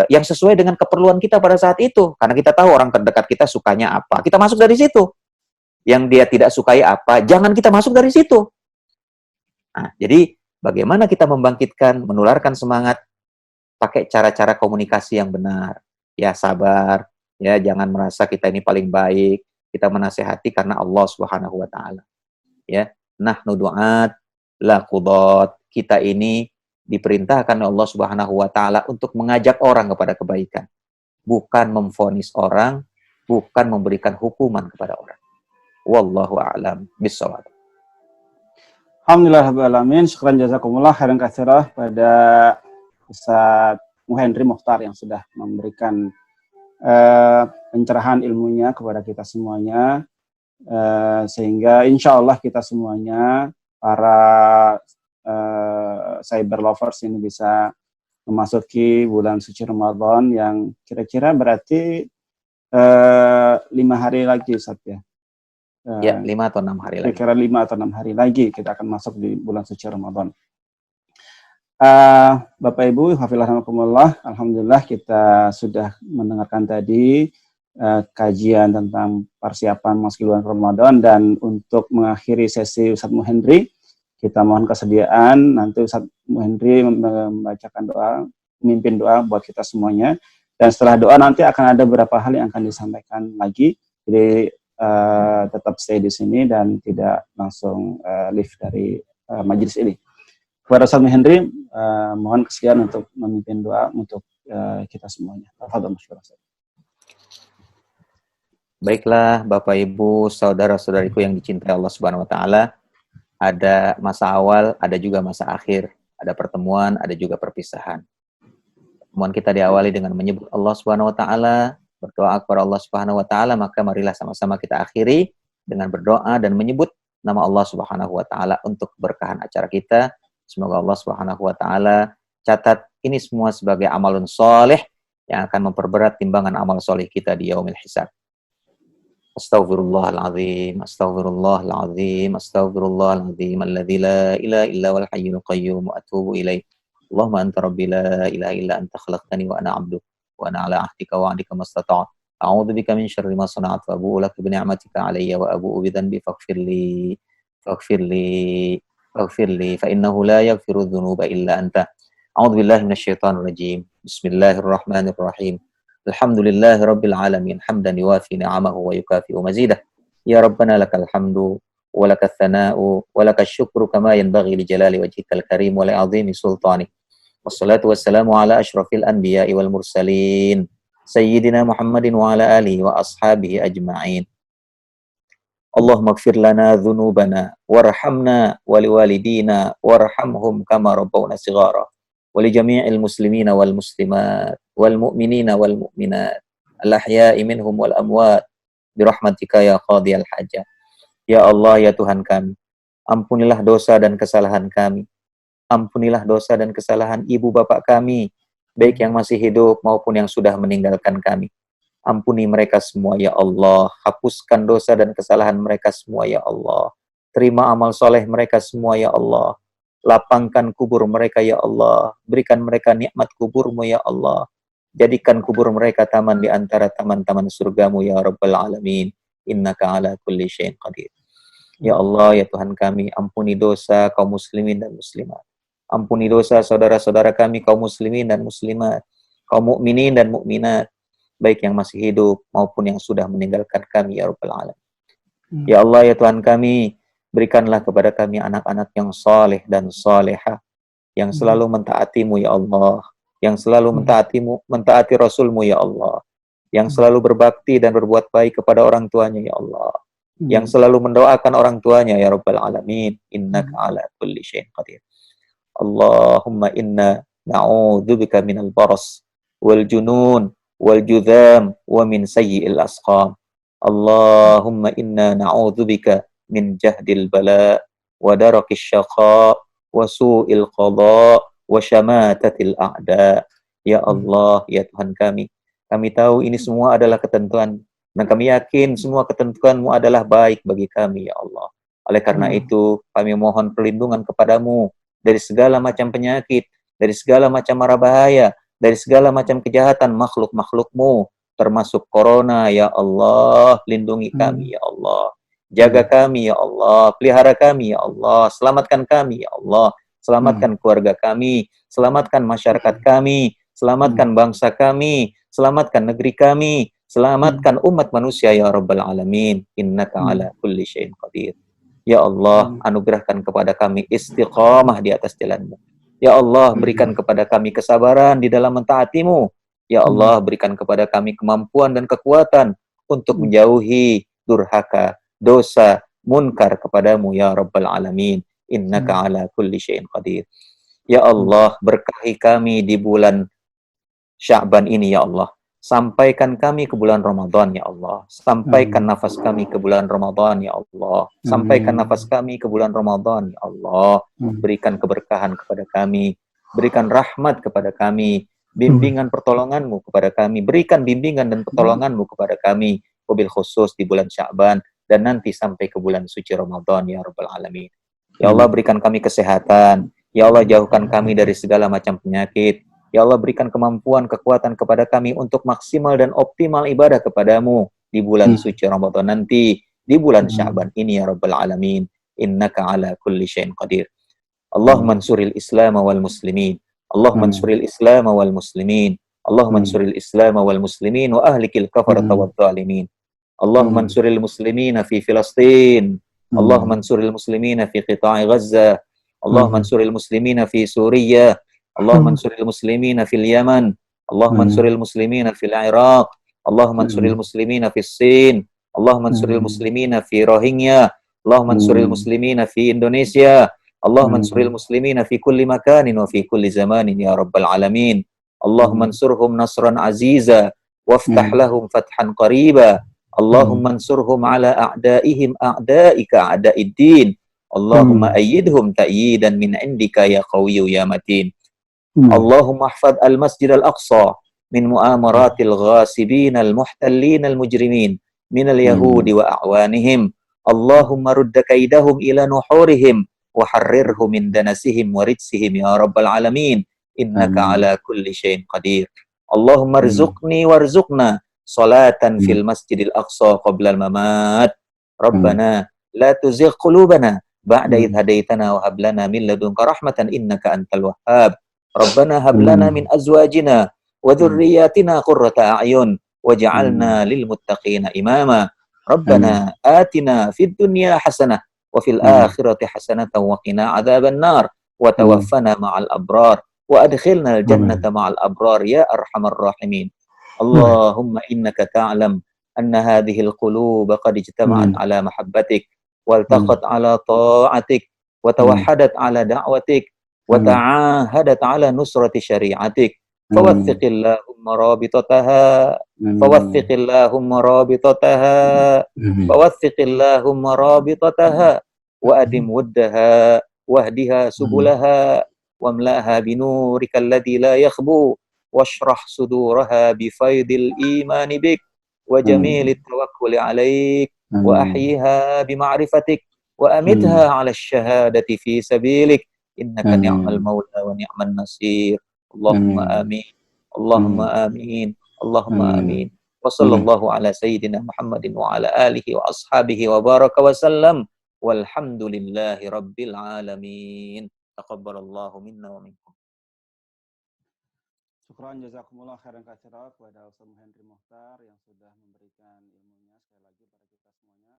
yang sesuai dengan keperluan kita pada saat itu. Karena kita tahu orang terdekat kita sukanya apa. Kita masuk dari situ. Yang dia tidak sukai apa, jangan kita masuk dari situ. Nah, jadi bagaimana kita membangkitkan, menularkan semangat pakai cara-cara komunikasi yang benar. Ya sabar, Ya, jangan merasa kita ini paling baik. Kita menasehati karena Allah Subhanahu wa taala. Ya, nahnu du'at la qudat. Kita ini diperintahkan oleh Allah Subhanahu wa taala untuk mengajak orang kepada kebaikan, bukan memvonis orang, bukan memberikan hukuman kepada orang. Wallahu a'lam bishawab. Alhamdulillah rabbil alamin. Syukran jazakumullah khairan katsirah pada Ustaz Muhendri Mukhtar yang sudah memberikan pencerahan ilmunya kepada kita semuanya, sehingga insya Allah kita semuanya para cyber lovers ini bisa memasuki bulan suci Ramadan yang kira-kira berarti 5 hari lagi, Ustaz ya. Ya, 5 atau 6 hari lagi. Kira-kira 5 atau 6 hari lagi kita akan masuk di bulan suci Ramadan. Bapak Ibu, hafizahumullah, alhamdulillah kita sudah mendengarkan tadi kajian tentang persiapan memasuki bulan Ramadan, dan untuk mengakhiri sesi Ustaz Muhendri, kita mohon kesediaan nanti Ustaz Muhendri membacakan doa, memimpin doa buat kita semuanya, dan setelah doa nanti akan ada beberapa hal yang akan disampaikan lagi. Jadi tetap stay di sini dan tidak langsung leave dari majelis ini. Kepada Ustaz Muhendri, mohon kesediaan untuk memimpin doa untuk kita semuanya. Tafadhol masyaallah. Baiklah, Bapak Ibu, saudara-saudariku yang dicintai Allah Subhanahu wa taala, ada masa awal, ada juga masa akhir, ada pertemuan, ada juga perpisahan. Pertemuan kita diawali dengan menyebut Allah Subhanahu wa taala, berdoa kepada Allah Subhanahu wa taala, maka marilah sama-sama kita akhiri dengan berdoa dan menyebut nama Allah Subhanahu wa taala untuk keberkahan acara kita. Semoga Allah Subhanahu wa taala catat ini semua sebagai amalun soleh yang akan memperberat timbangan amal soleh kita di yaumil hisab. Astaghfirullahaladzim, astaghfirullahaladzim, astaghfirullahaladzim, alladzi la ilaha illa wal hayyul qayyum, wa atubu ilaih. Allahumma anta rabbi la ilaha illa anta khalaqtani wa ana 'abduk wa ana 'ala 'ahdika wa 'adika mastata'tu. A'udzu bika min syarri ma sana'tu wa abu'u laka bi ni'matika 'alayya wa abu'u bi dhanbi faghfirli fa innahu la yaghfiru dhunuba illa anta. A'udzu billahi minasyaitonir rajim. Bismillahirrahmanirrahim. Alhamdulillahi rabbil alamin, hamdan yuwafi ni'amahu wa yukafi'u mazidah. Ya Rabbana lakal hamdu wa lakas thana'u wa lakas syukru kama yanbaghi li jalali wajhikal karim wa li 'azimi sultanik. Wassalatu wassalamu ala asyrafil anbiya'i wal mursalin sayyidina Muhammadin wa ala alihi wa ashabihi ajma'in. Allahumma ighfir lana dhunubana warhamna wa liwalidina warhamhum kama rabbawna shighara. ولجميع المسلمين والمسلمات والمؤمنين والمؤمنات الأحياء منهم والأموات برحمتك يا قاضي الحاجات. Ya Allah, ya Tuhan kami, ampunilah dosa dan kesalahan kami, ampunilah dosa dan kesalahan ibu bapak kami, baik yang masih hidup maupun yang sudah meninggalkan kami. Ampuni mereka semua ya Allah, hapuskan dosa dan kesalahan mereka semua ya Allah, terima amal soleh mereka semua ya Allah. Lapangkan kubur mereka ya Allah, berikan mereka nikmat kuburmu ya Allah, jadikan kubur mereka taman di antara taman-taman surgamu ya Rabbal Alamin, innaka ala kulli syai'in qadir. Ya Allah, ya Tuhan kami, ampuni dosa kaum muslimin dan muslimat, ampuni dosa saudara-saudara kami kaum muslimin dan muslimat, kaum mukminin dan mukminat, baik yang masih hidup maupun yang sudah meninggalkan kami ya Rabbal Alamin. Ya Allah, ya Tuhan kami, berikanlah kepada kami anak-anak yang saleh dan salehah, yang selalu mentaatimu ya Allah, yang selalu mentaati Rasulmu ya Allah, yang selalu berbakti dan berbuat baik kepada orang tuanya ya Allah, yang selalu mendoakan orang tuanya ya Rabbal Alamin, innaka ala kulli syai'in qadir. Allahumma inna na'udzubika minal baras wal junun wal judham wa min sayyi'il asqam. Allahumma inna na'udzubika min jahdil bala wa darakis syaqa wa su'il qada wa syamatatil a'da. Ya Allah, ya Tuhan kami tahu ini semua adalah ketentuan, dan kami yakin semua ketentuan-Mu adalah baik bagi kami ya Allah. Oleh karena itu kami mohon perlindungan kepadamu dari segala macam penyakit, dari segala macam mara bahaya, dari segala macam kejahatan makhluk-makhluk-Mu, termasuk corona ya Allah. Lindungi kami ya Allah, jaga kami ya Allah, pelihara kami ya Allah, selamatkan kami ya Allah, selamatkan keluarga kami, selamatkan masyarakat kami, selamatkan bangsa kami, selamatkan negeri kami, Selamatkan umat manusia ya Rabbal Alamin. Innaka ala kulli syai'in qadir. Ya Allah, anugerahkan kepada kami istiqamah di atas jalan-Mu. Ya Allah, berikan kepada kami kesabaran di dalam mentaati-Mu. Ya Allah, berikan kepada kami kemampuan dan kekuatan untuk menjauhi durhaka, dosa, munkar kepadamu ya Rabbal Alamin. Innaka ala kulli syai'in qadir. Ya Allah, berkahi kami di bulan Sya'ban ini ya Allah. Sampaikan kami ke bulan Ramadan ya Allah. Sampaikan nafas kami ke bulan Ramadan ya Allah. Sampaikan nafas kami ke bulan Ramadan ya Allah. Berikan keberkahan kepada kami. Berikan rahmat kepada kami. Bimbingan pertolongan-Mu kepada kami. Berikan bimbingan dan pertolongan-Mu kepada kami. Wabil khusus di bulan Sya'ban. Dan nanti sampai ke bulan suci Ramadan ya Rabbal Alamin. Ya Allah, berikan kami kesehatan. Ya Allah, jauhkan kami dari segala macam penyakit. Ya Allah, berikan kemampuan, kekuatan kepada kami untuk maksimal dan optimal ibadah kepadamu di bulan suci Ramadan nanti, di bulan Sya'ban ini ya Rabbal Alamin. Innaka ala kulli syai'in qadir. Allahumma ansuril Islam wal muslimin. Allahumma ansuril Islam wal muslimin. Allahumma ansuril Islam wal muslimin wa ahlikil kafarata wal zalimin. Allahumma ansuril muslimina fi Filastin. Allahumma ansuril muslimina fi qita'i Gaza. Allahumma ansuril muslimina fi Suriah. Allahumma ansuril muslimina fil Yaman. Allahumma ansuril muslimina fil Iraq. Allahumma ansuril muslimina fis Sin. Allahumma ansuril muslimina fi Rohingya. Allahumma ansuril muslimina fi Indonesia. Allahumma ansuril muslimina fi kulli makanin wa fi kulli zamanin ya Rabbal Alamin. Allahumma ansurhum nasran aziza waftah lahum fathan qariba. Allahumma ansurhum ala a'daihim a'daika a'daiddin. Allahumma ayyidhum ta'yidan min indika ya qawiyyu ya matin. Allahumma ahfad al-masjid al-aqsa min mu'amaratil ghasibin al-muhtallin al-mujrimin min al-yahudi wa a'wanihim. Allahumma rudda kaidahum ila nuhurihim wa harrirhu min danasihim wa rijsihim ya Rabbal Alamin. Innaka ala kulli syai'in qadir. Allahumma rzuqni warzuqna salatan fil masjidil aqsa qabla al-mamat. Rabbana la tuzigh qulubana ba'da idh hadaitana wa hab lana min ladunka rahmatan innaka antal wahhab. Rabbana hab lana min azwajina wa dhurriyyatina qurrata a'yun waj'alna lil muttaqina imama. Rabbana atina fid dunya hasanah wa fil akhirati hasanatan wa qina adzaban nar wa tawaffana ma'al abrar wa adkhilna al jannata ma'al abrar ya arhamar rahimin. Allahumma innaka ta'lam anna hadhihi al qulub qad ijtama'at ala mahabbatik waltaqat ala ta'atik wa tawahhadat ala da'watik wa ta'ahadat ala nusrati syari'atik. Fawathiqillahumma rabitataha fawathiqillahumma rabitataha fawathiqillahumma rabitataha wa adim wuddaha wahdiha subulaha wamlaha binurika alladhi la yakhbu washrah suduraha bifaidil imani bik wa jamilit tawakkuli alaik wa ahyiha bima'rifatik wa amitha ala syahadati fi sabilik. Innaka ni'mal maula wa ni'man nasir. Allahumma amin. Allahumma amin. Allahumma amin. Wa sallallahu ala sayyidina Muhammadin wa ala alihi wa ashabihi wa baraka wa sallam. Walhamdulillahi rabbil alamin. Taqabbalallahu minna wa minkum. Syukran jazakumullah khairan katsiran kepada Ustaz Henry Mohtar yang sudah memberikan ilmunya sekali lagi pada kita semuanya.